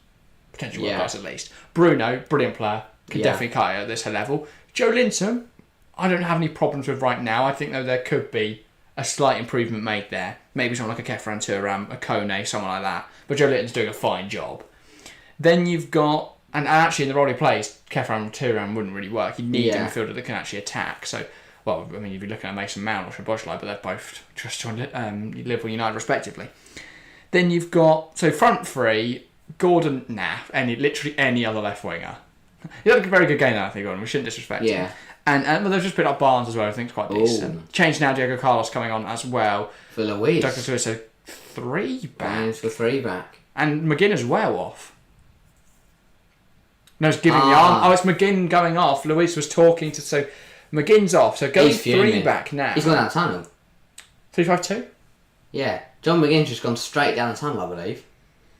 A: Potential world class at least. Bruno, brilliant player. Can definitely cut it at this level. Joe Linton, I don't have any problems with right now. I think though there could be a slight improvement made there. Maybe someone like a Kefran Turam, a Kone, someone like that. But Joe Linton's doing a fine job. Then you've got, and actually in the role he plays, Kefran Turam wouldn't really work. You need a midfielder that can actually attack. So, well, I mean, you'd be looking at Mason Mount or Szoboszlai, but they're both just joined Liverpool United respectively. Then you've got, so front three, Gordon, literally any other left winger. He had a very good game now, I think, Gordon. We shouldn't disrespect him. And they've just picked up Barnes as well, I think it's quite decent. Changed now, Diego Carlos coming on as well.
B: For Luis.
A: Douglas Lewis, so 3 back.
B: Barnes for 3 back.
A: And McGinn as well off. No, it's giving the arm. Oh, it's McGinn going off. Luis was talking to... So, McGinn's off. So, going 3 back now.
B: He's gone down the tunnel.
A: 3-5-2?
B: Yeah. John McGinn's just gone straight down the tunnel, I believe.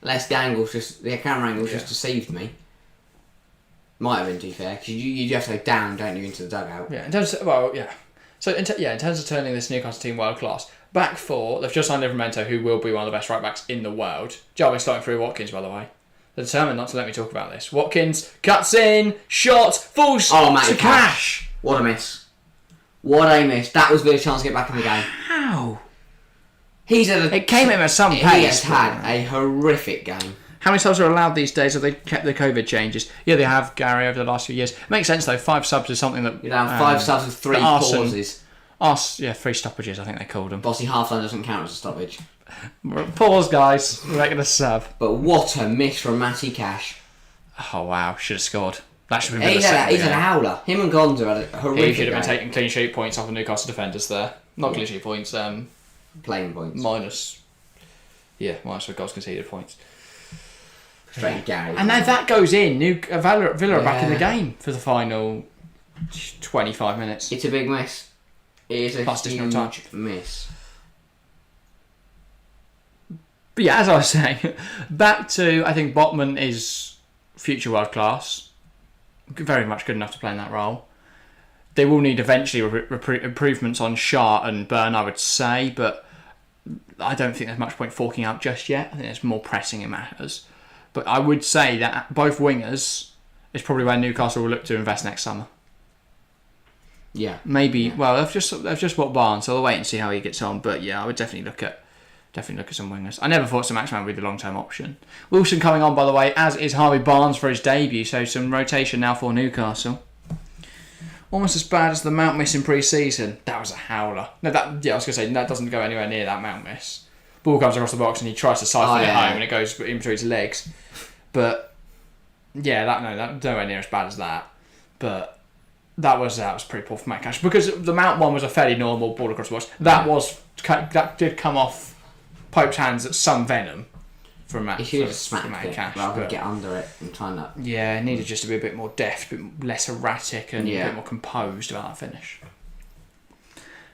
B: Unless the camera angle's just deceived me. Might have been, to be fair. Because you have to go down, don't you, into the dugout.
A: Yeah, in terms of... So, in terms of turning this Newcastle team world class, back 4, they've just signed Livramento, who will be one of the best right backs in the world. Jarvis starting through Watkins, by the way. They're determined not to let me talk about this. Watkins cuts in, shot, falls to Cash.
B: What a miss. What a miss. That was Villa's chance to get back in the game.
A: How?
B: It
A: came in at some pace.
B: He has had a horrific game.
A: How many subs are allowed these days? Have they kept the COVID changes? Yeah, they have, Gary, over the last few years. Makes sense, though. 5 subs is something that...
B: You have 5 subs with 3 pauses.
A: 3 stoppages, I think they called them.
B: Bossy half-time doesn't count as a stoppage.
A: Pause, guys. We're making a sub.
B: But what a miss from Matty Cash.
A: Oh, wow. Should have scored. That should have been
B: He's an howler. Him and Gonzo had a horrific
A: He should have been taking clean sheet points off the Newcastle defenders there. Not clean sheet points.
B: Playing points.
A: Minus for goals conceded points.
B: Straight Gary.
A: And now that goes in. Villa are back in the game for the final 25 minutes.
B: It's a big miss. It is a huge miss.
A: But yeah, as I was saying, back to, I think Botman is future world class. Very much good enough to play in that role. They will need eventually improvements on Shah and Byrne, I would say, but I don't think there's much point forking out just yet. I think there's more pressing in matters. But I would say that both wingers is probably where Newcastle will look to invest next summer.
B: Yeah.
A: Maybe. Yeah. Well, they've just bought Barnes, so I'll wait and see how he gets on. But yeah, I would definitely look at some wingers. I never thought Saint-Maximin would be the long-term option. Wilson coming on, by the way, as is Harvey Barnes for his debut. So some rotation now for Newcastle. Almost as bad as the Mount miss in pre-season. That was a howler. I was going to say, that doesn't go anywhere near that Mount miss. Ball comes across the box and he tries to siphon it home and it goes in between his legs. But yeah, that nowhere near as bad as that. But that was pretty poor for Matt Cash, because the Mount one was a fairly normal ball across the box. That did come off Pope's hands at some venom from Matt.
B: He should have smacked it
A: Cash,
B: rather than get under it and try that.
A: Yeah, it needed just to be a bit more deft, a bit less erratic, and a bit more composed about that finish.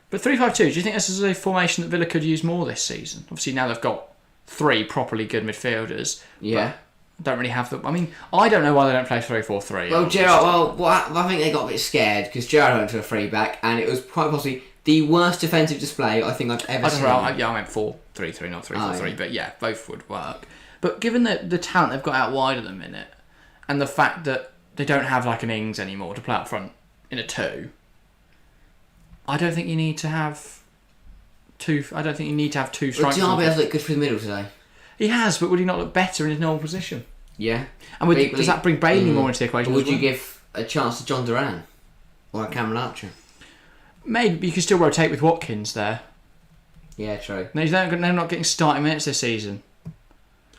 A: But 3-5-2, do you think this is a formation that Villa could use more this season? Obviously now they've got 3 properly good midfielders.
B: Yeah.
A: But don't really have them. I mean, I don't know why they don't play 3-4-3.
B: Well, Gerrard, I think they got a bit scared because Gerrard went to a 3 back and it was quite possibly the worst defensive display I think I've ever seen.
A: I meant 4-3-3, not 3-4-3, but yeah, both would work. But given the talent they've got out wide at the minute, and the fact that they don't have like an Ings anymore to play up front in a 2. I don't think you need to have two. I don't think you need to have 2 strikers.
B: Diaby has looked good for the middle today.
A: He has, but would he not look better in his normal position?
B: Yeah.
A: And does that bring Bailey more into the equation?
B: Would you give a chance to John Duran or a Cameron Archer?
A: Maybe you can still rotate with Watkins there.
B: Yeah, true.
A: No, they're not getting starting minutes this season.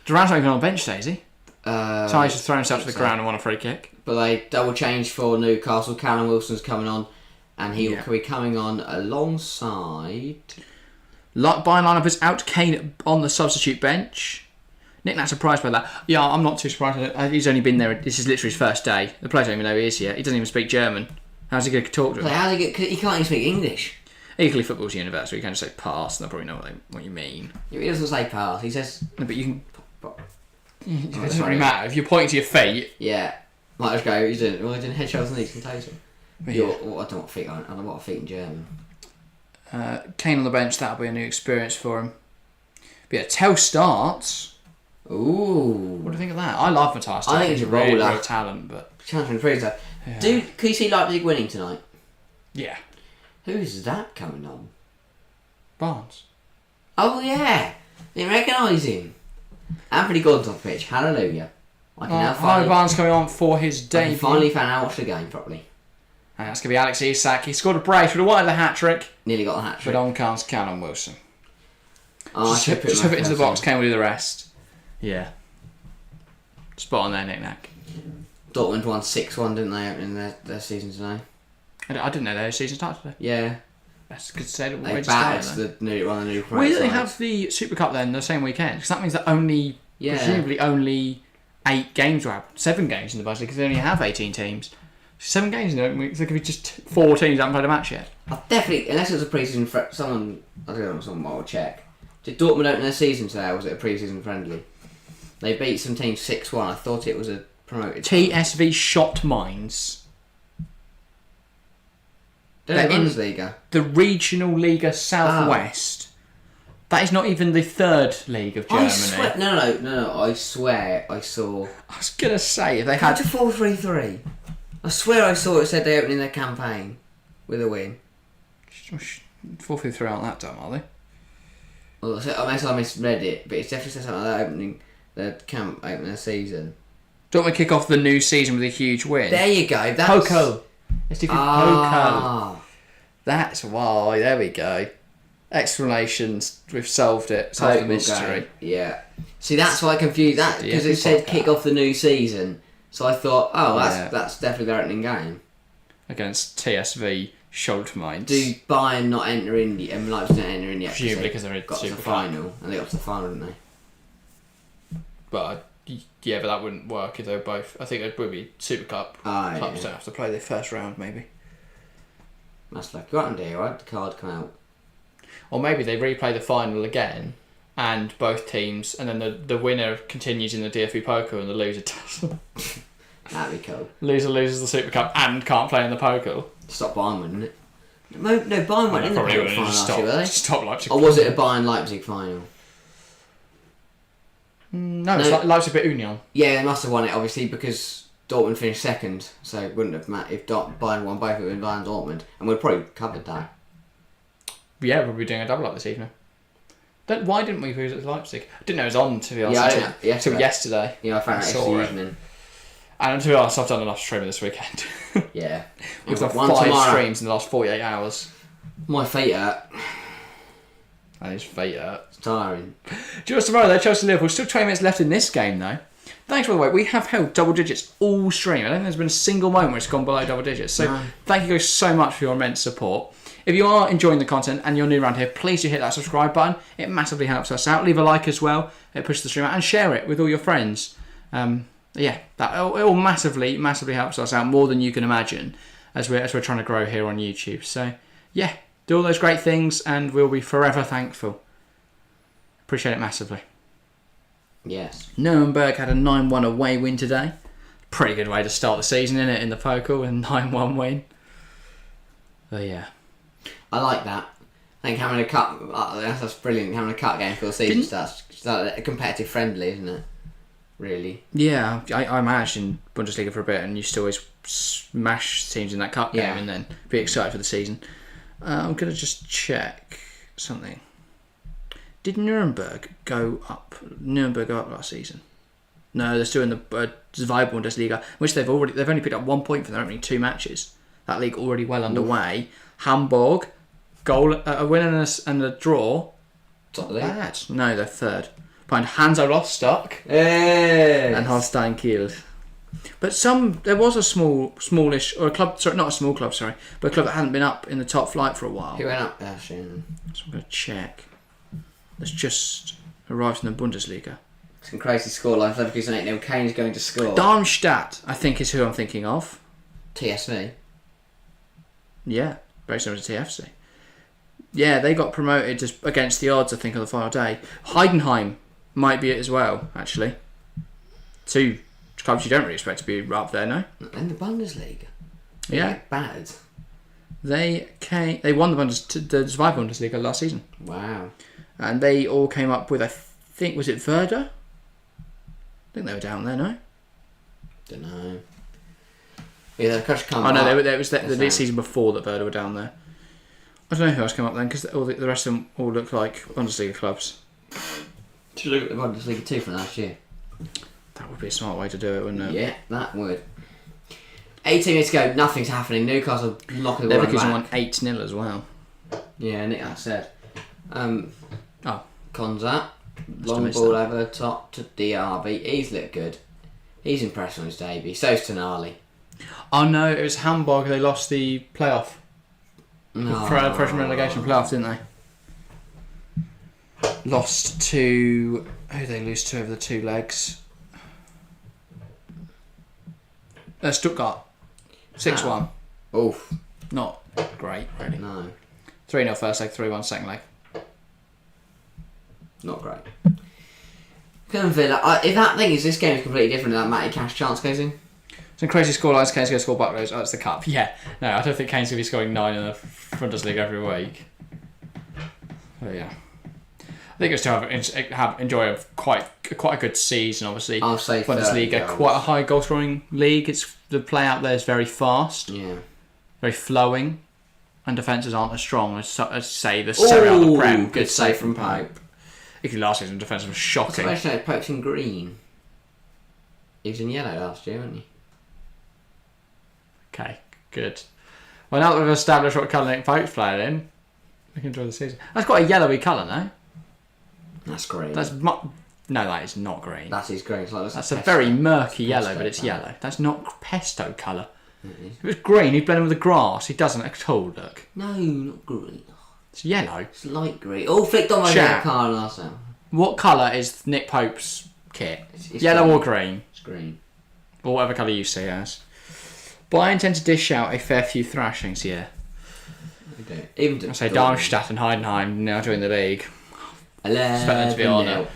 A: Duran's not even on the bench today, is he? Ty's just thrown himself to the ground and won a free kick.
B: But they double change for Newcastle. Callum Wilson's coming on, and he will be coming on alongside.
A: Bayern lineup is out. Kane on the substitute bench. Nick, not surprised by that. Yeah, I'm not too surprised. He's only been there. This is literally his first day. The players don't even know who he is yet. He doesn't even speak German. How's he going to talk to him?
B: He can't even speak English.
A: Equally, football's universal. You can just say pass, and they'll probably know what you mean.
B: Yeah, he doesn't say pass. He says.
A: No, but you can. It doesn't really matter if you're pointing to your feet.
B: Yeah, might just go. He's doing head, shoulders, and knees and toes. I don't know what feet. I don't know what feet in German.
A: Kane on the bench. That'll be a new experience for him. But yeah, Tell starts.
B: Ooh.
A: What do you think of that? I love Matthias.
B: I think he's a
A: really
B: roller.
A: Real talent, but
B: chance to improve that.
A: Yeah.
B: Can you see Leipzig winning tonight?
A: Yeah.
B: Who's that coming on?
A: Barnes.
B: Oh yeah, they recognise him. Anthony Gordon's on the pitch. Hallelujah. I can now finally.
A: Barnes coming on for his
B: I
A: debut.
B: can finally find out watch the game properly.
A: And that's going to be Alex Isak. He scored a brace with a white of the hat trick.
B: Nearly got the hat trick.
A: But on comes Callum Wilson.
B: Just
A: hip it into the box. Kane will do the rest. Yeah. Spot on there, Nick Nack.
B: Dortmund won 6-1, didn't they, opening their season today?
A: I didn't know their season started today.
B: Yeah.
A: That's good to say.
B: They battered one of the new
A: Why do they have the Super Cup then the same weekend? Because that means that presumably only 8 games will happen. 7 games in the Bundesliga because they only have 18 teams. 7 games in the open week, so there could be just 4 teams that haven't played a match yet.
B: Definitely, unless it was a pre-season someone will check. Did Dortmund open their season today or was it a pre-season friendly? They beat some teams 6-1. I thought it was a promoted
A: TSV Shot Mines.
B: They're in the Bundesliga.
A: The Regional Liga Southwest. That is not even the 3rd league of Germany.
B: No. I swear I saw.
A: I was going to say, if they had.
B: To 4-3-3. I swear I saw it said they opening their campaign with a win.
A: 4-3 aren't that dumb, are they?
B: Well, unless I misread it, but it definitely says something like that opening their season.
A: Don't we kick off the new season with a huge win?
B: There you go. That's...
A: Poco. Let's do Poco. That's why. There we go. Explanations. We've solved it. Solved the mystery.
B: Yeah. See, that's why I confused that because it said kick off the new season. So I thought, that's definitely their opening game
A: against TSV Scholtmines.
B: Do Bayern not enter in yet? And Leipzig not enter in yet?
A: Presumably because they're in
B: got
A: Super
B: to the final, and they got to the final, didn't they?
A: But but that wouldn't work if they were both. I think it would be Super Cup. Clubs don't have to play their first round, maybe.
B: That's like right under here, right? The card come out.
A: Or maybe they replay the final again, and both teams, and then the winner continues in the DFB Pokal, and the loser doesn't.
B: That'd be cool.
A: Loser loses the Super Cup and can't play in the Pokal.
B: Stop Bayern, wouldn't it? No, Bayern went in the Pokal final last year, were they?
A: Stop Leipzig.
B: Or was it a Bayern Leipzig final?
A: No, it's Leipzig beat Union.
B: Yeah, they must have won it obviously because Dortmund finished second, so it wouldn't have mattered if Bayern won both. It would have been Bayern Dortmund, and we'd probably covered that.
A: Yeah, we'll be doing a double up this evening. Why didn't we lose at Leipzig? I didn't know it was on, to be honest, until yesterday.
B: Yeah, I found out this evening.
A: And to be honest, I've done enough streaming this weekend.
B: Yeah.
A: We've done 5 streams in the last 48 hours.
B: My feet hurt.
A: And his feet hurt.
B: It's tiring.
A: Just tomorrow though, Chelsea-Liverpool. Still 20 minutes left in this game though. Thanks, by the way. We have held double digits all stream. I don't think there's been a single moment where it's gone below double digits. So thank you guys so much for your immense support. If you are enjoying the content and you're new around here, please do hit that subscribe button. It massively helps us out. Leave a like as well. It pushes the stream out. And share it with all your friends. It all massively helps us out more than you can imagine as we're trying to grow here on YouTube. So, yeah, do all those great things and we'll be forever thankful. Appreciate it massively.
B: Yes.
A: Nuremberg had a 9-1 away win today. Pretty good way to start the season, isn't it, in the Pokal, a 9-1 win. But yeah.
B: I like that. I think having a cup, that's brilliant. Having a cup game for the season starts a competitive friendly, isn't it? really.
A: Yeah, I managed in Bundesliga for a bit, and you still always smash teams in that cup game and then be excited for the season. I'm going to just check something. Did Nuremberg go up? Nuremberg go up last season? No, they're still in the Zwei Bundesliga, which they've only picked up 1 point from their opening 2 matches. That league already well underway. Hamburg, a win and a draw.
B: Top
A: Not bad. No, they're third. Behind Hansa Rostock
B: Yes.
A: and Holstein Kiel. But there was a smallish, or a club, sorry, not a small club, sorry, but a club that hadn't been up in the top flight for a while.
B: Who went up there, Shannon?
A: So I'm going to check. That's just arrived in the Bundesliga.
B: Some crazy scorelines. Leverkusen 8-0. Kane's going to score.
A: Darmstadt, I think, is who I'm thinking of.
B: TSV.
A: Yeah, very similar to TFC. Yeah, they got promoted just against the odds, I think, on the final day. Heidenheim might be it as well, actually. 2 clubs you don't really expect to be up there, no?
B: In the Bundesliga.
A: Yeah.
B: Bad.
A: They won the Zwei Bundesliga last season.
B: Wow.
A: And they all came up with, I think, was it Werder? I think they were down there, no?
B: Don't know. Yeah, they've come
A: Oh, no,
B: up.
A: it was the season before that Werder were down there. I don't know who else came up then, because the rest of them all look like Bundesliga clubs.
B: Should look at the Bundesliga 2 from last year.
A: That would be a smart way to do it, wouldn't it?
B: Yeah, that would. 18 minutes to go, nothing's happening. Newcastle knocking the ball
A: Leverkusen
B: back.
A: won 8-0 as well.
B: Yeah, Nick, I said.
A: Oh.
B: Konza, long ball over top to DRB. He's looked good. He's impressed on his debut. So's Tonali.
A: Oh no, it was Hamburg. They lost the playoff.
B: No.
A: Freshman relegation playoff, didn't they? Lost to... Who did they lose to over the 2 legs? Stuttgart. 6-1.
B: Oof.
A: Not great, really.
B: No.
A: 3-0 first leg, 3-1 second leg.
B: Not great. Come Villa. If that thing is, this game is completely different, that Matty Cash chance goes in.
A: Some crazy scorelines. Kane's going to score Butlers. Oh, it's the cup. Yeah. No, I don't think Kane's going to be scoring 9 in the Bundesliga every week. But yeah. I think it's to enjoy quite a good season, obviously.
B: I'll say
A: Bundesliga, quite a high goal scoring league. The play out there is very fast.
B: Yeah.
A: Very flowing. And defences aren't as strong as say, the Serie A, the Prem.
B: Good save from Pope.
A: Actually, last season, defence was shocking.
B: What's the Pope's in green? He was in yellow last year, wasn't he?
A: Okay, good. Well, now that we've established what colour Nick Pope's playing in, we can enjoy the season. That's quite a yellowy colour, no?
B: That's green.
A: No, that is not green.
B: That is green.
A: That's a very murky yellow, but it's yellow. That's not pesto colour. If it was green, he'd blend in with the grass. He doesn't at all, look.
B: No, not green.
A: It's yellow.
B: It's light green. Oh, flicked on my
A: Jack.
B: car last time.
A: What colour is Nick Pope's kit?
B: It's
A: Yellow
B: green.
A: or green?
B: It's green.
A: Or whatever colour you see as. But I intend to dish out a fair few thrashings here.
B: Okay. Even to
A: I say Darmstadt and Heidenheim now join the league. Expect them to be on it.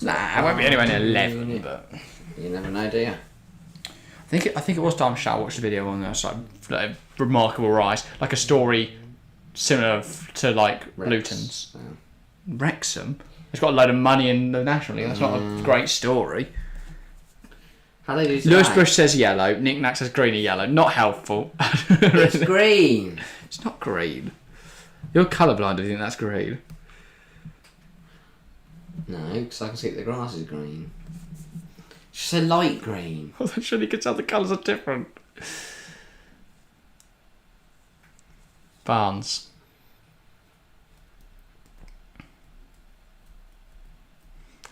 A: Nah, it won't be anywhere near 11, but...
B: You never know, do you?
A: I think it was Darmstadt. I watched the video on there. It's like a remarkable rise. Like a story similar to like Luton's.
B: Yeah.
A: Wrexham? It's got a load of money in the National League. That's not a great story.
B: How do they do
A: Lewis
B: today?
A: Bush says yellow. Nick Nack says green or yellow. Not helpful.
B: It's green.
A: It's not green. You're colourblind if you think that's green.
B: No, because I can see that the grass is green. It's just a light green.
A: I'm sure you can tell the colours are different. Barnes.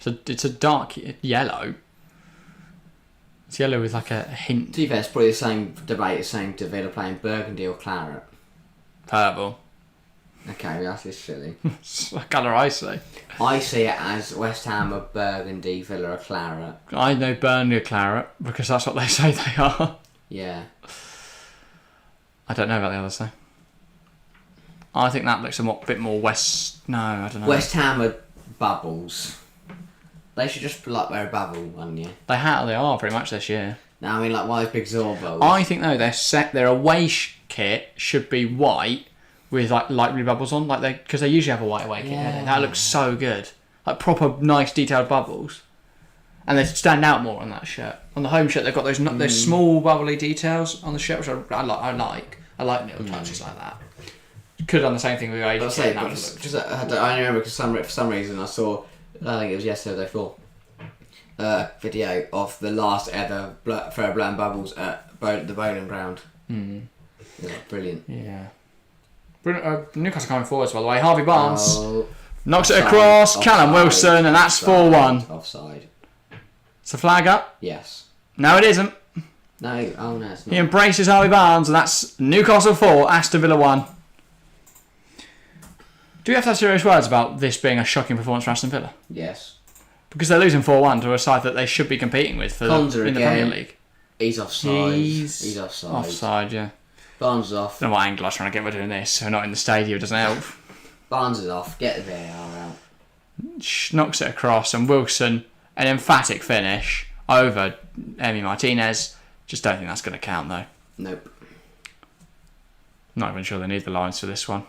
A: It's a dark yellow. It's yellow with like a hint.
B: To be fair, it's probably the same debate as saying to Villa playing burgundy or claret.
A: Purple.
B: Okay, that's just silly.
A: It's the colour I say.
B: I see it as West Ham are burgundy, Villa are claret.
A: I know Burnley are claret because that's what they say they are.
B: Yeah.
A: I don't know about the others though. I think that looks a bit more West... No, I don't know.
B: West Ham are bubbles. They should just wear a bubble, wouldn't you?
A: They are pretty much this year.
B: No, I mean like why big Zorbos?
A: I think though their away kit should be white with like light blue bubbles on, like because they usually have a white away kit.
B: Yeah.
A: That looks so good, like proper nice detailed bubbles. And they stand out more on that shirt. On the home shirt, they've got those small bubbly details on the shirt, which I like. I like nil touches like that. Could have done the same thing with your
B: I only remember because for some reason I saw, I think it was yesterday before, video of the last ever Fair Blown Bubbles at the bowling ground. It was brilliant.
A: Yeah. Newcastle coming forwards, by the way. Harvey Barnes knocks it across. Callum Wilson, and that's 4-1.
B: Offside.
A: It's a flag up.
B: Yes.
A: No, it isn't.
B: No, it's not.
A: He embraces Harvey Barnes, and that's Newcastle 4, Aston Villa 1. Do we have to have serious words about this being a shocking performance for Aston Villa?
B: Yes.
A: Because they're losing 4-1 to a side that they should be competing with in the Premier League.
B: He's offside. He's offside.
A: Offside, yeah.
B: Barnes is off.
A: I don't know what angle I was trying to get by doing this. So not in the stadium, it doesn't help.
B: Barnes is off. Get the VAR out.
A: Knocks it across, and Wilson, an emphatic finish over Emi Martinez. Just don't think that's going to count, though.
B: Nope.
A: Not even sure they need the lines for this one.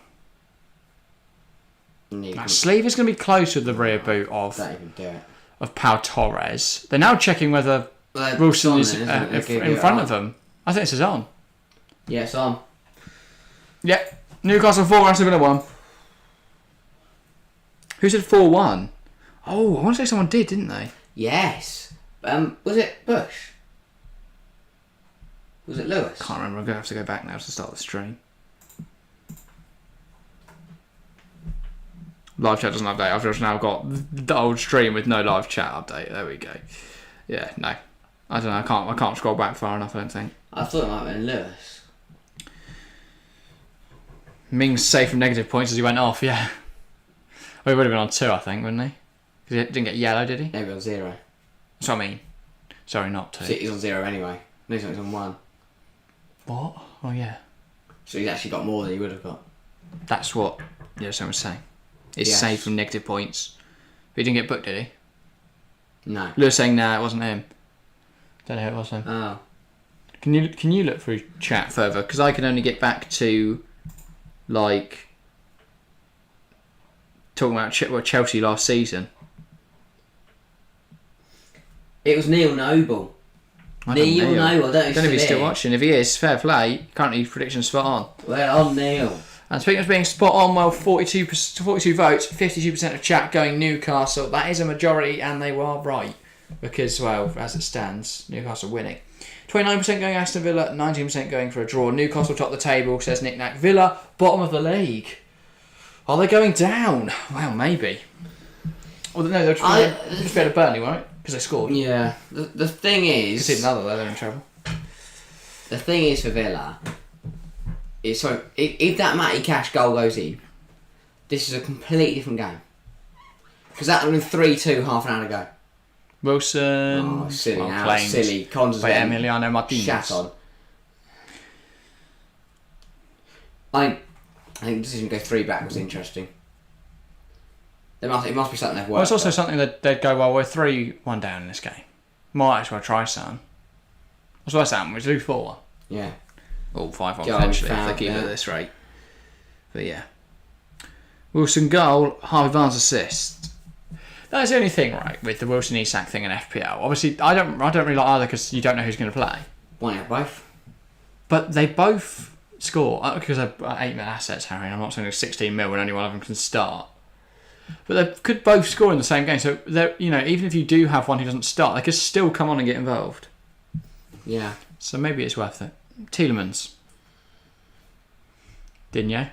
B: That
A: sleeve is going to be close to the rear boot of Pau Torres. They're now checking whether Wilson is in front of them. I think this is on.
B: Yeah, it's on.
A: Yep. Newcastle 4, Aston Villa 1. Who said 4-1? Oh, I want to say someone didn't they?
B: Yes. Was it Bush? Was it Lewis?
A: Can't remember. I'm going to have to go back now to start the stream. Live chat doesn't update. I've just now got the old stream with no live chat update. There we go. Yeah, no. I don't know. I can't scroll back far enough, I don't think.
B: I thought it might have been Lewis.
A: Mings saved from negative points as he went off, yeah. Well, he would have been on 2, I think, wouldn't he? Because he didn't get yellow, did he?
B: Maybe on 0.
A: That's what I mean. Sorry, not 2.
B: He's on 0 anyway. No, he's on 1.
A: What? Oh, yeah.
B: So he's actually got more than he would have got.
A: That's what someone was saying. It's saved from negative points. But he didn't get booked, did he?
B: No.
A: Lewis saying, nah, it wasn't him. Don't know who it was then.
B: Oh.
A: Can you look through chat further? Because I can only get back to, like, talking about Chelsea last season.
B: It was Neil Noble. Neil Noble. I don't know if he's
A: still watching. If he is, fair play. Currently, predictions spot on.
B: Well, on Neil.
A: And speaking of being spot on, well, 42 votes, 52% of chat going Newcastle. That is a majority, and they were right. Because, well, as it stands, Newcastle winning. 29% going Aston Villa, 19% going for a draw. Newcastle top the table, says Nick Nack. Villa, bottom of the league. Are they going down? Well, maybe. Well, no, they're just better Burnley, right? Because they scored.
B: Yeah. The thing is...
A: It's another, they're in trouble.
B: The thing is for Villa... So if that Matty Cash goal goes in, this is a completely different game. Because that would have been 3-2 half an hour ago.
A: Wilson.
B: Oh, silly now. Silly. Cons
A: by Emiliano Martinez.
B: Shat on. I think the decision to go 3 back was interesting. It must be something they've worked.
A: Well, it's also something that they'd go, well, we're 3-1 down in this game. Might as well try something. What's worse than we do 4-1.
B: Yeah.
A: Or 5-1 potentially if they keep it at this rate. But yeah. Wilson goal, Harvey Barnes assist. That's the only thing, right, with the Wilson Isak thing in FPL. Obviously, I don't really like either because you don't know who's going to play.
B: Why not both?
A: But they both score because they're 8 mil assets, Harry. I'm not saying there's 16 mil when only one of them can start. But they could both score in the same game. So even if you do have one who doesn't start, they could still come on and get involved.
B: Yeah.
A: So maybe it's worth it. Tielemans. Didn't you?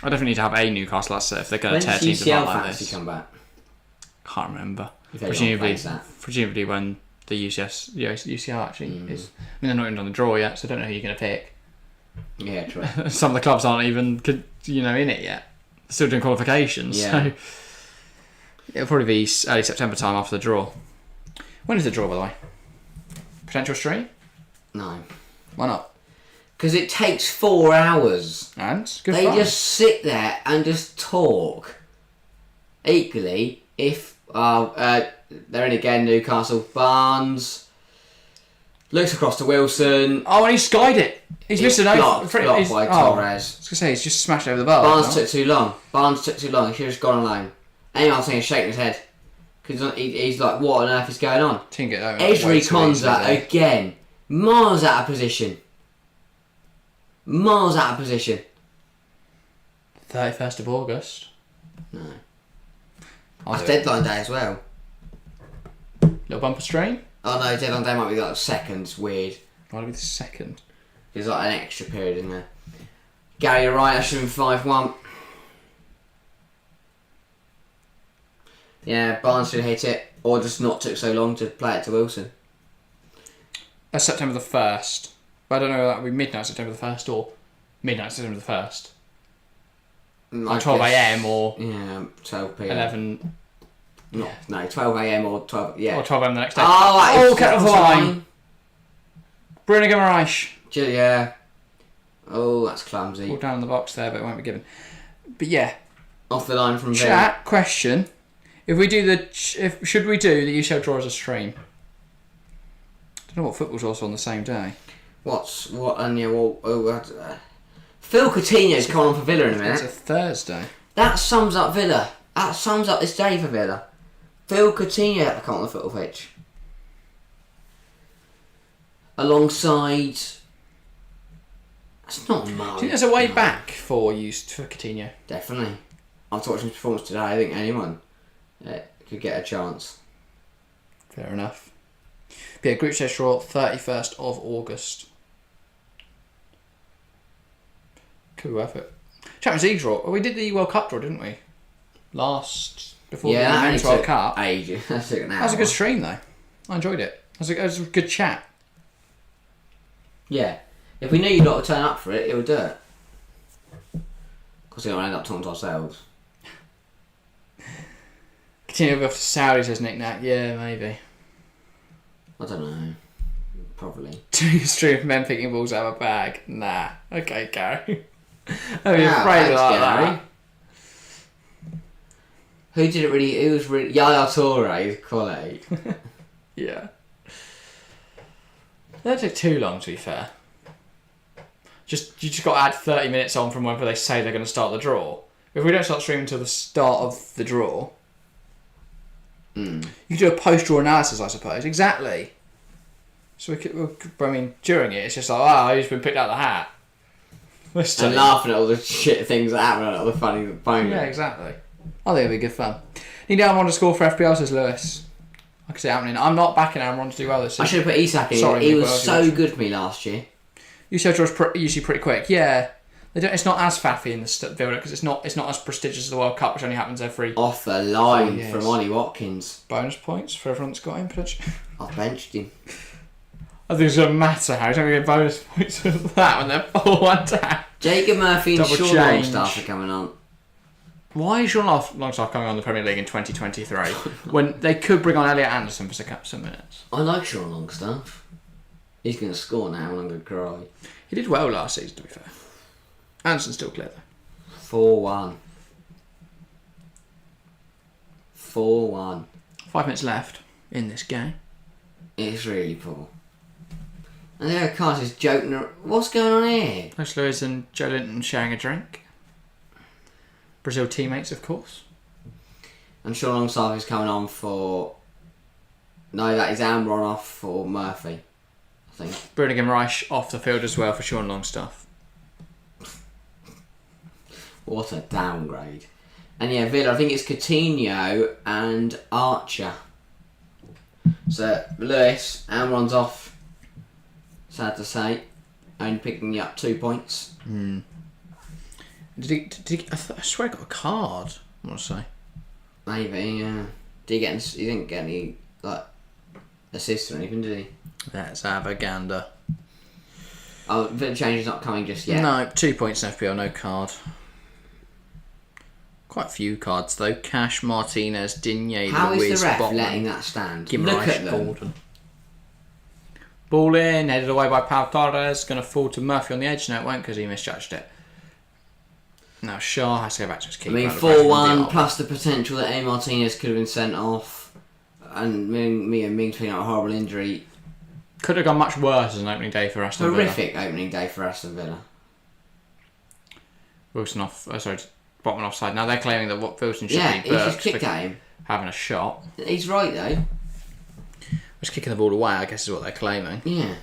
A: I definitely need to have a Newcastle asset if they're going to tear teams apart like this.
B: Come back?
A: Can't remember.
B: Presumably
A: when the UCL actually is. I mean, they're not even on the draw yet, so I don't know who you're going to pick.
B: Yeah, true.
A: Some of the clubs aren't even in it yet. They're still doing qualifications.
B: Yeah.
A: So it'll probably be early September time after the draw. When is the draw, by the way? Potential stream?
B: No.
A: Why not?
B: Because it takes 4 hours.
A: And? Good
B: they
A: fun.
B: just sit there and just talk. Equally, if they're in again, Newcastle, Barnes looks across to Wilson.
A: Oh, and he skied it. He's missed an
B: blocked by Torres.
A: I was going to say, he's just smashed over the bar.
B: Barnes took too long. He should have just gone alone. Anyone saying shaking his head. Because he's like, what on earth is going on?
A: Didn't get that
B: Ezri Konsa again. Miles out of position.
A: 31st of August.
B: No. That's deadline day as well.
A: Little bumper strain?
B: Oh no, deadline day might be like seconds. Weird.
A: Might be the second.
B: There's like an extra period in there. Gary, you're right. I should have been 5-1. Yeah, Barnes should hit it, or just not took so long to play it to Wilson.
A: That's September the 1st. But I don't know whether that would be midnight September the 1st or midnight September the 1st. Like 12 a.m. or
B: 12 p.m.
A: 11.
B: No, 12 a.m. or 12. Yeah.
A: Or 12 a.m. the next day.
B: Oh,
A: cut off the line. Bruno Guimaraes.
B: Yeah. Oh, that's clumsy.
A: All down in the box there, but it won't be given. But yeah.
B: Off the line from Villa.
A: Chat question: If we do should we do the UCL draw as a stream? I don't know what football's also on the same day.
B: Phil Coutinho's coming on for Villa in a minute.
A: It's a Thursday.
B: That sums up Villa. That sums up this day for Villa. Phil Coutinho at the on the football pitch. Alongside... That's not much.
A: Do you think there's a way back for Coutinho?
B: Definitely. After watching his performance today, I think anyone could get a chance.
A: Fair enough. But yeah, group stage draw, 31st of August. Could be worth it. Champions League draw. Well, we did the World Cup draw, didn't we? Before the Men's World Cup.
B: Ages. That took an hour.
A: That was a good stream, though. I enjoyed it. It was a good chat.
B: Yeah. If we knew you'd not turn up for it, it would do it. Because we don't end up talking to ourselves.
A: Continue off to Saudi, says Nick Nack. Yeah, maybe.
B: I don't know. Probably.
A: Doing a stream of men picking balls out of a bag. Nah. Okay, Gary. I'd be afraid of that.
B: Who did it really? Who was really? Yaya Toure, quality.
A: Yeah. That took too long, to be fair. You just got to add 30 minutes on from whenever they say they're going to start the draw. If we don't start streaming until the start of the draw, you could do a post-draw analysis, I suppose. Exactly. So during it, it's just like, he's been picked out of the hat.
B: And laughing at all the shit things that happen, and all the funny moments.
A: Yeah, exactly. I think it'll be good fun. Need Amron to score for FPL, says Lewis. I can see it happening. I'm not backing Amron to do well this season.
B: I should have put Isak in. Sorry, he was so good for me last year.
A: UCL draws usually pretty quick. Yeah, it's not as faffy in the Villa because it's not as prestigious as the World Cup, which only happens every
B: off the line from Ollie Watkins.
A: Bonus points for everyone that's got him potentially.
B: I've benched him.
A: I think it's going to matter how he's going to get bonus points for that when they're 4-1 down.
B: Jacob Murphy and Sean Longstaff are coming on.
A: Why is Sean Longstaff coming on the Premier League in 2023 when they could bring on Elliot Anderson for some minutes?
B: I like Sean Longstaff. He's going to score now and I'm going to cry.
A: He did well last season, to be fair. Anderson's still clear, though.
B: 4-1. 4-1.
A: 5 minutes left in this game.
B: It's really poor. And there are cars is joking. What's going on here?
A: Chris Lewis and Joe Linton sharing a drink. Brazil teammates, of course.
B: And Sean Longstaff is coming on for... No, that is Amron off for Murphy, I think.
A: Bruno Guimaraes off the field as well for Sean Longstaff.
B: What a downgrade. And yeah, Villa, I think it's Coutinho and Archer. So, Lewis, Amron's off. Sad to say. Only picking you up 2 points.
A: Did he I swear he got a card, I want to say.
B: Maybe, yeah. He didn't get any, assists or anything, did he?
A: That's Abaganda.
B: Oh, the change is not coming just yet.
A: No, 2 points in FPL, no card. Quite a few cards though. Cash, Martinez, Digne,
B: How
A: Luiz,
B: is the ref
A: Botman,
B: letting that stand?
A: Guimaraes,
B: Look at them.
A: Gordon. Ball in, headed away by Pau Torres. Going to fall to Murphy on the edge. No, it won't because he misjudged it. Now Shaw has to go back to his keeper.
B: 4-1 plus the potential that A. Martinez could have been sent off. And me and Ming's been out a horrible injury.
A: Could have gone much worse as an opening day for Aston Villa.
B: Horrific opening day for Aston Villa.
A: Wilson off. Botman offside. Now they're claiming that what Wilson should
B: Yeah,
A: be
B: he's
A: Burks
B: just kicked
A: for
B: at him.
A: having a shot.
B: He's right though.
A: Just kicking the ball away, I guess, is what they're claiming.
B: Yeah.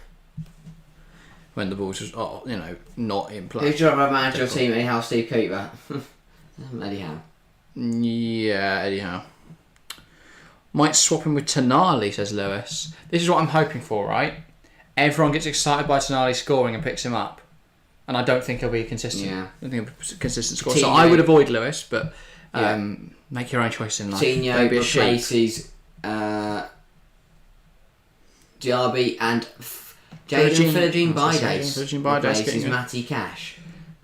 A: When the ball's just, not in play.
B: Who's your other manager or team? Anyhow, Steve Cooper. Eddie Howe.
A: Yeah, Eddie Howe. Might swap him with Tonali, says Lewis. This is what I'm hoping for, right? Everyone gets excited by Tonali scoring and picks him up. And I don't think he'll be consistent.
B: Yeah.
A: I don't think he'll be a consistent score.
B: Coutinho.
A: So I would avoid Lewis, but make your own choice in life.
B: Coutinho replaces Diaby and Philogene Bidace replaces Matty Cash.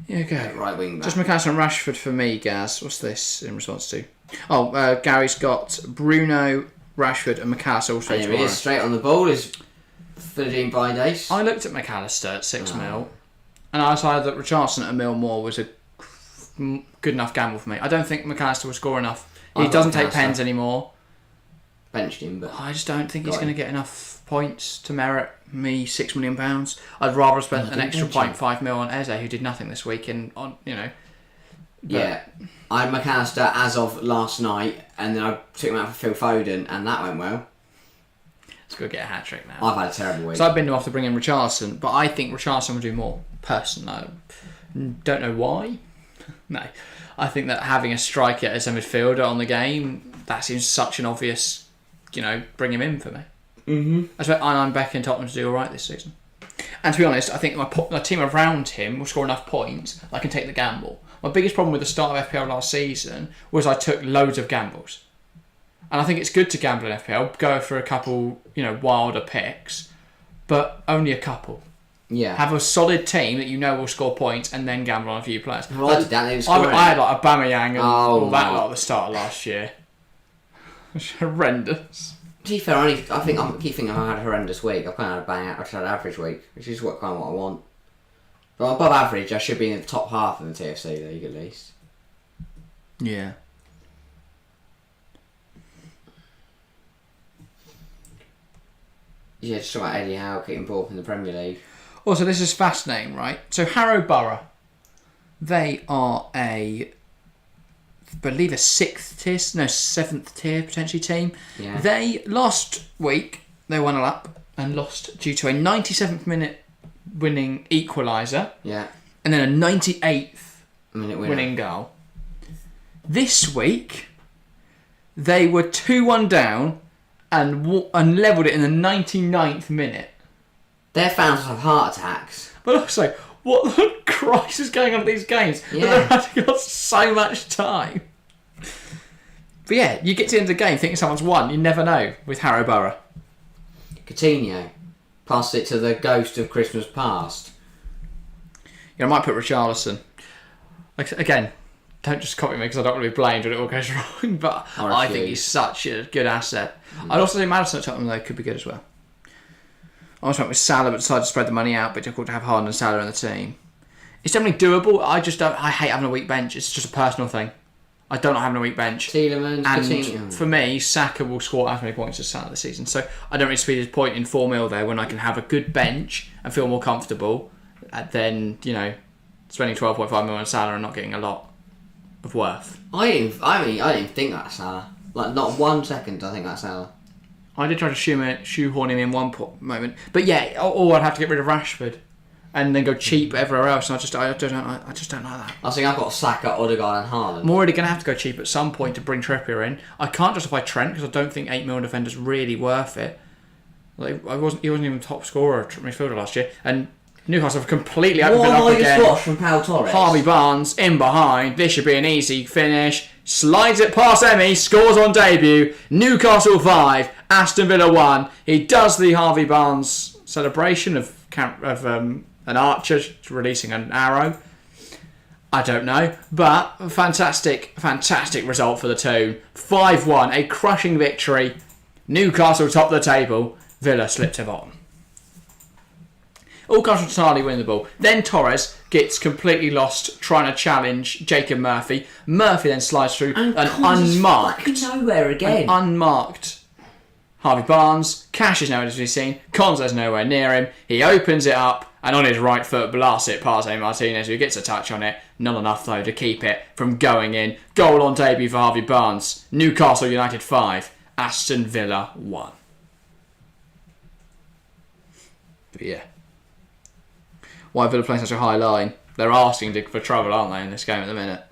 A: Yeah, okay.
B: Right wing back.
A: Just McAllister and Rashford for me, Gaz. What's this in response to? Oh, Gary's got Bruno, Rashford and McAllister all straight
B: There he is, straight on the ball is Philogene Bidace.
A: I looked at McAllister at 6 mil, and I decided that Richarlison at a mil more was a good enough gamble for me. I don't think McAllister will score enough. He doesn't take pens anymore.
B: Benched him, but
A: I just don't think he's going to get enough points to merit me £6 million. I'd rather have spent an extra 0.5 mil on Eze, who did nothing this week.
B: Yeah, I had McAllister as of last night, and then I took him out for Phil Foden, and that went well.
A: He's got to get a hat trick now.
B: I've had a terrible week.
A: So I've been off to bring in Richarlison, but I think Richarlison will do more. Personally, I don't know why. No, I think that having a striker as a midfielder on the game, that seems such an obvious, bring him in for me.
B: Mm-hmm.
A: I expect I'm backing Tottenham to do all right this season. And to be honest, I think my team around him will score enough points that I can take the gamble. My biggest problem with the start of FPL last season was I took loads of gambles. And I think it's good to gamble in FPL, go for a couple, wilder picks, but only a couple.
B: Yeah.
A: Have a solid team that will score points and then gamble on a few players.
B: Well, I did that.
A: I had like Aubameyang and all that lot at the start of last year. It's horrendous.
B: To be fair, I keep thinking I've had a horrendous week. I've kind of I've had an average week, which is what I want. But above average, I should be in the top half of the TFC league at least.
A: Yeah.
B: Yeah, just talk about Eddie Howe getting bought in the Premier League.
A: Also, this is fascinating, right? So Harrow Borough, they are I believe a 7th tier potentially team.
B: Yeah.
A: They last week they won a lap and lost due to a 97th minute winning equaliser.
B: Yeah.
A: And then a 98th
B: minute
A: winning goal. This week they were 2-1 down and levelled it in the 99th minute.
B: Their fans have heart attacks.
A: But also, what the Christ is going on at these games?
B: Yeah.
A: That they're having got so much time. But yeah, you get to the end of the game thinking someone's won. You never know with Harrow Borough.
B: Coutinho passed it to the ghost of Christmas past.
A: I might put Richarlison. Again, don't just copy me because I don't want to be blamed when it all goes wrong. But I think he's such a good asset. I'd also think Maddison at Tottenham though could be good as well. I almost went with Salah but decided to spread the money out, but difficult to have Harden and Salah in the team. It's definitely doable. I hate having a weak bench. It's just a personal thing. I don't like having a weak bench.
B: Tielemans, Coutinho.
A: And for me, Saka will score as many points as Salah this season. So I don't really see this point in 4 mil there when I can have a good bench and feel more comfortable than, spending 12.5 mil on Salah and not getting a lot of worth.
B: I didn't think that's Salah. Like, not 1 second I think that's Salah.
A: I did try to shoehorn him in one moment. But yeah, or I'd have to get rid of Rashford and then go cheap everywhere else. And I just don't like that.
B: I think I've got Saka, Odegaard and Haaland.
A: I'm already going to have to go cheap at some point to bring Trippier in. I can't justify Trent because I don't think 8 mil defender's really worth it. He wasn't even top scorer at midfielder last year. And Newcastle have completely opened it up again.
B: Squash from Pau Torres.
A: Harvey Barnes in behind. This should be an easy finish. Slides it past Emi. Scores on debut. Newcastle 5. Aston Villa 1. He does the Harvey Barnes celebration of an archer releasing an arrow. I don't know. But fantastic result for the two. 5-1. A crushing victory. Newcastle top of the table. Villa slipped to bottom. All comes from Tonali winning the ball. Then Torres gets completely lost trying to challenge Jacob Murphy. Murphy then slides through an unmarked
B: nowhere again.
A: An unmarked Harvey Barnes, Cash is nowhere to be seen, Konza's nowhere near him, he opens it up, and on his right foot blasts it past Martinez, who gets a touch on it, not enough though to keep it from going in. Goal on debut for Harvey Barnes. Newcastle United 5, Aston Villa 1. But yeah. Why are Villa playing such a high line? They're asking for trouble, aren't they, in this game at the minute?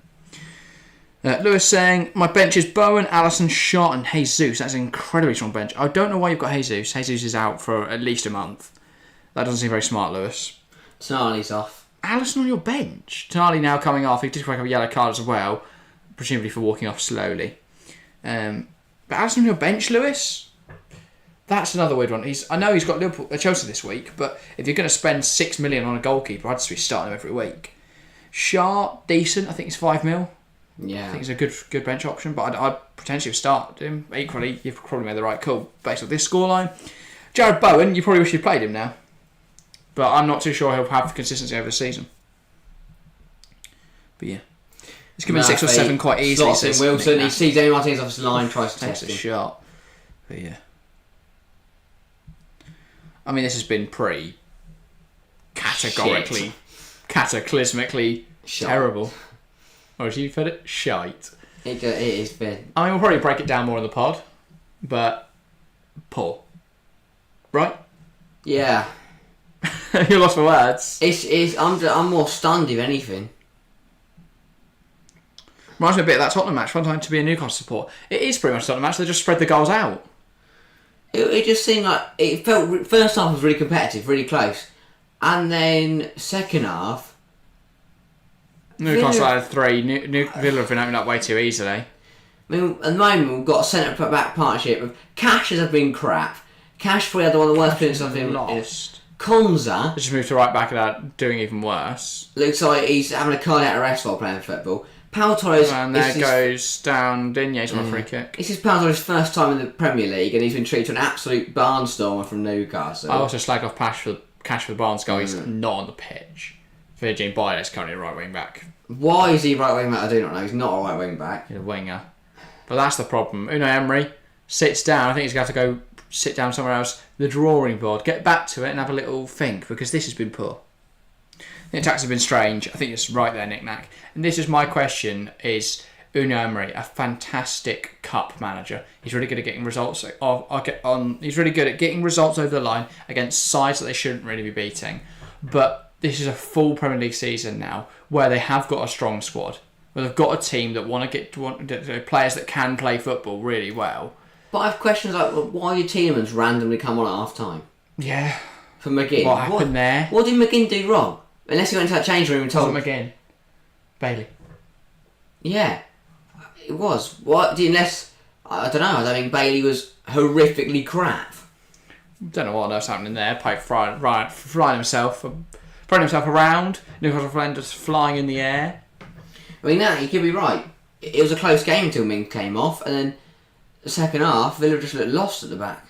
A: Lewis saying, my bench is Bowen, Alisson, Shot and Jesus. That's an incredibly strong bench. I don't know why you've got Jesus. Jesus is out for at least a month. That doesn't seem very smart, Lewis.
B: Tonali's off.
A: Alisson on your bench. Tonali now coming off. He did pick up a yellow card as well, presumably for walking off slowly. But Alisson on your bench, Lewis? That's another weird one. I know he's got Chelsea this week, but if you're going to spend $6 million on a goalkeeper, I'd just be starting him every week. Sharp, decent. I think it's $5 million.
B: Yeah.
A: I think he's a good bench option, but I'd potentially have started him. Equally, you've probably made the right call based on this scoreline. Jared Bowen, you probably wish you played him now. But I'm not too sure he'll have consistency over the season. But yeah. It's given 6 or 7 quite easily.
B: Slots in Wilson, he sees Emi Martinez off his line, tries to
A: takes
B: test
A: a
B: him.
A: shot. But yeah. I mean, this has been pretty categorically, cataclysmically terrible. Or as you put it, shite.
B: It is been.
A: I mean, we'll probably break it down more in the pod, but poor. Right?
B: Yeah.
A: You're lost for words.
B: I'm more stunned if anything.
A: Reminds me a bit of that Tottenham match. One time to be a Newcastle support. It is pretty much a Tottenham match. They just spread the goals out.
B: It just seemed like it felt. First half was really competitive, really close, and then second half.
A: Newcastle had 3. Villa have been opening up way too easily.
B: I mean, at the moment we've got a centre back partnership of Cash has been crap. Cash probably had one of the worst players in
A: lost.
B: Konza
A: They just moved to right back without doing even worse.
B: looks like he's having a cardiac arrest while playing football. Pau Torres.
A: And there goes down Digne's on a free kick.
B: This is Pau Torres' first time in the Premier League, and he's been treated to an absolute barnstormer from Newcastle.
A: I also slag off Cash for the Barnes goal. He's not on the pitch. Virgin Bayer is currently a right wing back.
B: Why is he right wing back? I do not know. He's not a right wing back.
A: He's a winger. But that's the problem. Unai Emery sits down. I think he's going to have to go sit down somewhere else. The drawing board. Get back to it and have a little think, because this has been poor. The attacks have been strange. I think it's right there, Nick Nack. And this is my question: is Unai Emery a fantastic cup manager? He's really good at getting results. He's really good at getting results over the line against sides that they shouldn't really be beating. But this is a full Premier League season now, where they have got a strong squad, where they've got a team that want players that can play football really well.
B: But I have questions like, why did Tielemans randomly come on at half time?
A: Yeah.
B: For McGinn.
A: What happened there?
B: What did McGinn do wrong? Unless he went into that change room and told
A: Wasn't McGinn. Bailey.
B: Yeah. It was. I don't know. I don't think Bailey was horrifically crap.
A: Don't know what else happening there. Pope flying himself around. Newcastle defenders flying in the air.
B: I mean, you could be right. It was a close game until Ming came off, and then the second half, Villa just looked lost at the back.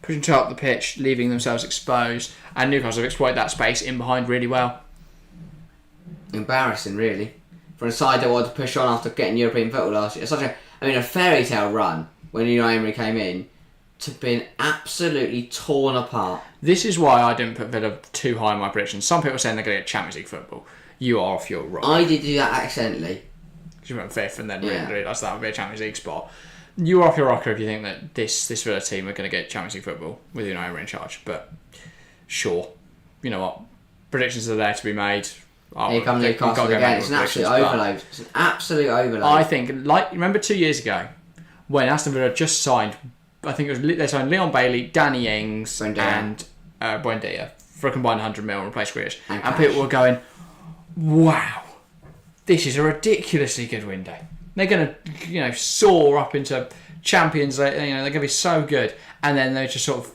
A: Pushing up the pitch, leaving themselves exposed, and Newcastle have exploited that space in behind really well.
B: Embarrassing, really, for a side that wanted to push on after getting European football last year. It's such a fairy tale run when Unai Emery came in, to being absolutely torn apart.
A: This is why I didn't put Villa too high in my predictions. Some people are saying they're going to get Champions League football. You are off your rock.
B: I did do that accidentally.
A: Because you went 5th and then realised that would be a Champions League spot. You are off your rocker if you think that this Villa team are going to get Champions League football with Unai Emery in charge. But sure, you know what? Predictions are there to be made.
B: Here comes Newcastle again. It's an absolute overload. It's an absolute overload.
A: I think, remember 2 years ago when Aston Villa just signed, I think they signed Leon Bailey, Danny Ings, and Buendia for a combined 100 mil and replaced Grealish. And people were going, wow, this is a ridiculously good window. They're going to, soar up into champions. They're going to be so good. And then they're just sort of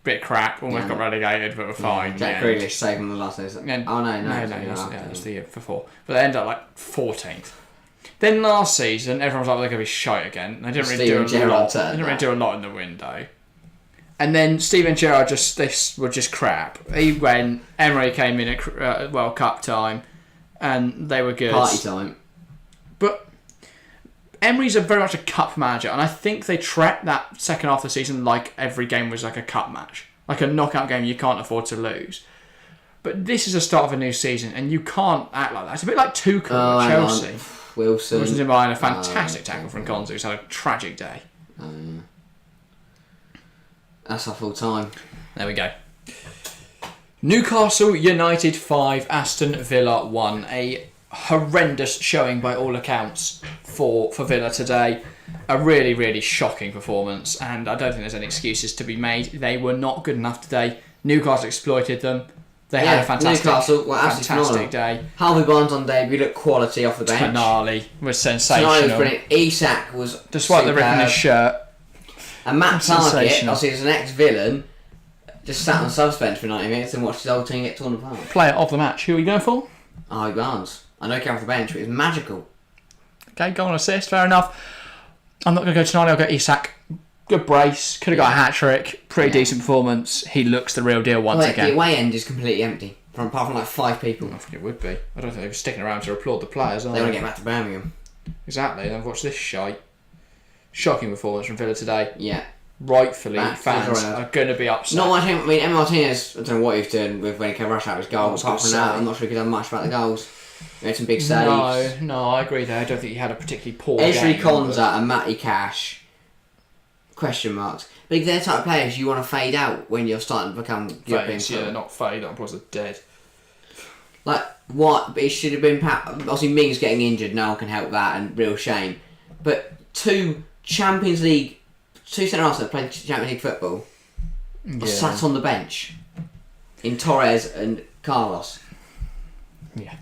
A: bit crap, almost got relegated, but were fine.
B: Jack Grealish saved them the last days.
A: That's the year before. But they ended up like 14th. Then last season, everyone was like, they're going to be shite again. They didn't really do a lot. They didn't really do a lot in the window. And then Steven Gerrard they were just crap. He went. Emery came in at World Cup time, and they were good.
B: Party time.
A: But Emery's very much a cup manager, and I think they treat that second half of the season like every game was like a cup match, like a knockout game you can't afford to lose. But this is the start of a new season, and you can't act like that. It's a bit like Tuchel at Chelsea.
B: Wilson's
A: in behind a fantastic tackle from Konza, who's had a tragic day.
B: That's our full time.
A: There we go. Newcastle United 5, Aston Villa 1. A horrendous showing by all accounts for Villa today. A really, really shocking performance, and I don't think there's any excuses to be made. They were not good enough today. Newcastle exploited them. They had a fantastic day.
B: Harvey Barnes on debut looked quality off the bench.
A: Tonali was sensational.
B: Tonali was brilliant. Isak was
A: despite the rip in his shirt.
B: And Matt Target, obviously as an ex-villain, just sat on the subs bench for 90 minutes and watched his old team get torn apart.
A: Player of the match. Who are we going for?
B: Harvey Barnes. I know he came off the bench, but it was magical.
A: Okay, goal and assist, fair enough. I'm not going to go Tonali, I'll go Isak. Good brace, could have got a hat-trick. Pretty decent performance. He looks the real deal once again.
B: The away end is completely empty, apart from like 5 people.
A: I think it would be. I don't think they were sticking around to applaud the players, are they?
B: They want to get back to Birmingham.
A: Exactly, and I've watched this shite. Shocking performance from Villa today.
B: Yeah.
A: Rightfully, fans are going to be upset.
B: Not much. I mean, Emma Martinez, I don't know what he's doing with when he came rush out his goal. Apart from that, I'm not sure he could have much about the goals. He made some big saves.
A: No, I agree there. I don't think he had a particularly poor game.
B: Ezri Konza and Matty Cash, question marks. But they're the type of players you want to fade out when you're starting to become European.
A: Not fade, I'm probably dead.
B: Like, what? But it should have been... Obviously, Mings getting injured, no one can help that, and real shame. But 2 Champions League... 2 centre-halves that played Champions League football are sat on the bench in Torres and Carlos.
A: Yeah.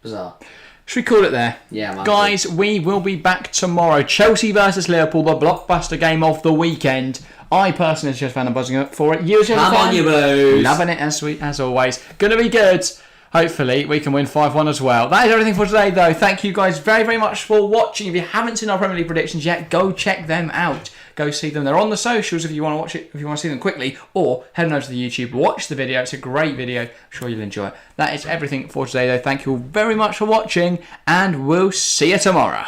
B: Bizarre.
A: Should we call it there?
B: Yeah,
A: guys, we will be back tomorrow. Chelsea versus Liverpool, the blockbuster game of the weekend. I personally just found a buzzing up for it. You as
B: Come on, you Blues.
A: Loving it as always. Gonna be good. Hopefully, we can win 5-1 as well. That is everything for today, though. Thank you guys very, very much for watching. If you haven't seen our Premier League predictions yet, go check them out. Go see them. They're on the socials if you want to watch it, if you want to see them quickly, or head on over to the YouTube, watch the video. It's a great video. I'm sure you'll enjoy it. That is everything for today, though. Thank you all very much for watching, and we'll see you tomorrow.